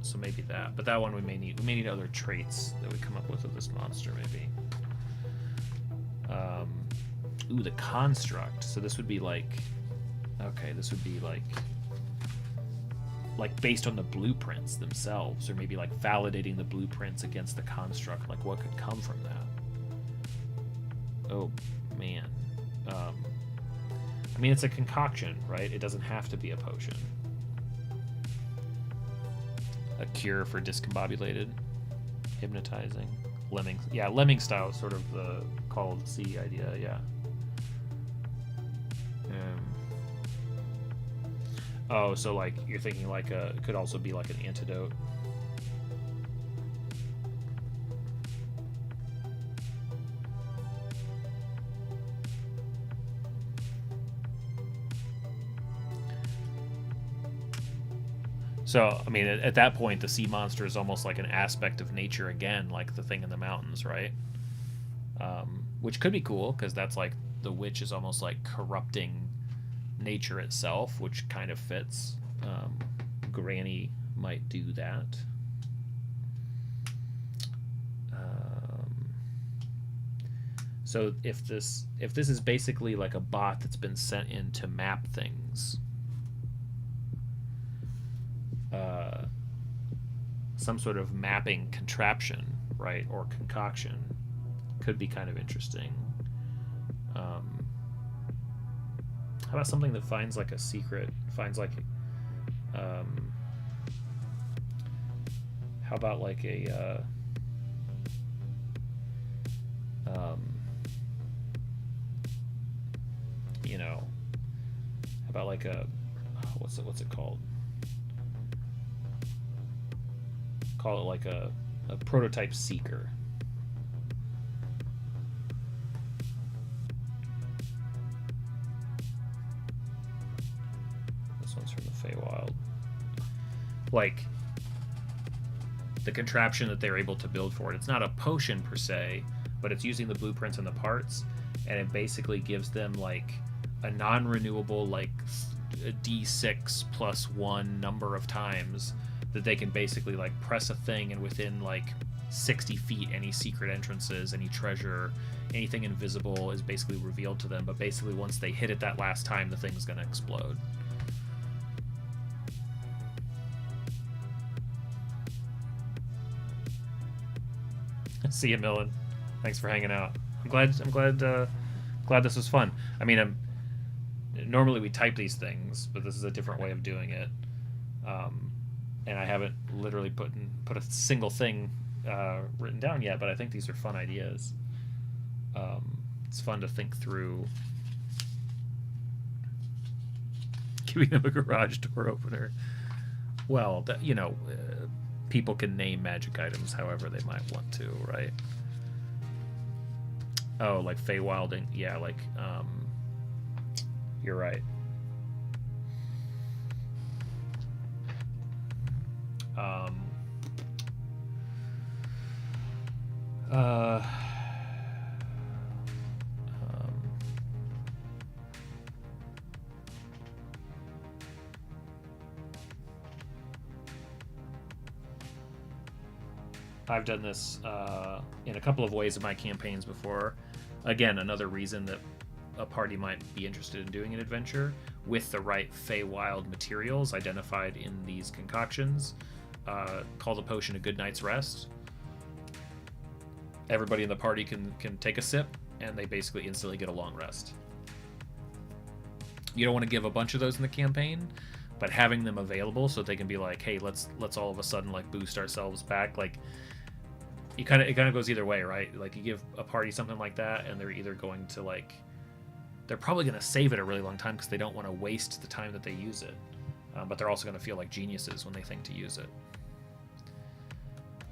So maybe that, but that one we may need other traits that we come up with this monster, maybe. Ooh, the construct. So this would be like, okay, this would be like based on the blueprints themselves, or maybe like validating the blueprints against the construct. Like what could come from that? Oh man. I mean, it's a concoction, right? It doesn't have to be a potion. A cure for discombobulated, hypnotizing, lemming. Yeah, lemming style is sort of the call of the sea idea. Yeah. Oh, so like you're thinking like it could also be like an antidote. So, I mean, at that point, the sea monster is almost like an aspect of nature again, like the thing in the mountains, right? Which could be cool, because that's like the witch is almost like corrupting nature itself, which kind of fits. Granny might do that. So if this is basically like a bot that's been sent in to map things, some sort of mapping contraption, right, or concoction, could be kind of interesting. How about something that finds like a secret, finds like, how about like a, you know, how about like a, what's it called? Call it like a prototype seeker. This one's from the Feywild. Like the contraption that they're able to build for it. It's not a potion per se, but it's using the blueprints and the parts, and it basically gives them like a non-renewable, like a d6 plus 1 number of times that they can basically like press a thing, and within like 60 feet, any secret entrances, any treasure, anything invisible is basically revealed to them. But basically once they hit it that last time, the thing's gonna explode. See you, Millen. Thanks for hanging out. I'm glad this was fun. I mean, normally we type these things, but this is a different way of doing it. And I haven't literally put a single thing written down yet, but I think these are fun ideas. It's fun to think through. Giving them a garage door opener. Well, you know, people can name magic items however they might want to, right? Oh, like Feywilding. Yeah, like, you're right. I've done this in a couple of ways in my campaigns before. Again, another reason that a party might be interested in doing an adventure with the right Feywild materials identified in these concoctions. Call the potion a good night's rest. Everybody in the party can take a sip, and they basically instantly get a long rest. You don't want to give a bunch of those in the campaign, but having them available so they can be like, hey, let's all of a sudden like boost ourselves back. Like, it kind of goes either way, right? Like, you give a party something like that, and they're either going to like, they're probably going to save it a really long time because they don't want to waste the time that they use it, but they're also going to feel like geniuses when they think to use it.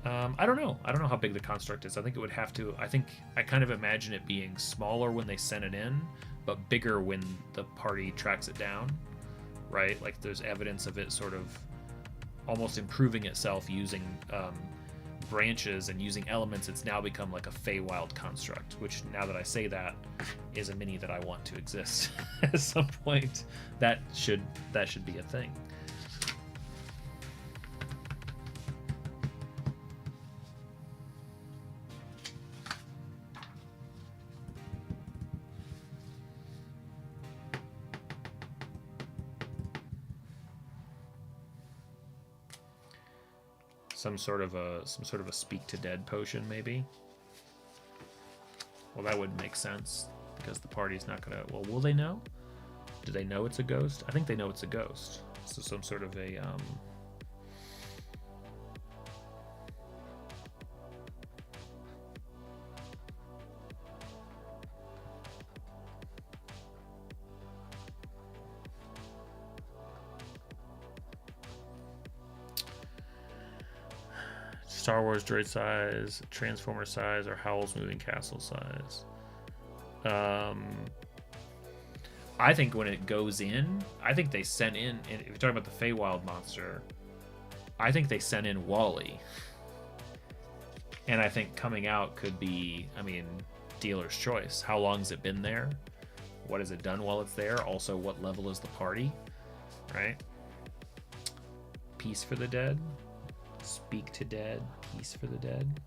I don't know how big the construct is. I think it would have to, I kind of imagine it being smaller when they send it in, but bigger when the party tracks it down, right? Like, there's evidence of it sort of almost improving itself using branches and using elements. It's now become like a Feywild construct, which, now that I say that, is a mini that I want to exist at some point. That should be a thing. Some sort of a speak to dead potion, maybe. Well, that wouldn't make sense because the party's not gonna. Well, will they know? Do they know it's a ghost? I think they know it's a ghost. So some sort of a Star Wars droid size, Transformer size, or Howl's Moving Castle size. I think when it goes in, I think they sent in, if you're talking about the Feywild monster, I think they sent in Wally. And I think coming out could be, I mean, dealer's choice. How long has it been there? What has it done while it's there? Also, what level is the party? Right? Peace for the dead. Speak to dead. Peace for the dead.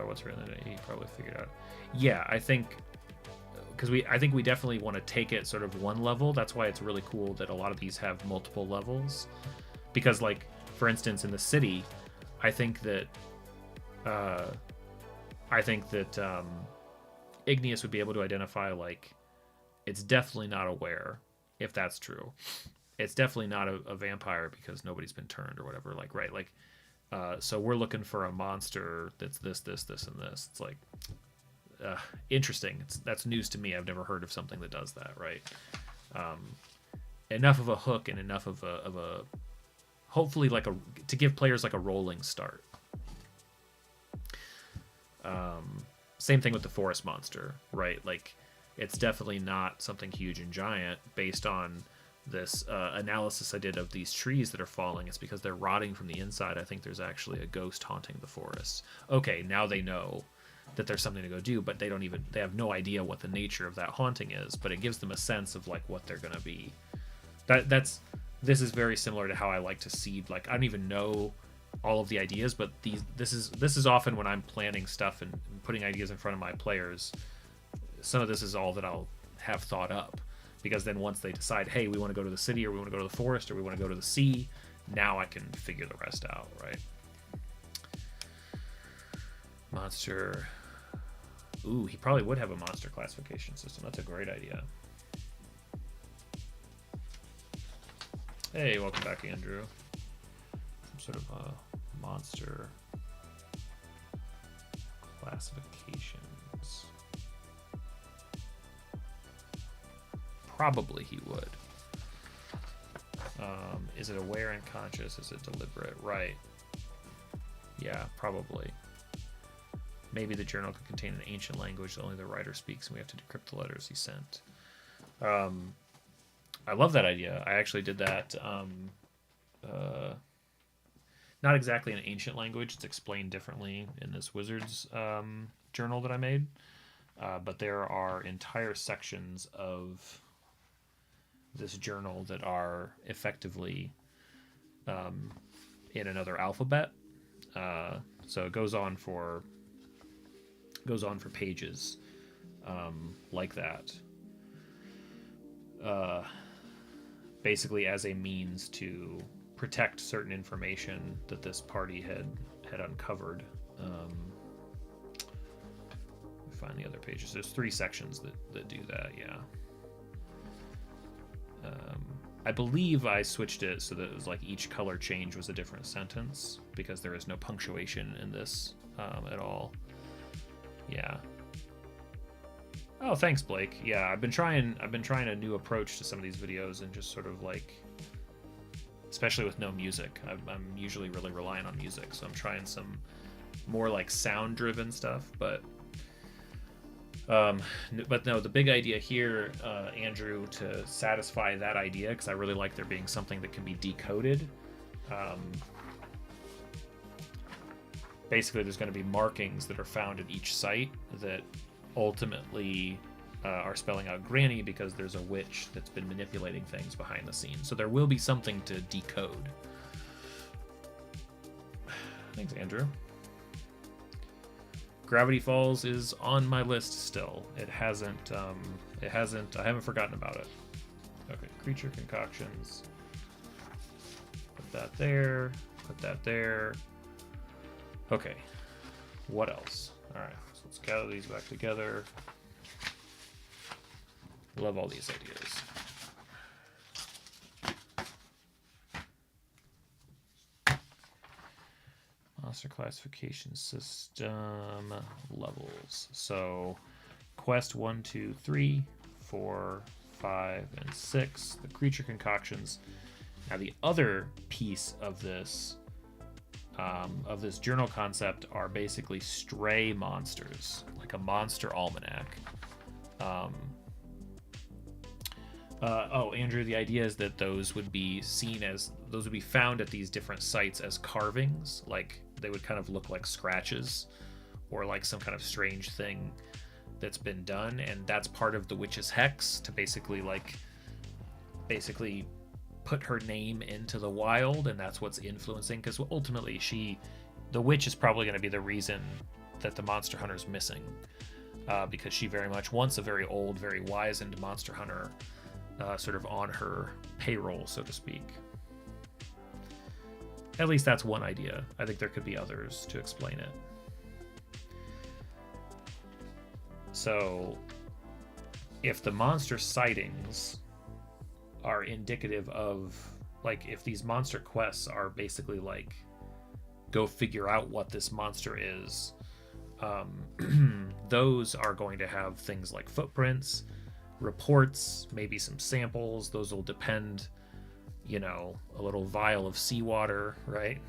what's written in it. He probably figured out. Yeah, I think because I think we definitely want to take it sort of one level. That's why it's really cool that a lot of these have multiple levels. Because, like, for instance, in the city, I think that Igneous would be able to identify, like, it's definitely not aware, if that's true. It's definitely not a vampire because nobody's been turned or whatever. Like, right, like, so we're looking for a monster that's this, and this. It's like, interesting. That's news to me. I've never heard of something that does that, right? Enough of a hook and enough of a hopefully like to give players like a rolling start. Same thing with the forest monster, right? Like, it's definitely not something huge and giant based on this analysis I did of these trees that are falling. It's because they're rotting from the inside. I think there's actually a ghost haunting the forest. Okay, now they know that there's something to go do, but they have no idea what the nature of that haunting is, but it gives them a sense of like what they're going to be. This is very similar to how I like to seed. Like, I don't even know all of the ideas, but this is often when I'm planning stuff and putting ideas in front of my players. Some of this is all that I'll have thought up, because then once they decide, hey, we want to go to the city, or we want to go to the forest, or we want to go to the sea, now I can figure the rest out, right? Monster. Ooh, he probably would have a monster classification system. That's a great idea. Hey, welcome back, Andrew. Some sort of a monster classifications. Probably he would. Is it aware and conscious? Is it deliberate? Right. Yeah, probably. Maybe the journal could contain an ancient language that only the writer speaks, and we have to decrypt the letters he sent. I love that idea. I actually did that. Not exactly an ancient language. It's explained differently in this wizard's journal that I made. But there are entire sections of this journal that are effectively in another alphabet. So it goes on for pages like that. Basically as a means to protect certain information that this party had uncovered. Let me find the other pages. There's 3 sections that do that, yeah. I believe I switched it so that it was like each color change was a different sentence, because there is no punctuation in this at all. Yeah. Oh, thanks, Blake. Yeah, I've been trying a new approach to some of these videos, and just sort of like, especially with no music. I'm usually really relying on music, so I'm trying some more like sound-driven stuff. But no, the big idea here, Andrew, to satisfy that idea, because I really like there being something that can be decoded. Basically, there's going to be markings that are found at each site that ultimately are spelling out Granny, because there's a witch that's been manipulating things behind the scenes. So there will be something to decode. Thanks, Andrew. Gravity Falls is on my list still. I haven't forgotten about it. Okay, creature concoctions. Put that there. Put that there. Okay. What else? All right. So let's gather these back together. Love all these ideas. Monster classification system levels. So quest 1, 2, 3, 4, 5, and 6. The creature concoctions. Now the other piece of this journal concept are basically stray monsters, like a monster almanac. Andrew, the idea is that those would be found at these different sites as carvings. Like, they would kind of look like scratches, or like some kind of strange thing that's been done, and that's part of the witch's hex, to basically put her name into the wild, and that's what's influencing, because ultimately the witch is probably going to be the reason that the monster hunter's missing, because she very much wants a very old, very wizened monster hunter sort of on her payroll, so to speak. At least that's one idea. I think there could be others to explain it. So if the monster sightings are indicative of, like, if these monster quests are basically like, go figure out what this monster is, those are going to have things like footprints, reports, maybe some samples. Those will depend, you know, a little vial of seawater, right?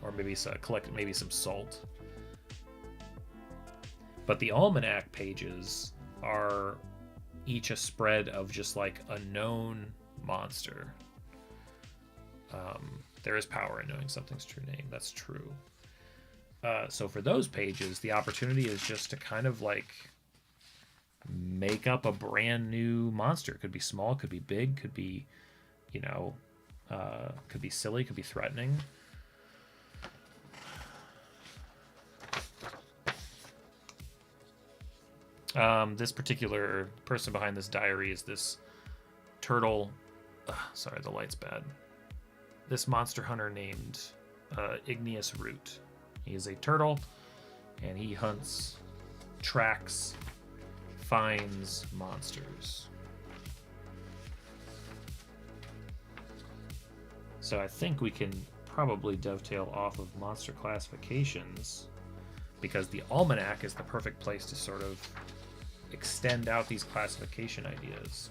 Or maybe collect maybe some salt. But the almanac pages are each a spread of just like a known monster. There is power in knowing something's true name. That's true. So for those pages, the opportunity is just to kind of like make up a brand new monster. Could be small, could be big, could be, you know, could be silly, could be threatening. This particular person behind this diary is this turtle. Sorry, the light's bad. This monster hunter named Igneous Root. He is a turtle, and he hunts, tracks, finds monsters. So I think we can probably dovetail off of monster classifications, because the almanac is the perfect place to sort of extend out these classification ideas.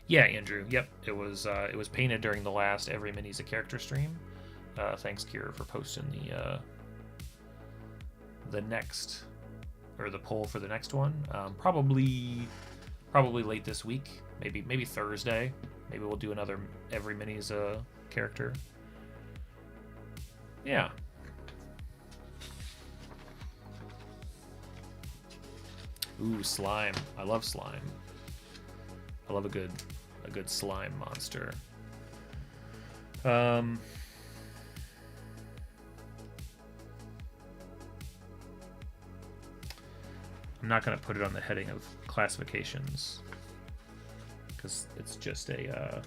Yeah, Andrew. Yep, it was painted during the last Every Mini's a Character stream. Thanks, Kira, for posting the next, or the poll for the next one. Probably late this week. Maybe Thursday. Maybe we'll do another Every Mini's a Character. Yeah. Ooh, slime. I love slime. I love a good slime monster. I'm not going to put it on the heading of classifications, because it's just a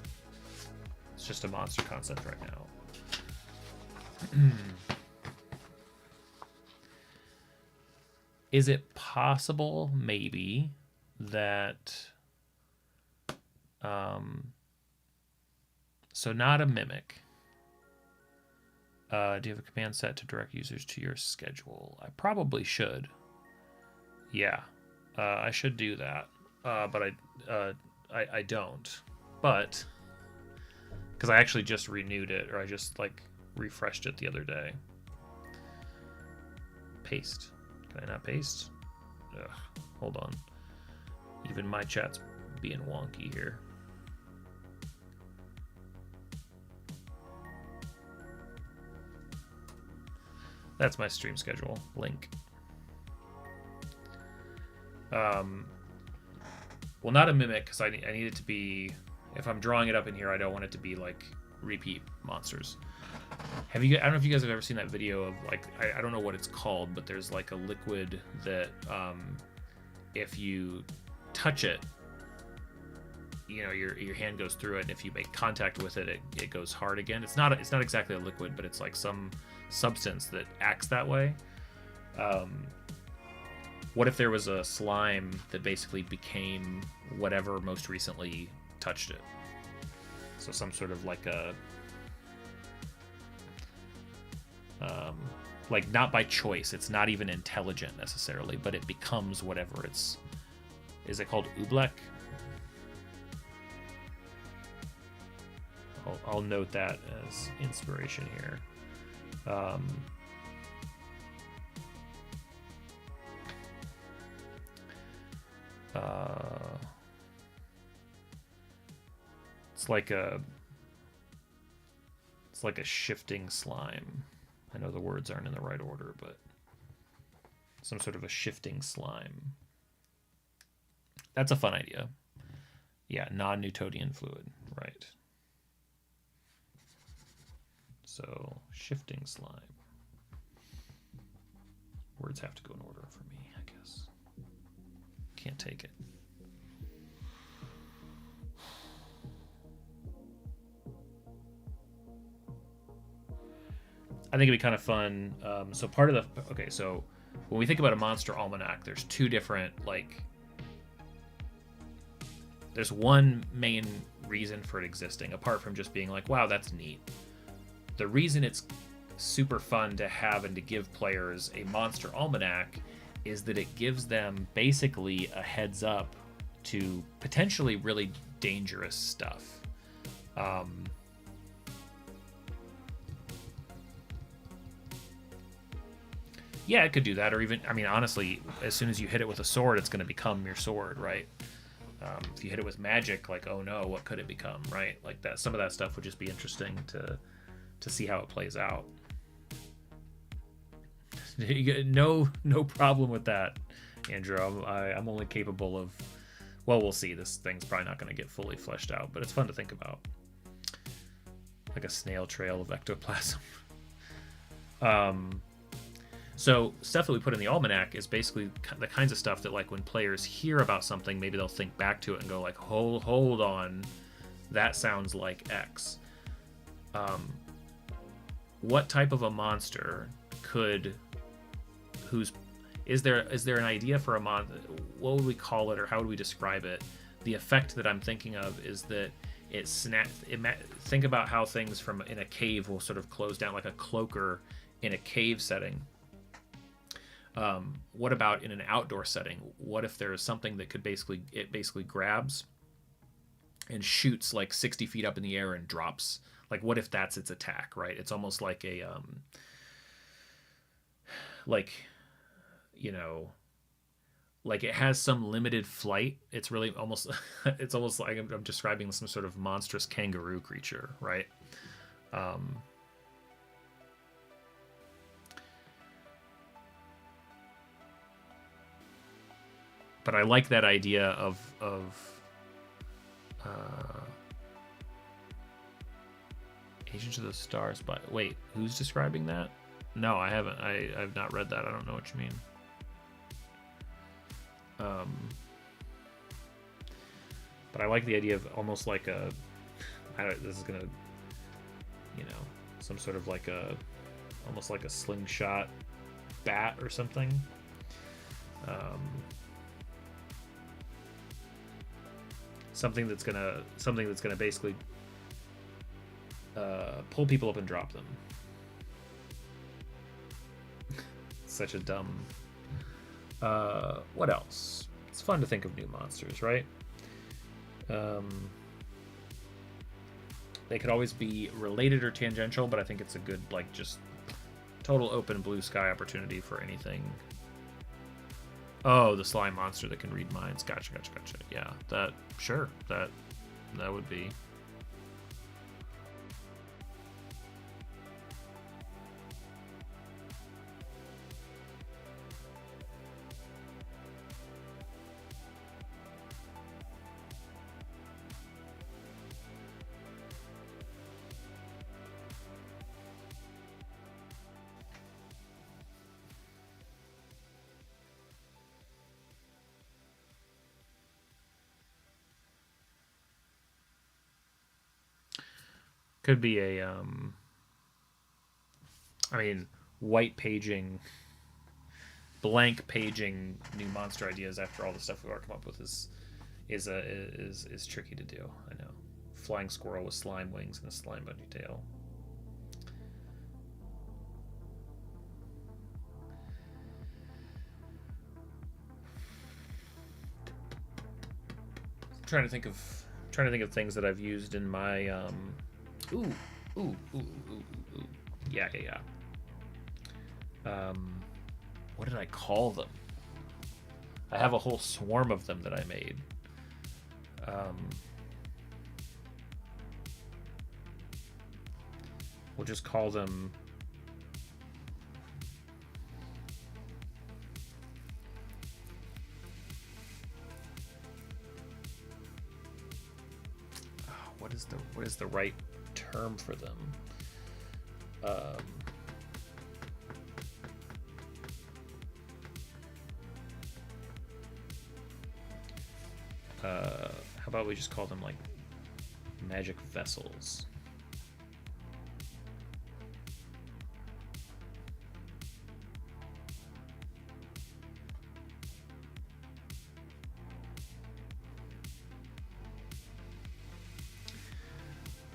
monster concept right now. Is it possible, maybe, that so not a mimic. Do you have a command set to direct users to your schedule? I probably should. Yeah, I should do that. But I don't. But because I actually just renewed it, or I just like refreshed it the other day. Paste. Can I not paste? Ugh, hold on. Even my chat's being wonky here. That's my stream schedule link. Well, not a mimic, because I need it to be, if I'm drawing it up in here, I don't want it to be like repeat monsters. I don't know if you guys have ever seen that video of, like, I don't know what it's called, but there's like a liquid that if you touch it, you know, your hand goes through it, and if you make contact with it, it goes hard again. It's not exactly a liquid, but it's like some substance that acts that way. What if there was a slime that basically became whatever most recently touched it? So some sort of like a like, not by choice, it's not even intelligent necessarily, but it becomes whatever it's. Is it called Oobleck? I'll note that as inspiration here. It's like a shifting slime. I know the words aren't in the right order, but some sort of a shifting slime. That's a fun idea. Yeah, non-Newtonian fluid, right. So shifting slime. Words have to go in order for me, I guess. Can't take it. I think it'd be kind of fun. So part of the, okay, so when we think about a monster almanac, there's two different, like, there's one main reason for it existing, apart from just being like, wow, that's neat. The reason it's super fun to have and to give players a monster almanac is that it gives them basically a heads up to potentially really dangerous stuff. Yeah, it could do that, or even, I mean, honestly, as soon as you hit it with a sword, it's going to become your sword, right? If you hit it with magic, like, oh no, what could it become, right? Like that, some of that stuff would just be interesting to see how it plays out. No problem with that, Andrew. I'm only capable of, well, we'll see. This thing's probably not going to get fully fleshed out, but it's fun to think about. Like a snail trail of ectoplasm. So stuff that we put in the almanac is basically the kinds of stuff that, like, when players hear about something, maybe they'll think back to it and go like, hold on, that sounds like X. What type of a monster could, is there an idea for a monster? What would we call it, or how would we describe it? The effect that I'm thinking of is that think about how things from in a cave will sort of close down, like a cloaker in a cave setting. What about in an outdoor setting? What if there is something that could basically grabs and shoots like 60 feet up in the air and drops? Like, what if that's its attack, right? It's almost like a, like, you know, like it has some limited flight. It's really almost, it's almost like I'm describing some sort of monstrous kangaroo creature, right? But I like that idea of Agents of the Stars. But wait, who's describing that? No, I haven't. I've not read that. I don't know what you mean. But I like the idea of almost like a. This is gonna, you know, some sort of like a, almost like a slingshot bat or something. Something that's gonna basically pull people up and drop them. Such a dumb. What else? It's fun to think of new monsters, right? They could always be related or tangential, but I think it's a good, like, just total open blue sky opportunity for anything. Oh, the slime monster that can read minds. Gotcha. Yeah, that would be. Could be a, I mean, white paging, blank paging new monster ideas after all the stuff we've already come up with is tricky to do. I know. Flying squirrel with slime wings and a slime bunny tail. Trying to think of things that I've used in my Yeah. What did I call them? I have a whole swarm of them that I made. We'll just call them. What is the right term for them? How about we just call them like magic vessels?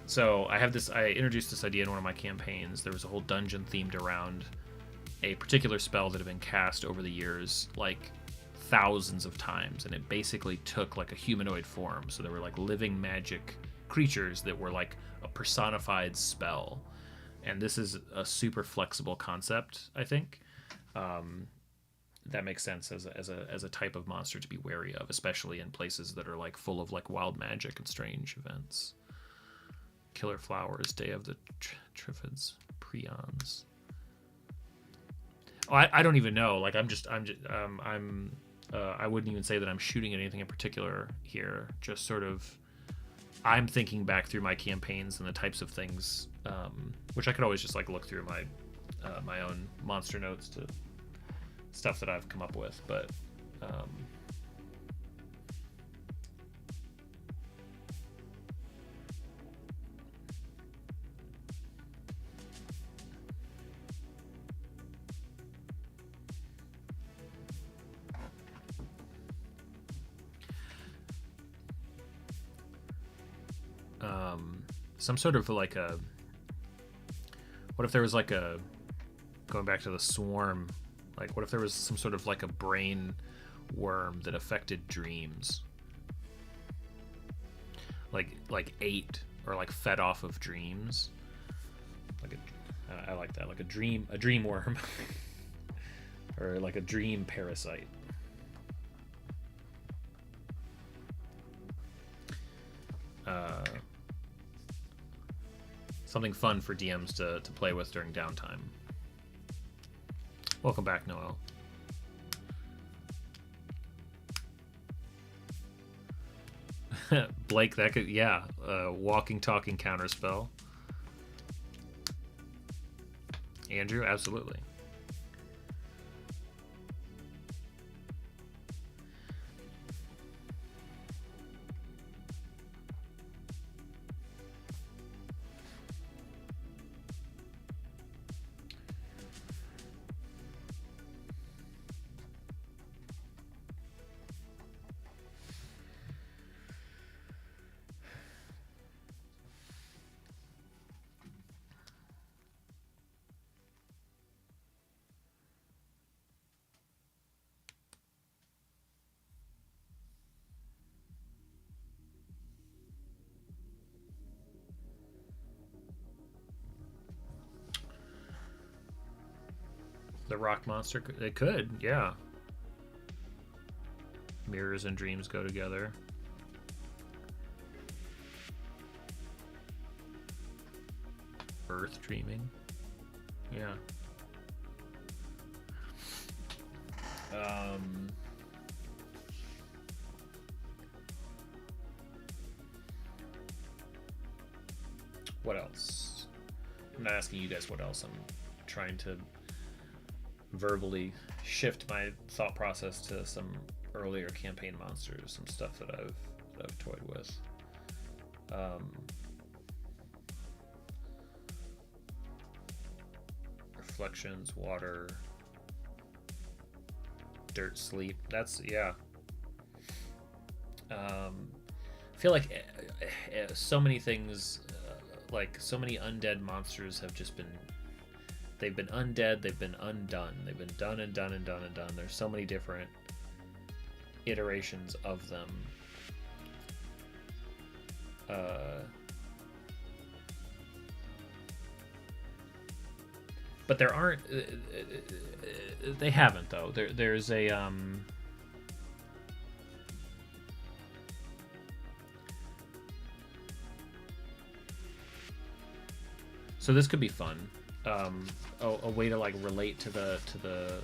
So I introduced this idea in one of my campaigns. There was a whole dungeon themed around a particular spell that had been cast over the years, like thousands of times, and it basically took like a humanoid form. So there were like living magic creatures that were like a personified spell. And this is a super flexible concept, I think. That makes sense as a type of monster to be wary of, especially in places that are like full of like wild magic and strange events. Killer Flowers, Day of the Triffids, Prions. Oh, I don't even know. Like I wouldn't even say that I'm shooting at anything in particular here. Just sort of, I'm thinking back through my campaigns and the types of things, which I could always just like look through my my own monster notes to stuff that I've come up with, but. Some sort of like a, what if there was like a, going back to the swarm, like what if there was some sort of like a brain worm that affected dreams, like ate or like fed off of dreams, like I like that, like a dream worm or like a dream parasite. Something fun for DMs to play with during downtime. Welcome back, Noel. Blake, that could, yeah, walking, talking counterspell. Andrew, absolutely. The rock monster, it could, yeah. Mirrors and dreams go together. Earth dreaming, yeah. What else? I'm not asking you guys what else. I'm trying to verbally shift my thought process to some earlier campaign monsters, some stuff that I've toyed with. Reflections, water, dirt, sleep. That's, yeah. I feel like so many things, like so many undead monsters have just been, they've been undead, they've been undone, they've been done and done and done and done. There's so many different iterations of them. But there aren't, they haven't though. There's a so this could be fun. A way to like relate to the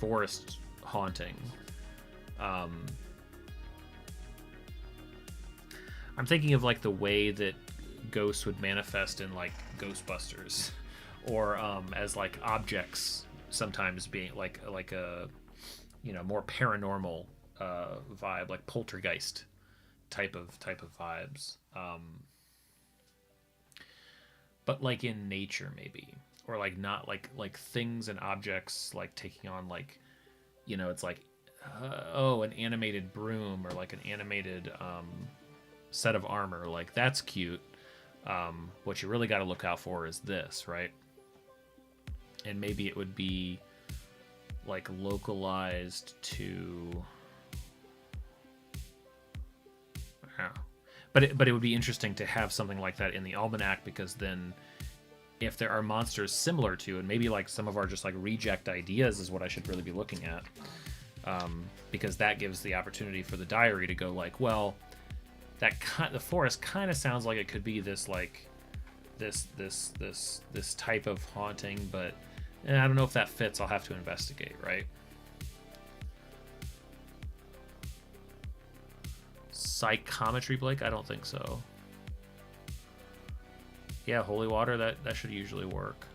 forest haunting. I'm thinking of like the way that ghosts would manifest in like Ghostbusters, or as like objects sometimes being like a more paranormal vibe, like poltergeist type of vibes, but like in nature maybe, or like not like things and objects like taking on like it's like an animated broom or like an animated set of armor, like that's cute. What you really got to look out for is this, right? And maybe it would be like localized to but it would be interesting to have something like that in the almanac, because then if there are monsters similar to, and maybe like some of our just like reject ideas is what I should really be looking at, because that gives the opportunity for the diary to go like, well, the forest kind of sounds like it could be this like this type of haunting, but I don't know if that fits. I'll have to investigate, right? Psychometry, Blake? I don't think so. Yeah, holy water, that should usually work.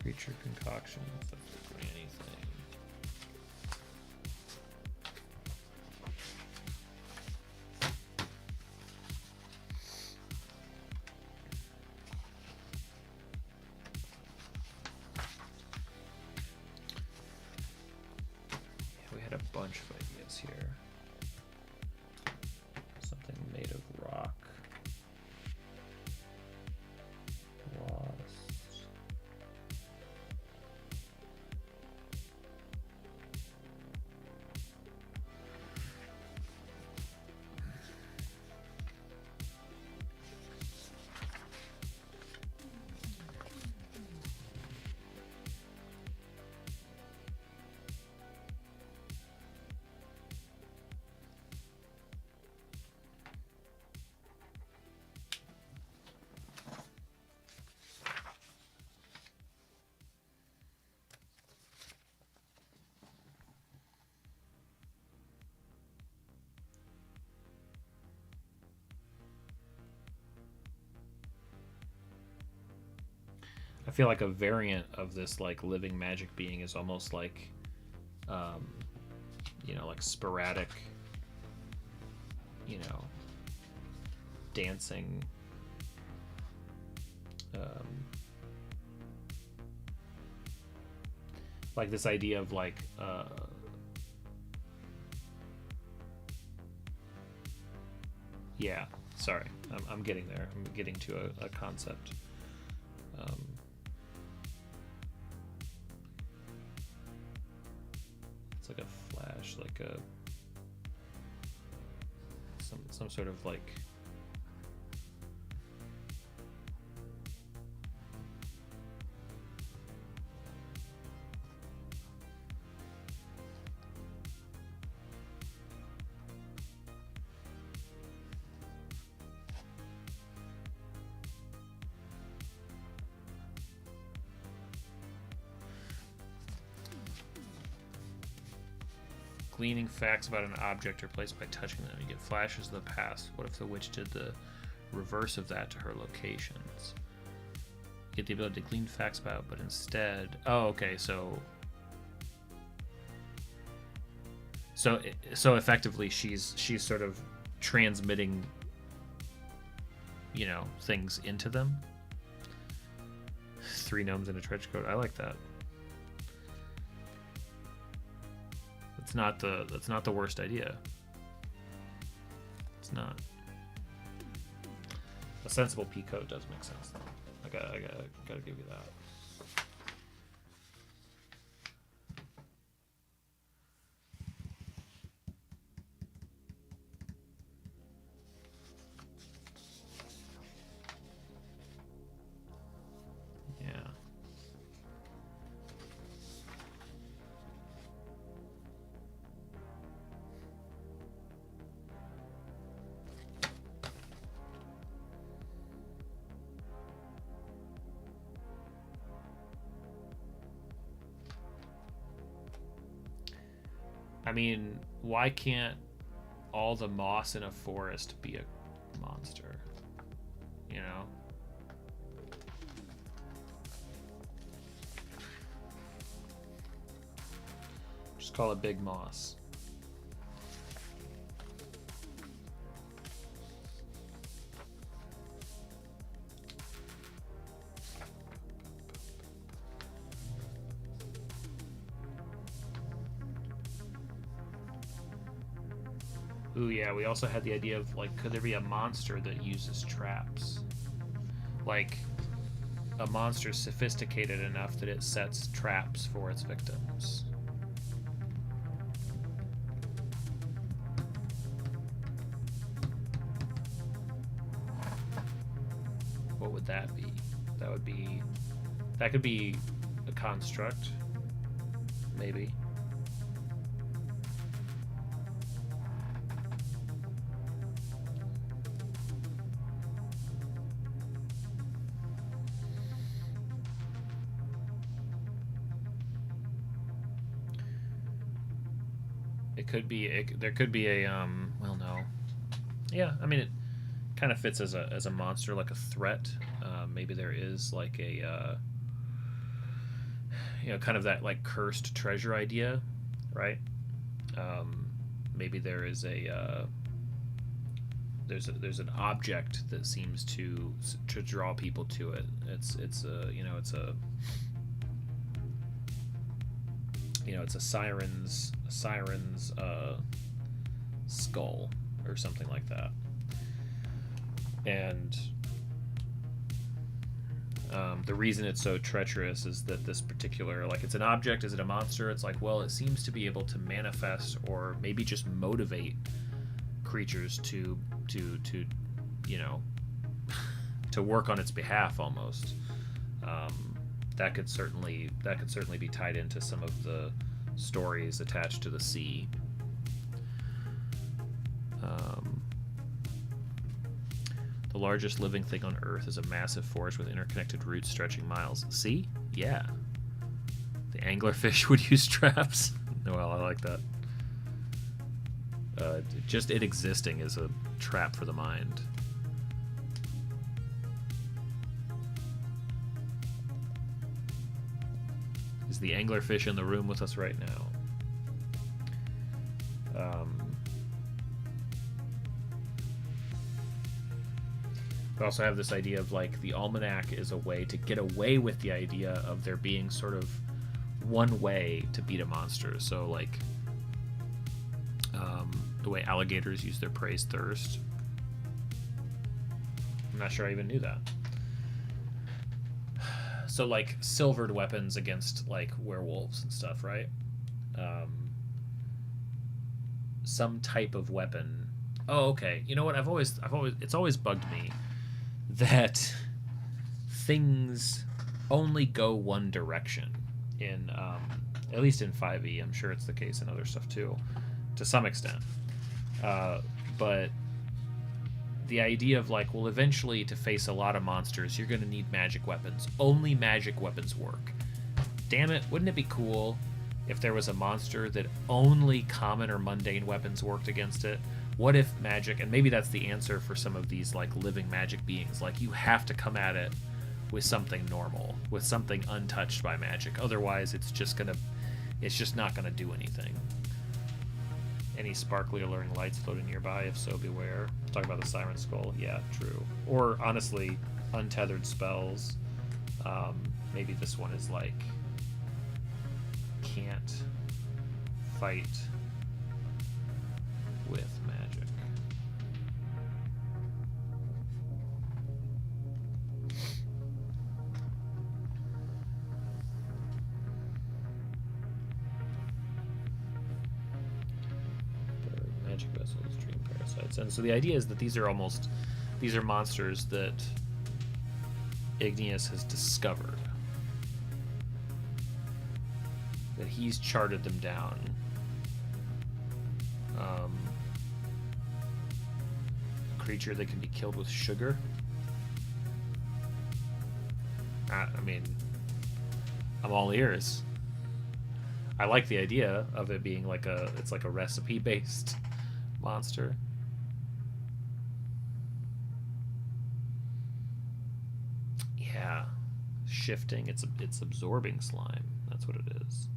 Creature concoction, effectively anything. Yeah, we had a bunch of ideas here. Something made of rock. I feel like a variant of this like living magic being is almost like like sporadic dancing like this idea of like yeah, sorry, I'm getting there. I'm getting to a concept. It's like a flash, like a some sort of like gleaning facts about an object or place by touching them. You get flashes of the past. What if the witch did the reverse of that to her locations? You get the ability to glean facts about, but instead... Oh, okay, so effectively she's sort of transmitting, things into them. 3 gnomes in a trench coat. I like that. That's not the worst idea. It's not. A sensible P code does make sense though. I gotta give you that. I mean, why can't all the moss in a forest be a monster, you know? Just call it Big Moss. Ooh, yeah, we also had the idea of, like, could there be a monster that uses traps? Like, a monster sophisticated enough that it sets traps for its victims. What would that be? That could be a construct, maybe. There could be a well, no, yeah, I mean, it kind of fits as a monster, like a threat. Maybe there is like a kind of that like cursed treasure idea, right? Maybe there is there's an object that seems to draw people to it. It's a siren's skull or something like that. And the reason it's so treacherous is that this particular, like, it's an object. Is it a monster? It's like, well, it seems to be able to manifest or maybe just motivate creatures to to work on its behalf almost. That could certainly be tied into some of the stories attached to the sea. The largest living thing on Earth is a massive forest with interconnected roots stretching miles. See? Yeah. The anglerfish would use traps. Well, I like that. Just it existing is a trap for the mind. Is the anglerfish in the room with us right now? We also have this idea of, like, the almanac is a way to get away with the idea of there being sort of one way to beat a monster. So, like, the way alligators use their prey's thirst. I'm not sure I even knew that. So, like, silvered weapons against, like, werewolves and stuff, right? Some type of weapon. Oh, okay. You know what? It's always bugged me that things only go one direction in, at least in 5e. I'm sure it's the case in other stuff too, to some extent. But the idea of, like, well, eventually to face a lot of monsters, you're going to need magic weapons. Only magic weapons work. Damn it, wouldn't it be cool if there was a monster that only common or mundane weapons worked against it? What if magic, and maybe that's the answer for some of these, like, living magic beings, like, you have to come at it with something normal, with something untouched by magic. Otherwise, it's just not gonna do anything. Any sparkly alluring lights floating nearby? If so, beware. Talk about the siren skull. Yeah, true. Or, honestly, untethered spells. Maybe this one is like, can't fight with magic. Magic vessels, dream parasites. And so the idea is that these are monsters that Igneous has discovered. That he's charted them down. A creature that can be killed with sugar. I mean, I'm all ears. I like the idea of it being like it's like a recipe based monster. Yeah, shifting. It's absorbing slime. That's what it is.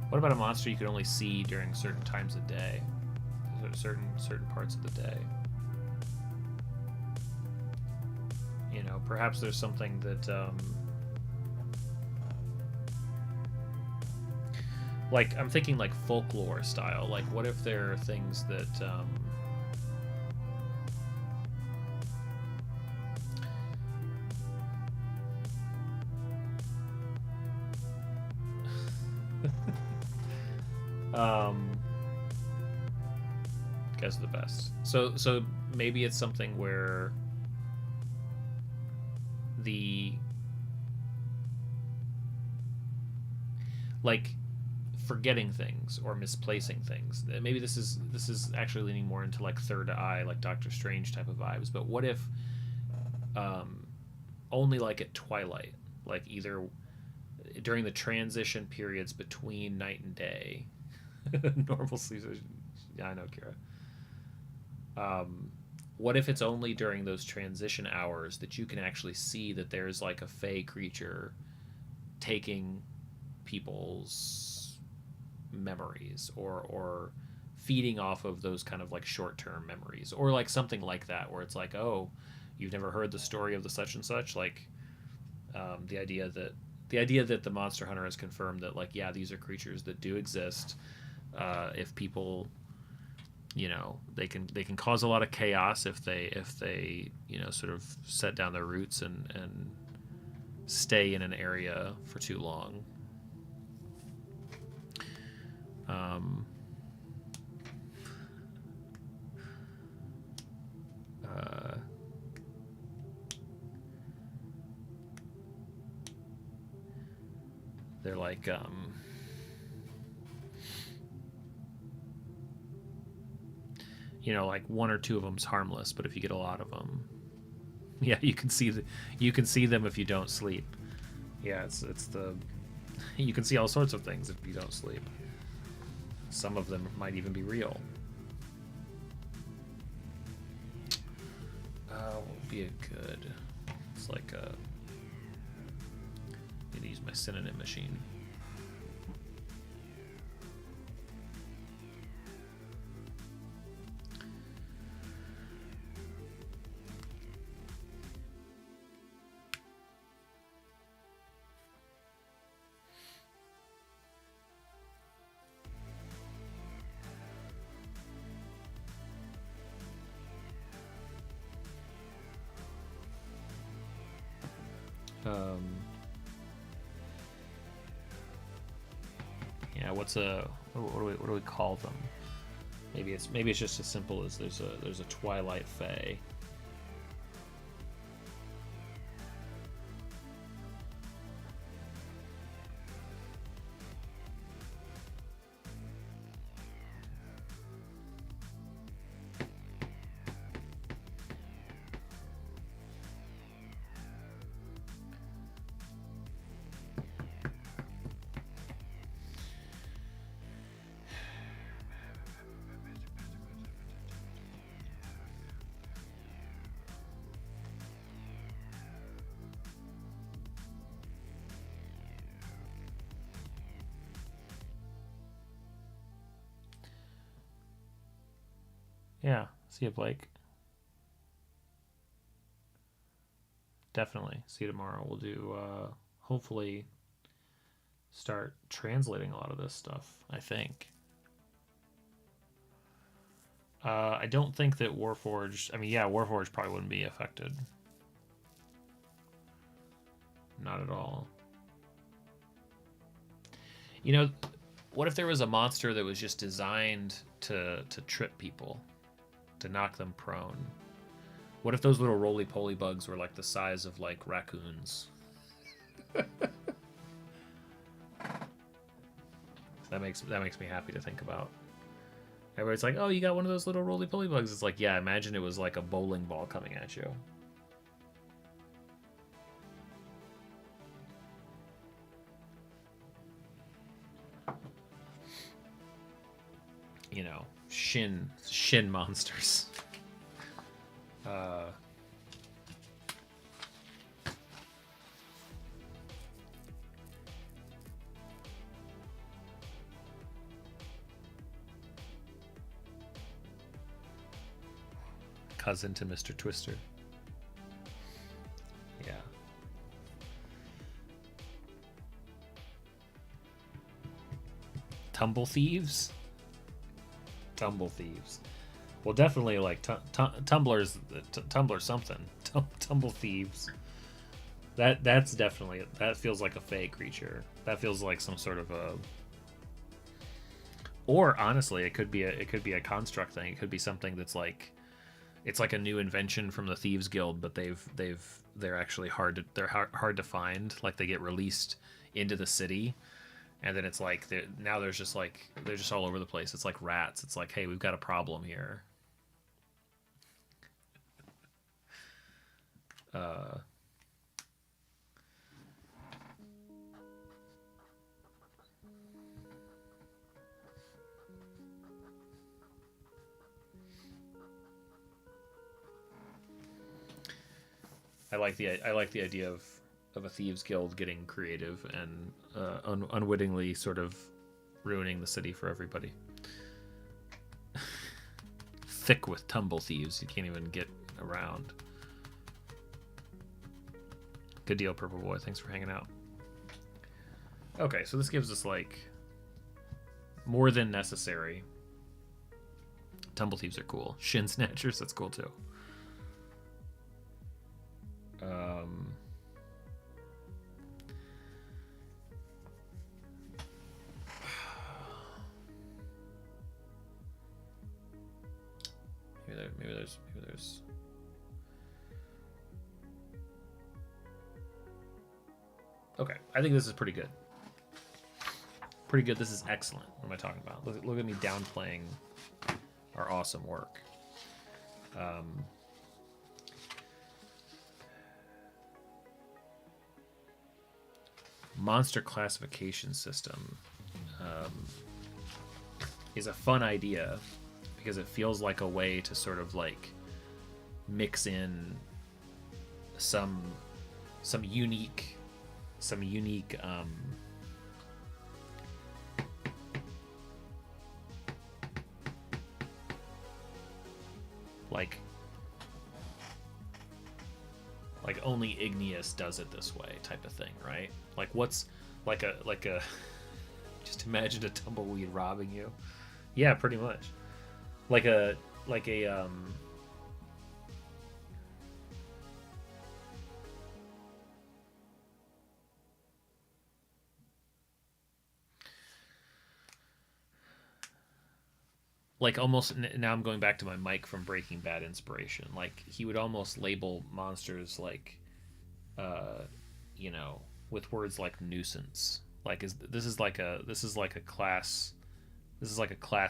What about a monster you could only see during certain times of day? Certain parts of the day. You know, perhaps there's something that like, I'm thinking like folklore style. Like, what if there are things that guys are the best. So maybe it's something where the, like, forgetting things or misplacing things. Maybe this is actually leaning more into like third eye, like Doctor Strange type of vibes. But what if only like at twilight, like either during the transition periods between night and day, normal sleep. Yeah, I know, Kira. What if it's only during those transition hours that you can actually see that there's like a fey creature taking people's memories, or feeding off of those kind of like short-term memories, or like something like that, where it's like, oh, you've never heard the story of the such and such, like the idea that the Monster Hunter has confirmed that, like, yeah, these are creatures that do exist. If people, you know, they can cause a lot of chaos if they you know, sort of set down their roots and stay in an area for too long. They're like you know, like one or two of them's harmless, but if you get a lot of them, yeah, you can see them if you don't sleep. Yeah, it's the you can see all sorts of things if you don't sleep. Some of them might even be real. What would be a good? It's like a. I need to use my synonym machine. Yeah, what do we call them? Maybe it's just as simple as there's a Twilight Fae. Yeah, see you, Blake. Definitely. See you tomorrow. We'll do, hopefully, start translating a lot of this stuff, I think. I don't think that Warforged... I mean, yeah, Warforged probably wouldn't be affected. Not at all. You know, what if there was a monster that was just designed to trip people? To knock them prone? What if those little roly-poly bugs were like the size of like raccoons? That makes me happy to think about. Everybody's like, "Oh, you got one of those little roly-poly bugs." It's like, yeah, imagine it was like a bowling ball coming at you. You know, shin monsters. Cousin to Mr. Twister. Yeah. Tumble thieves? Tumble thieves. Well, definitely like tumblers, Tumblr something. Tumble thieves. That's definitely, that feels like a fey creature. That feels like some sort of a... Or honestly, it could be a construct thing. It could be something that's like, it's like a new invention from the Thieves Guild, but they're actually hard to find. Like they get released into the city, and then it's like now they're just all over the place. It's like rats. It's like, hey, we've got a problem here. I like the idea of a thieves guild getting creative and unwittingly sort of ruining the city for everybody. Thick with tumble thieves, you can't even get around. Good deal, Purple Boy. Thanks for hanging out. Okay, so this gives us like more than necessary. Tumble thieves are cool. Shin snatchers, that's cool too. Maybe there's okay, I think this is pretty good. Pretty good. This is excellent. What am I talking about? Look at me downplaying our awesome work. Monster classification system is a fun idea because it feels like a way to sort of like mix in some unique like only Igneous does it this way type of thing, right? Like what's like a just imagine a tumbleweed robbing you. Yeah, pretty much. Like a like almost, now I'm going back to my Mike from Breaking Bad inspiration. Like he would almost label monsters like you know, with words like nuisance. Like this is like a class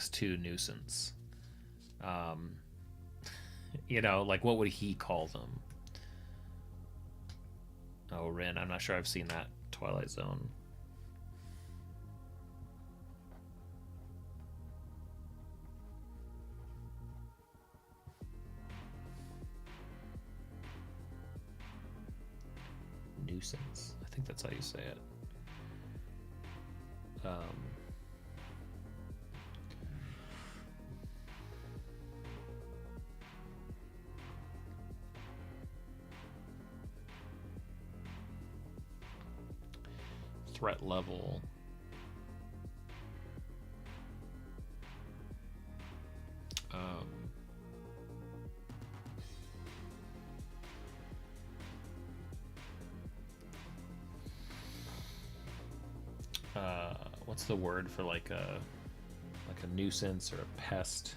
2 nuisance. You know, like what would he call them? Oh, Rin, I'm not sure I've seen that Twilight Zone. Nuisance. I think that's how you say it. threat level. What's the word for like a nuisance or a pest?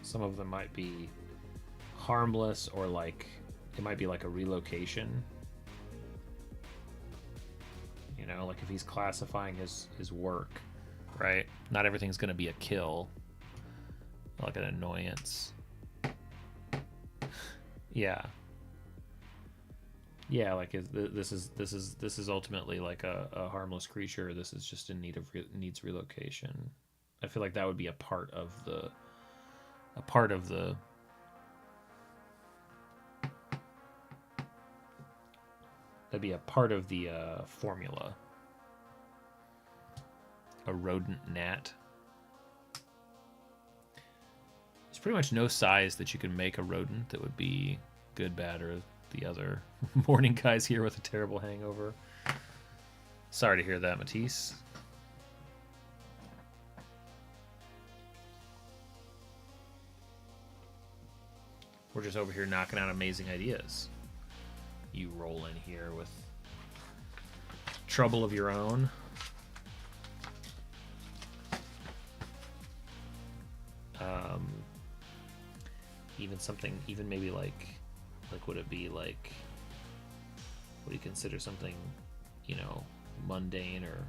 Some of them might be harmless, or like it might be like a relocation. You know, like if he's classifying his work, right? Not everything's going to be a kill. Like an annoyance. Yeah. Yeah, like this is ultimately like a harmless creature. This is just in need of needs relocation. I feel like that would be a part of the that'd be a part of the formula. A rodent gnat. There's pretty much no size that you can make a rodent that would be good, bad, or the other. Morning guy's here with a terrible hangover. Sorry to hear that, Matisse. We're just over here knocking out amazing ideas. You roll in here with trouble of your own. Even maybe like would it be like, what do you consider something, you know, mundane or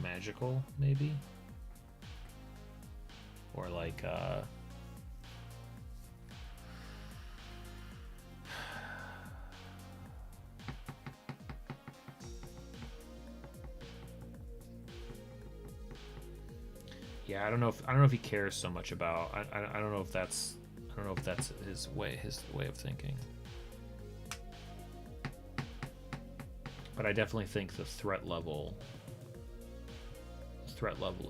magical, maybe? Or like yeah, I don't know if he cares so much about. I don't know if that's his way of thinking. But I definitely think the threat level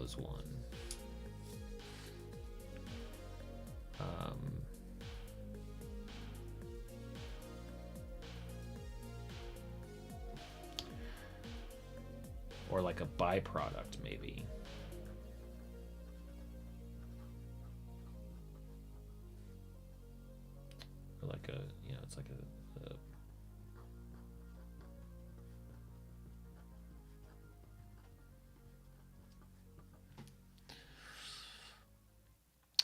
is one. Or like a byproduct, maybe. Or like a, you know, it's like a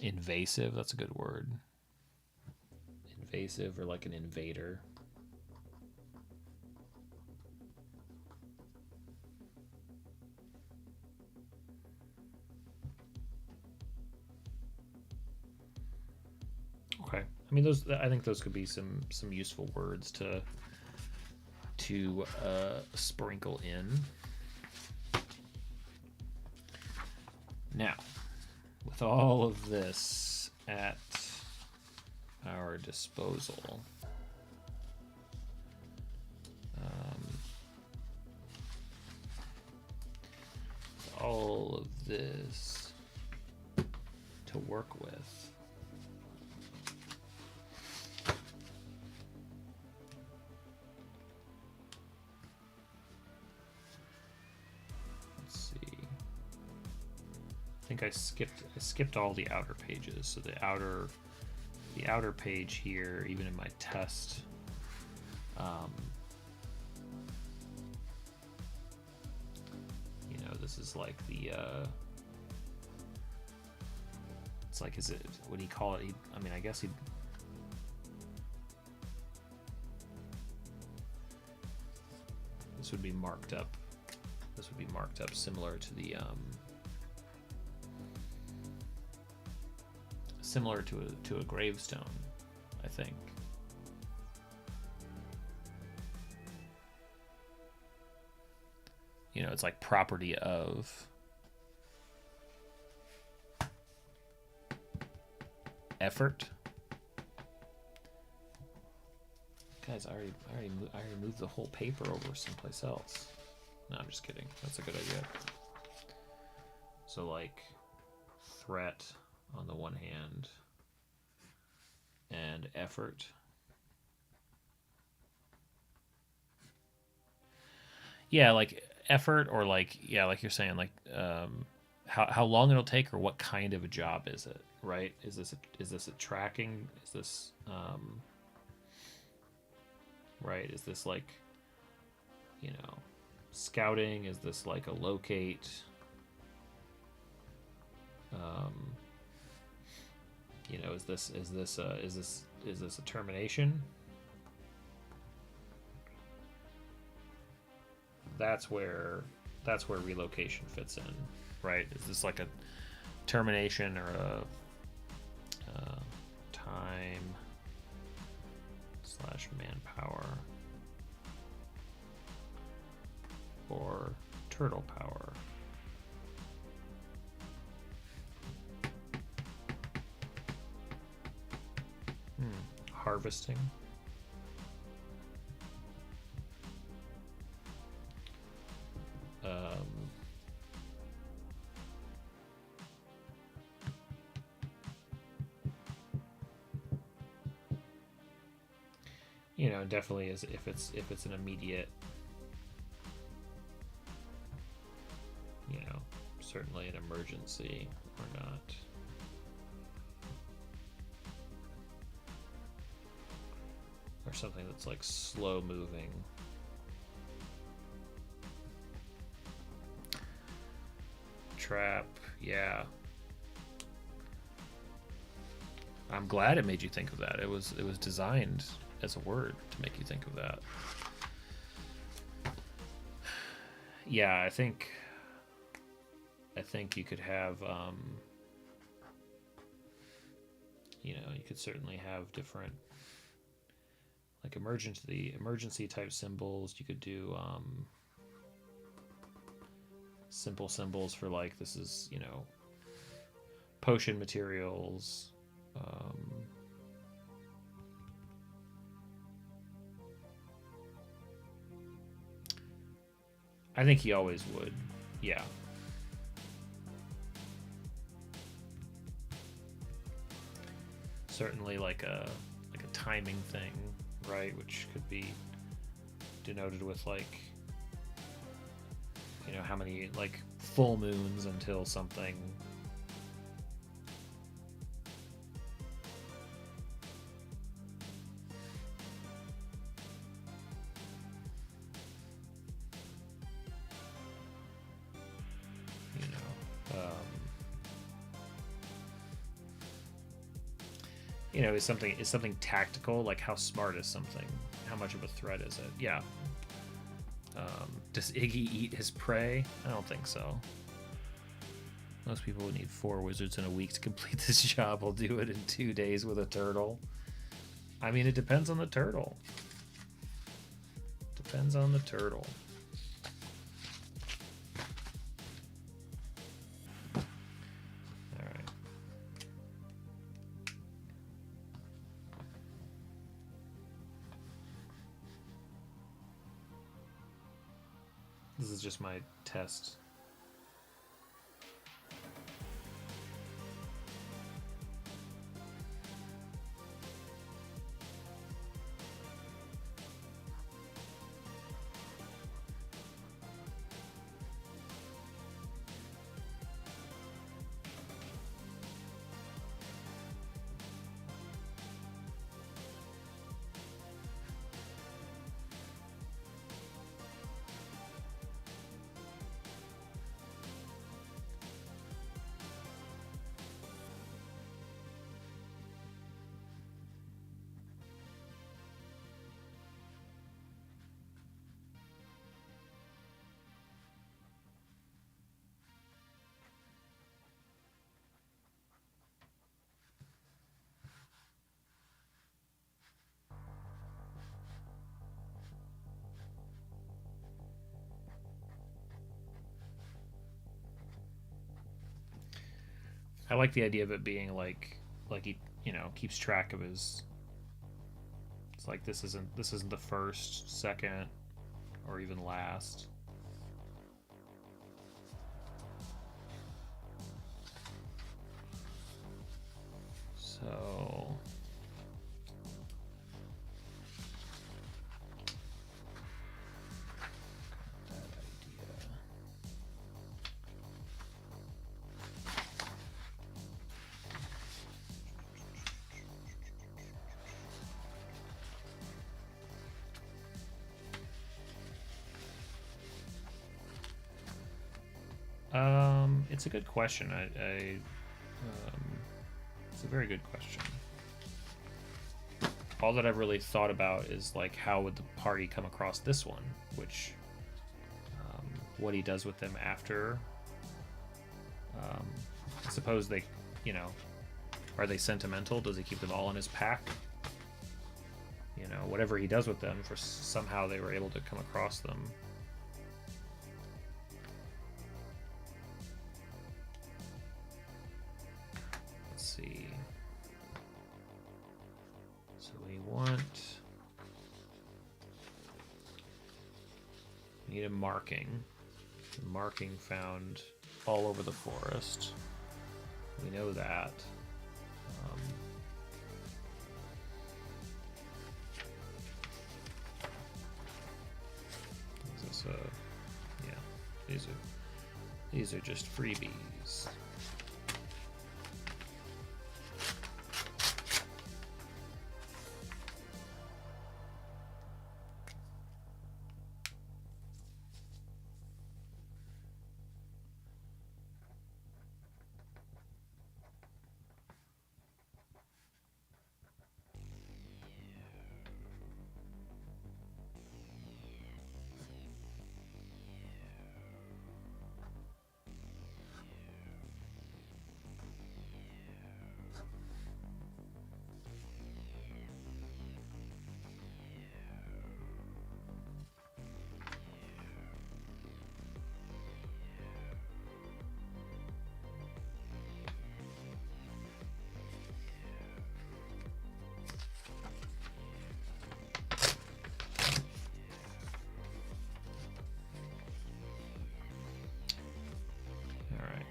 invasive, that's a good word. Invasive, or like an invader. Okay. I mean, I think those could be some useful words to sprinkle in. Now, with all of this at our disposal, with all of this to work with, I think I skipped all the outer pages. So the outer page here, even in my test, you know, this is like the it's like, is it, what do you call it? I mean, I guess this would be marked up. This would be marked up similar to the similar to a gravestone, I think. You know, it's like property of effort. Guys, I already moved the whole paper over someplace else. No, I'm just kidding. That's a good idea. So like threat on the one hand, and effort. Yeah, like effort, or like, yeah, like you're saying, like how long it'll take, or what kind of a job is it, right? Is this a tracking? Is this right? Is this like, you know, scouting? Is this like a locate? You know, is this a termination? That's where relocation fits in, right? Is this like a termination, or a time / manpower, or turtle power? Harvesting. You know, definitely is if it's an immediate, you know, certainly an emergency or not. Or something that's like slow moving. Trap, yeah. I'm glad it made you think of that. It was designed as a word to make you think of that. Yeah, I think you could have you know, you could certainly have different, like emergency type symbols. You could do simple symbols for, like, this is, you know, potion materials. I think he always would. Yeah. Certainly like a timing thing, right? Which could be denoted with, like, you know, how many, like, full moons until something. You know, you know, is something tactical? Like, how smart is something? How much of a threat is it? Yeah. Does Iggy eat his prey? I don't think so. Most people would need 4 wizards in a week to complete this job. I'll do it in 2 days with a turtle. I mean, it depends on the turtle. Depends on the turtle. All right. This is just my test. I like the idea of it being like he, you know, keeps track of his. It's like this isn't the first, second, or even last. So it's a good question. It's a very good question. All that I've really thought about is like how would the party come across this one, which what he does with them after. I suppose they, you know, are they sentimental? Does he keep them all in his pack? You know, whatever he does with them, for somehow they were able to come across them. See. So we need a marking. Marking found all over the forest. We know that. Is this yeah, these are just freebies.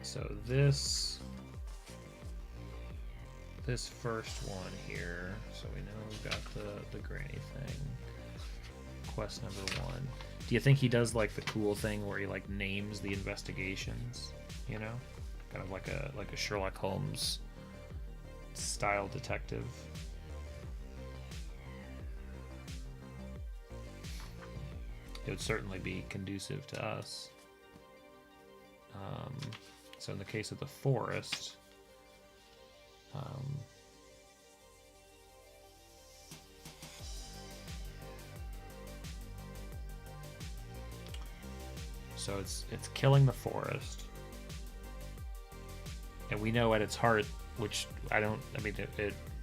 So this first one here, so we know we've got the granny thing. Quest number 1. Do you think he does like the cool thing where he like names the investigations? You know, kind of like a Sherlock Holmes style detective. It would certainly be conducive to us. So in the case of the forest, so it's killing the forest, and we know at its heart, which I mean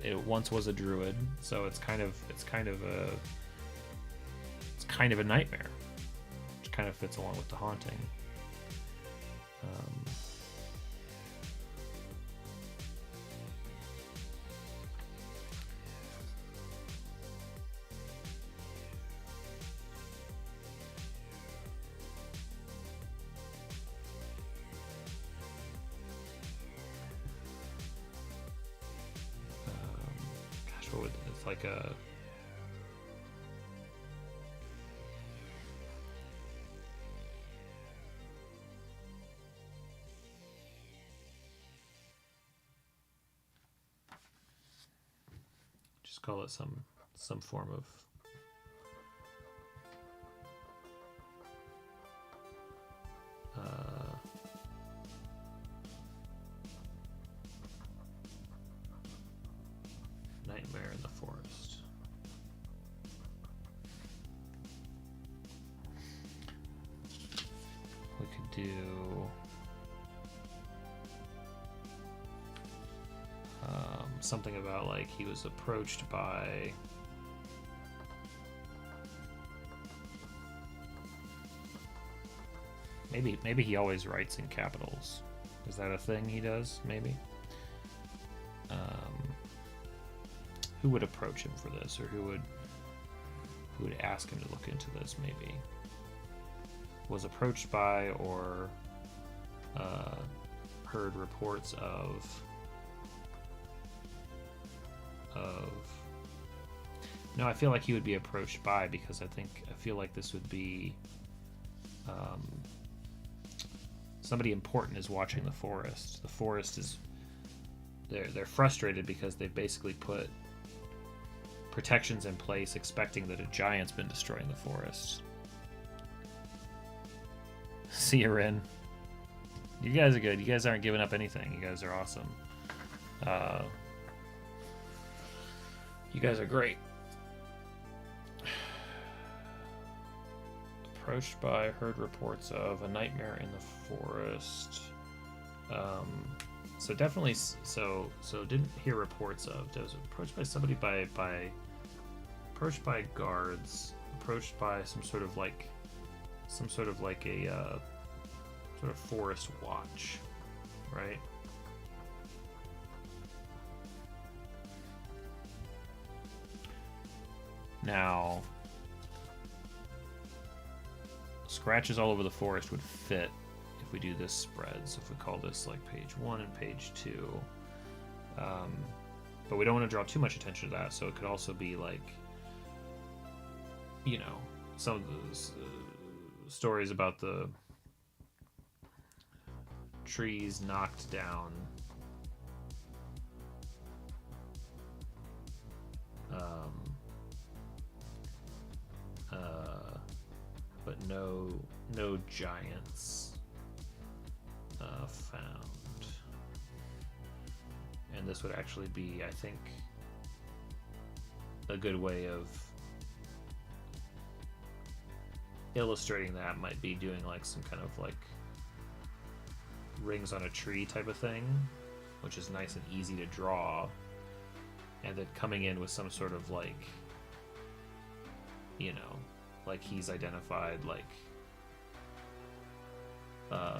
it once was a druid, so it's kind of a nightmare, which kind of fits along with the haunting. It's like a just call it some form of nightmare in the forest. We could do something about like he was approached by maybe he always writes in capitals. Is that a thing he does? Maybe. Who would approach him for this, or who would ask him to look into this? Maybe was approached by or heard reports of of... No, I feel like he would be approached by, because I feel like this would be somebody important is watching the forest. The forest is... They're frustrated because they've basically put protections in place expecting that a giant's been destroying the forest. See you, Rin. You guys are good. You guys aren't giving up anything. You guys are awesome. You guys are great. Approached by, heard reports of a nightmare in the forest. So definitely, so didn't hear reports of. Was approached by somebody approached by guards, approached by some sort of like a sort of forest watch, right? Now, scratches all over the forest would fit if we do this spread. So if we call this like page 1 and page 2, but we don't want to draw too much attention to that. So it could also be like, you know, some of the stories about the trees knocked down, but no giants found. And this would actually be, I think, a good way of illustrating that might be doing like some kind of like rings on a tree type of thing, which is nice and easy to draw, and then coming in with some sort of like, you know, like he's identified like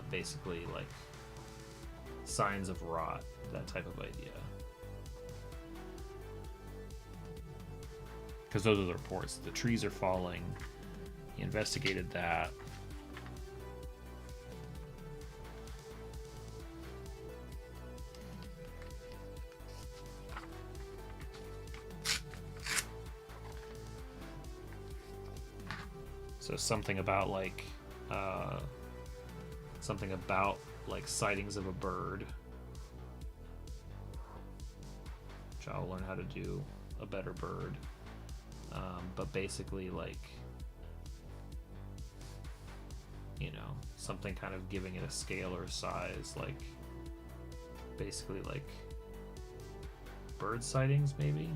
basically like signs of rot, that type of idea, because those are the reports. The trees are falling. He investigated that. So something about like sightings of a bird, which I'll learn how to do a better bird, but basically like, you know, something kind of giving it a scale or a size, like basically like bird sightings maybe.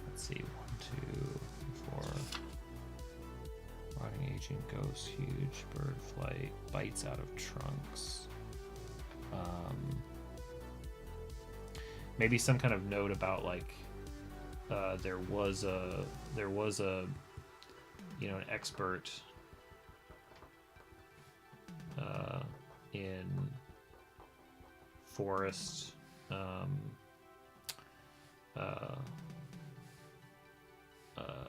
Let's see, 1, 2, 4. Rotting agent ghost, huge bird flight, bites out of trunks. Maybe some kind of note about like there was a you know, an expert in forest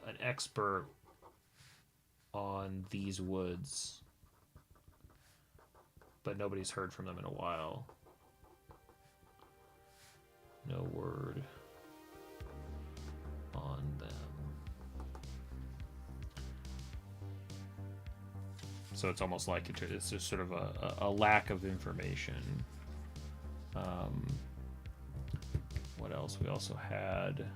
an expert on these woods, but nobody's heard from them in a while. No word on them. So it's almost like it's just sort of a lack of information. What else? We also had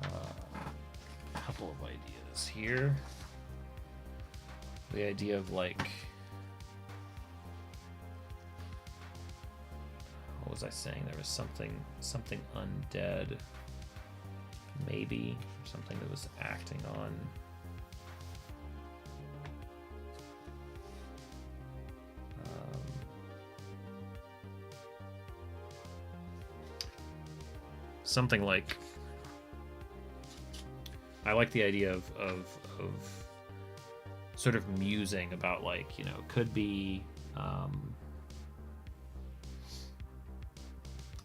a couple of ideas here. The idea of like, what was I saying? There was something undead, maybe, or something that was acting on. Something like, I like the idea of sort of musing about, like, you know, could be,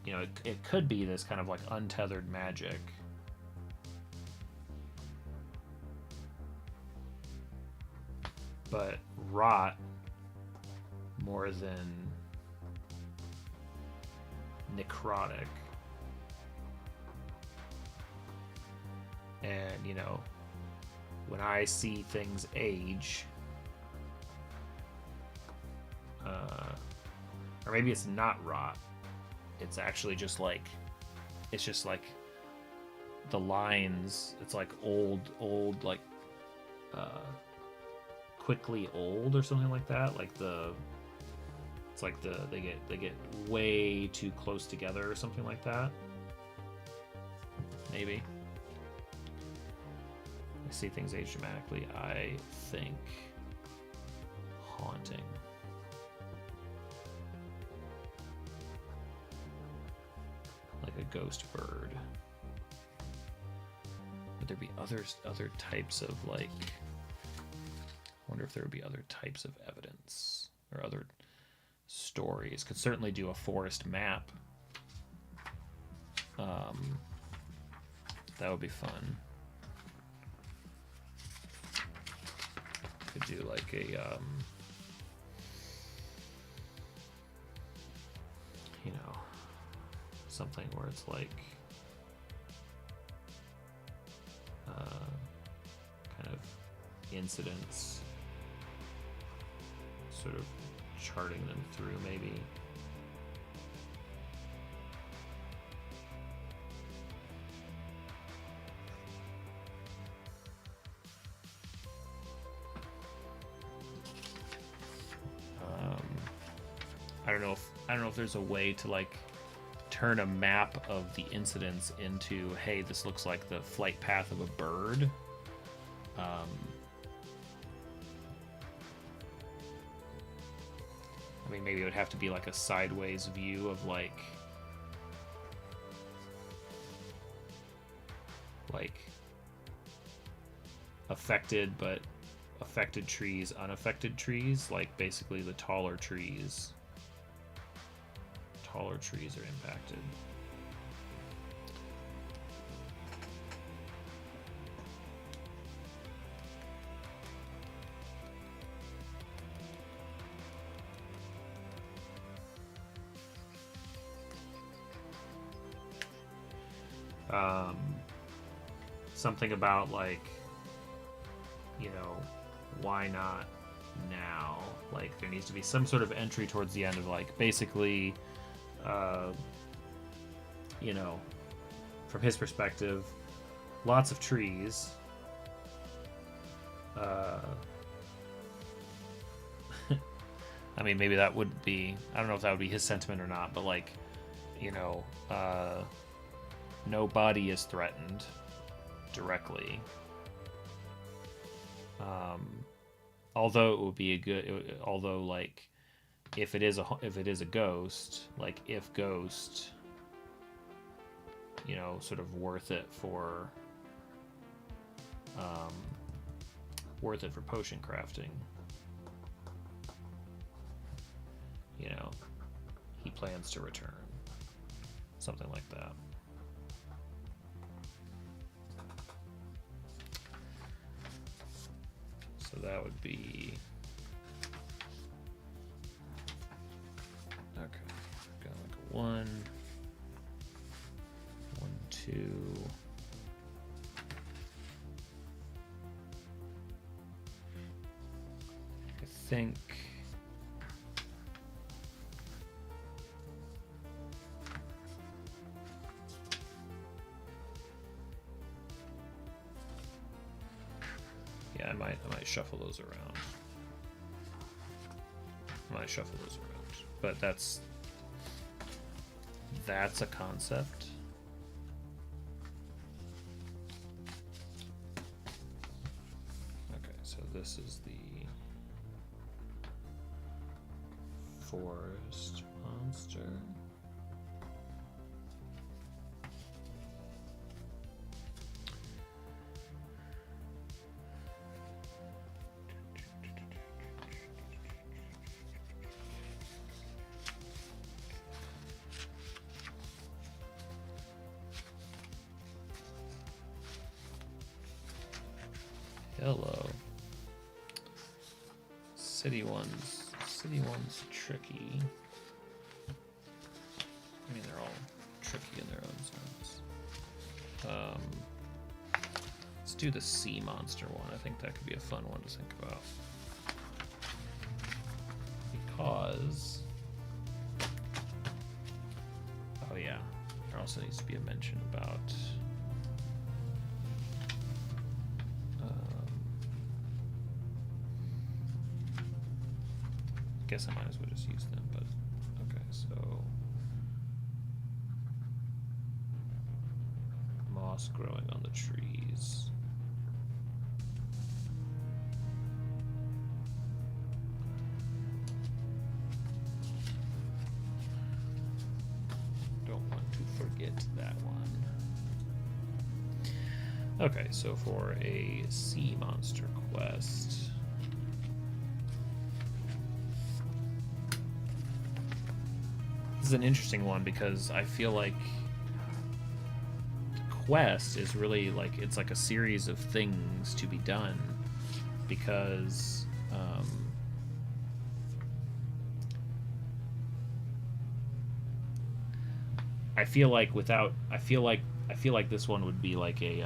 you know, it could be this kind of like untethered magic. But rot more than necrotic. And, you know, when I see things age, or maybe it's not rot, it's actually just like, it's just like the lines, it's like old, like, quickly old or something like that. Like it's like they get way too close together or something like that. Maybe. I see things age dramatically. I think haunting. Like a ghost bird. Would there be other types of, like, I wonder if there would be other types of evidence or other stories. Could certainly do a forest map. That would be fun. Could do like a you know, something where it's like kind of incidents, sort of charting them through, maybe. I don't know if there's a way to, like, turn a map of the incidents into, hey, this looks like the flight path of a bird. I mean, maybe it would have to be like a sideways view of like affected, but affected trees, unaffected trees, like basically the taller trees are impacted. Something about, like, you know, why not now? Like, there needs to be some sort of entry towards the end of, like, basically, you know, from his perspective, lots of trees. I mean, maybe that would be, I don't know if that would be his sentiment or not, but, like, you know, nobody is threatened directly. Although it would be a good, although, like, if it is a ghost, like, if ghost, you know, sort of worth it for potion crafting. You know, he plans to return. Something like that. So that would be... Okay. Got like a 1, 2... I think... Yeah, I might shuffle those around. But that's a concept. Okay, so this is the forest monster. Hello. City one's tricky. I mean, they're all tricky in their own sense. Let's do the sea monster one. I think that could be a fun one to think about. Because... oh yeah, there also needs to be a mention about... I guess I might as well just use them, but okay, so moss growing on the trees. Don't want to forget that one. Okay, so for a sea monster quest, this is an interesting one because I feel like the quest is really like, it's like a series of things to be done, because I feel like this one would be like a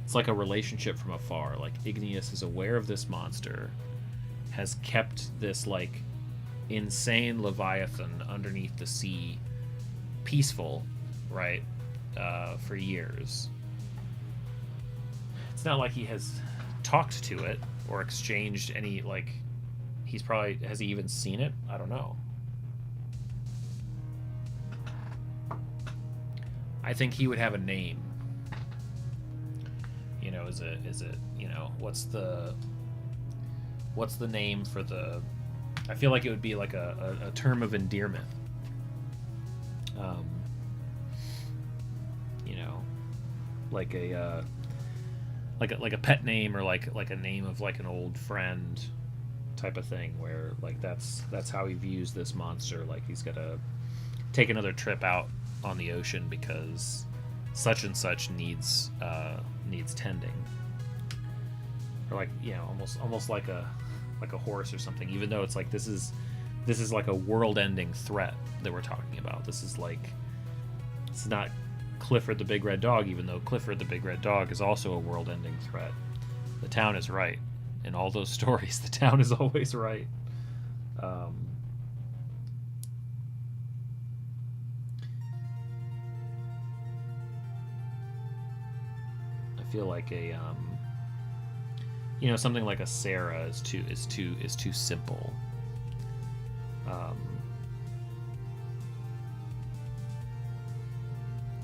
it's like a relationship from afar. Like Igneous is aware of this monster, has kept this like insane leviathan underneath the sea peaceful, right, for years. It's not like he has talked to it or exchanged any, like, has he even seen it? I don't know. I think he would have a name. You know, is it, you know, what's the name for the... I feel like it would be like a term of endearment. You know, like a pet name, or like a name of like an old friend type of thing, where like that's how he views this monster. Like he's got to take another trip out on the ocean because such and such needs tending, or like, you know, almost like a horse or something, even though it's like this is like a world-ending threat that we're talking about. This is like, it's not Clifford the Big Red Dog, even though Clifford the Big Red Dog is also a world-ending threat. The town is right. In all those stories, the town is always right. I feel like a you know, something like a Sarah is too simple.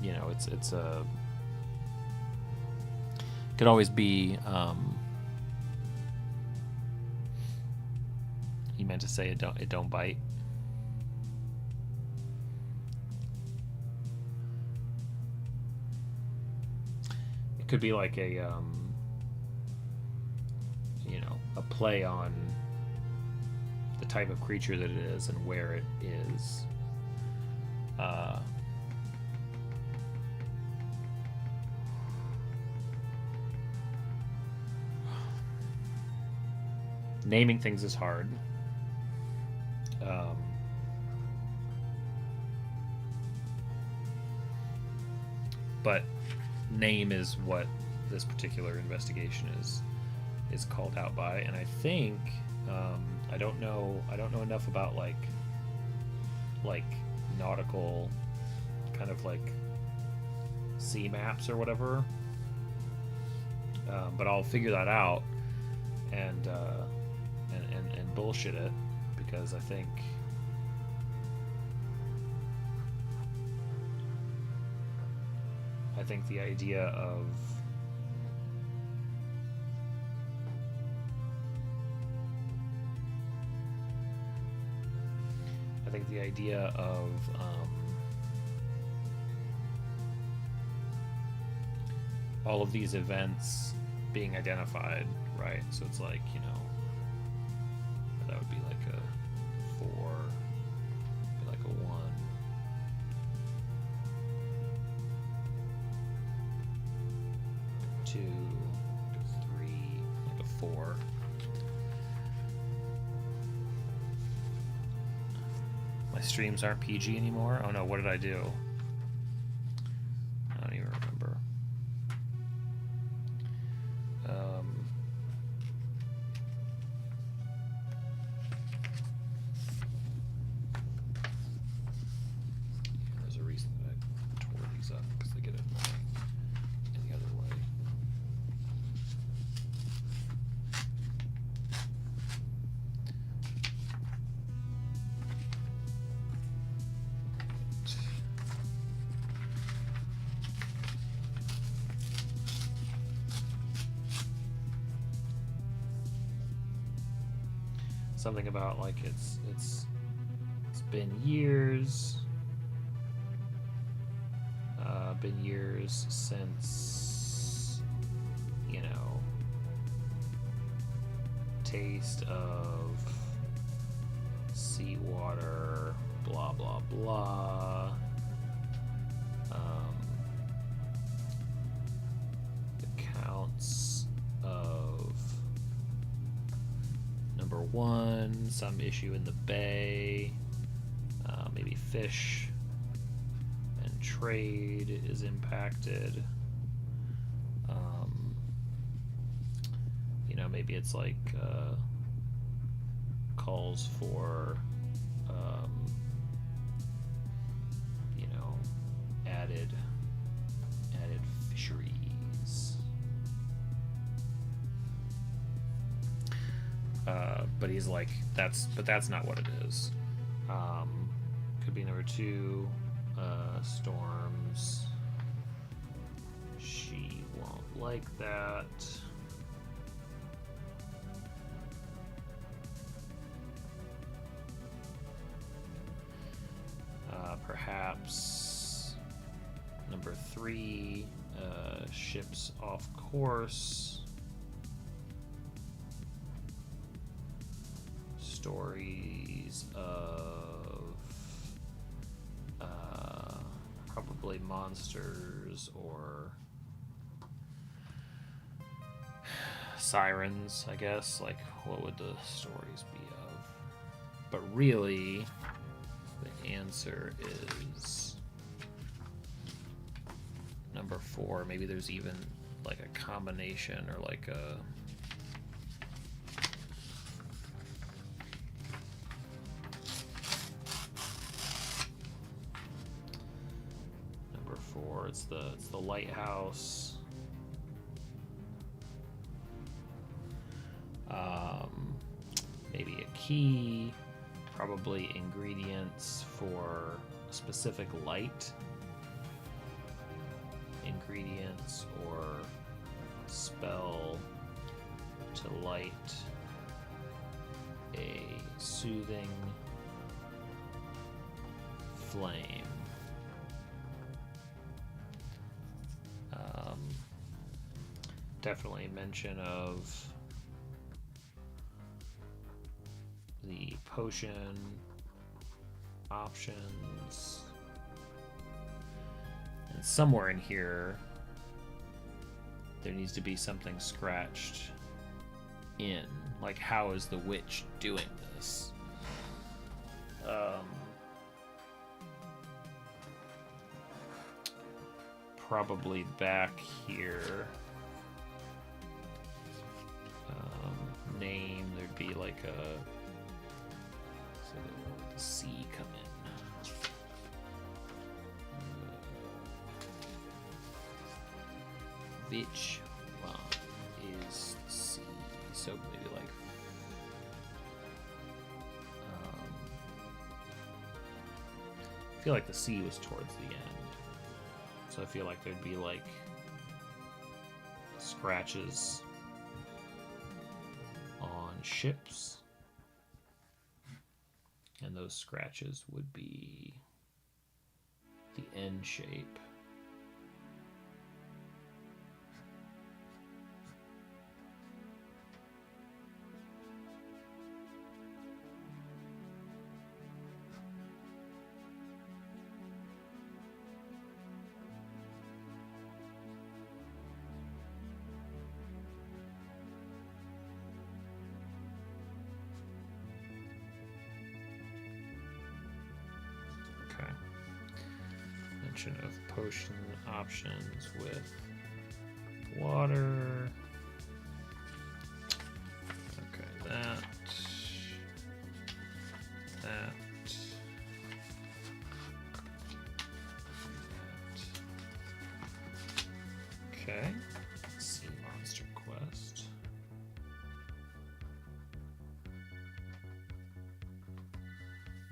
You know, it's a, could always be, he meant to say it don't bite. It could be like a you know, a play on the type of creature that it is and where it is. Naming things is hard. But name is what this particular investigation is called out by, and I think I don't know enough about like nautical kind of like sea maps or whatever, but I'll figure that out and bullshit it, because I think the idea of all of these events being identified, right? So it's like, you know, that would be like a 4, be like a 1. Two, 3, like a 4. My streams aren't PG anymore? Oh no, what did I do? I don't even remember. There's a reason that I tore these up, because they get annoying any other way. Something about like it's been years. Been years since, you know, taste of seawater, blah blah blah. Accounts of number 1, some issue in the bay, maybe fish and trade is impacted. You know, maybe it's like calls for you know, added fisheries. But he's like, that's not what it is. Could be number 2, storms. She won't like that. Perhaps number 3, ships off course. Stories of probably monsters or sirens, I guess. Like, what would the stories be of? But really, the answer is number 4. Maybe there's even like a combination or like a number 4. It's the lighthouse. Maybe a key. Probably ingredients for a specific light. Ingredients or spell to light a soothing flame. Definitely mention of the potion options. And somewhere in here there needs to be something scratched in. Like, how is the witch doing this? Probably back here. Name, there'd be like a, so the C come in. Which one is C? So maybe like I feel like the C was towards the end, so I feel like there'd be like scratches on ships, and those scratches would be the N shape. option of potion options with water. Okay, that. Okay. Sea Monster Quest.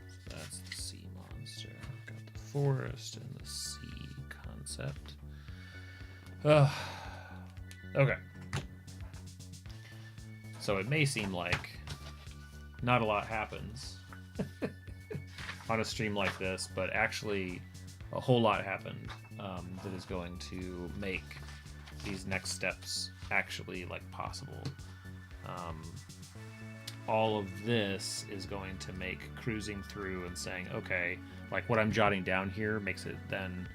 So that's the sea monster. Got the forest and the sea concept. Okay. So it may seem like not a lot happens on a stream like this, but actually a whole lot happened that is going to make these next steps actually like possible. All of this is going to make cruising through and saying, okay, like what I'm jotting down here makes it then,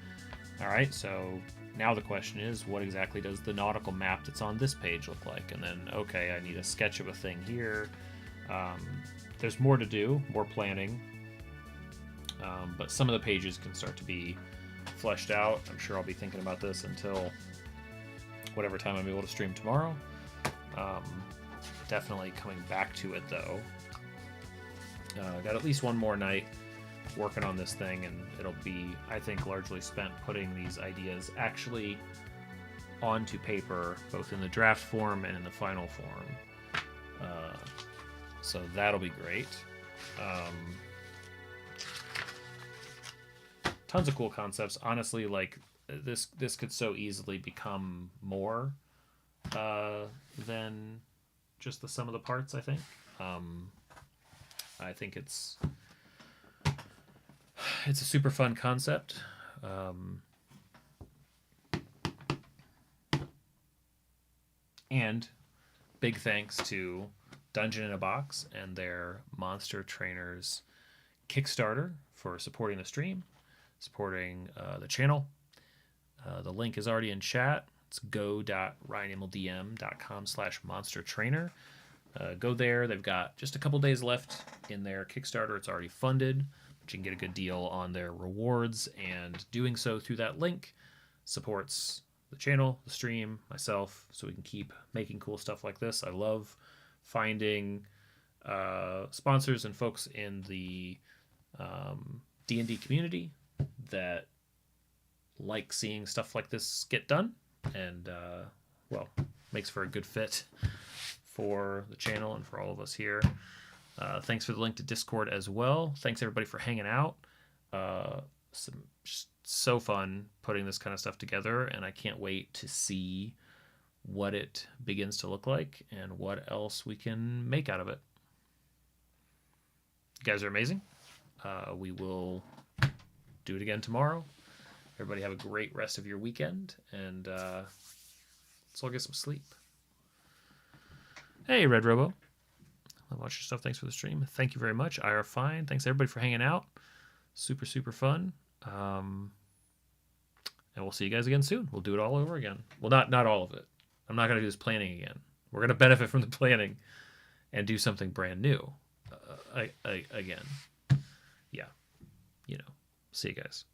all right, so now the question is, what exactly does the nautical map that's on this page look like? And then, okay, I need a sketch of a thing here. There's more to do, more planning, but some of the pages can start to be fleshed out. I'm sure I'll be thinking about this until whatever time I'm able to stream tomorrow. Definitely coming back to it though. Got at least one more night working on this thing, and it'll be, I think, largely spent putting these ideas actually onto paper, both in the draft form and in the final form. So that'll be great. Tons of cool concepts. Honestly, like this could so easily become more than just the sum of the parts, I think. I think it's a super fun concept. And big thanks to Dungeon in a Box and their Monster Trainers Kickstarter for supporting the stream, supporting the channel. The link is already in chat. It's go.ryanimaldm.com/monstertrainer. Go there. They've got just a couple days left in their Kickstarter. It's already funded, but you can get a good deal on their rewards, and doing so through that link supports the channel, the stream, myself, so we can keep making cool stuff like this. I love finding sponsors and folks in the D&D community that like seeing stuff like this get done, and well, makes for a good fit for the channel and for all of us here. Thanks for the link to Discord as well. Thanks everybody for hanging out. Just so fun putting this kind of stuff together, and I can't wait to see what it begins to look like and what else we can make out of it. You guys are amazing. We will do it again tomorrow. Everybody have a great rest of your weekend, and let's all get some sleep. Hey, Red Robo. I watch your stuff. Thanks for the stream. Thank you very much. IR Fine. Thanks everybody for hanging out. Super, super fun. And we'll see you guys again soon. We'll do it all over again. Well, not all of it. I'm not going to do this planning again. We're going to benefit from the planning and do something brand new again. Yeah. See you guys.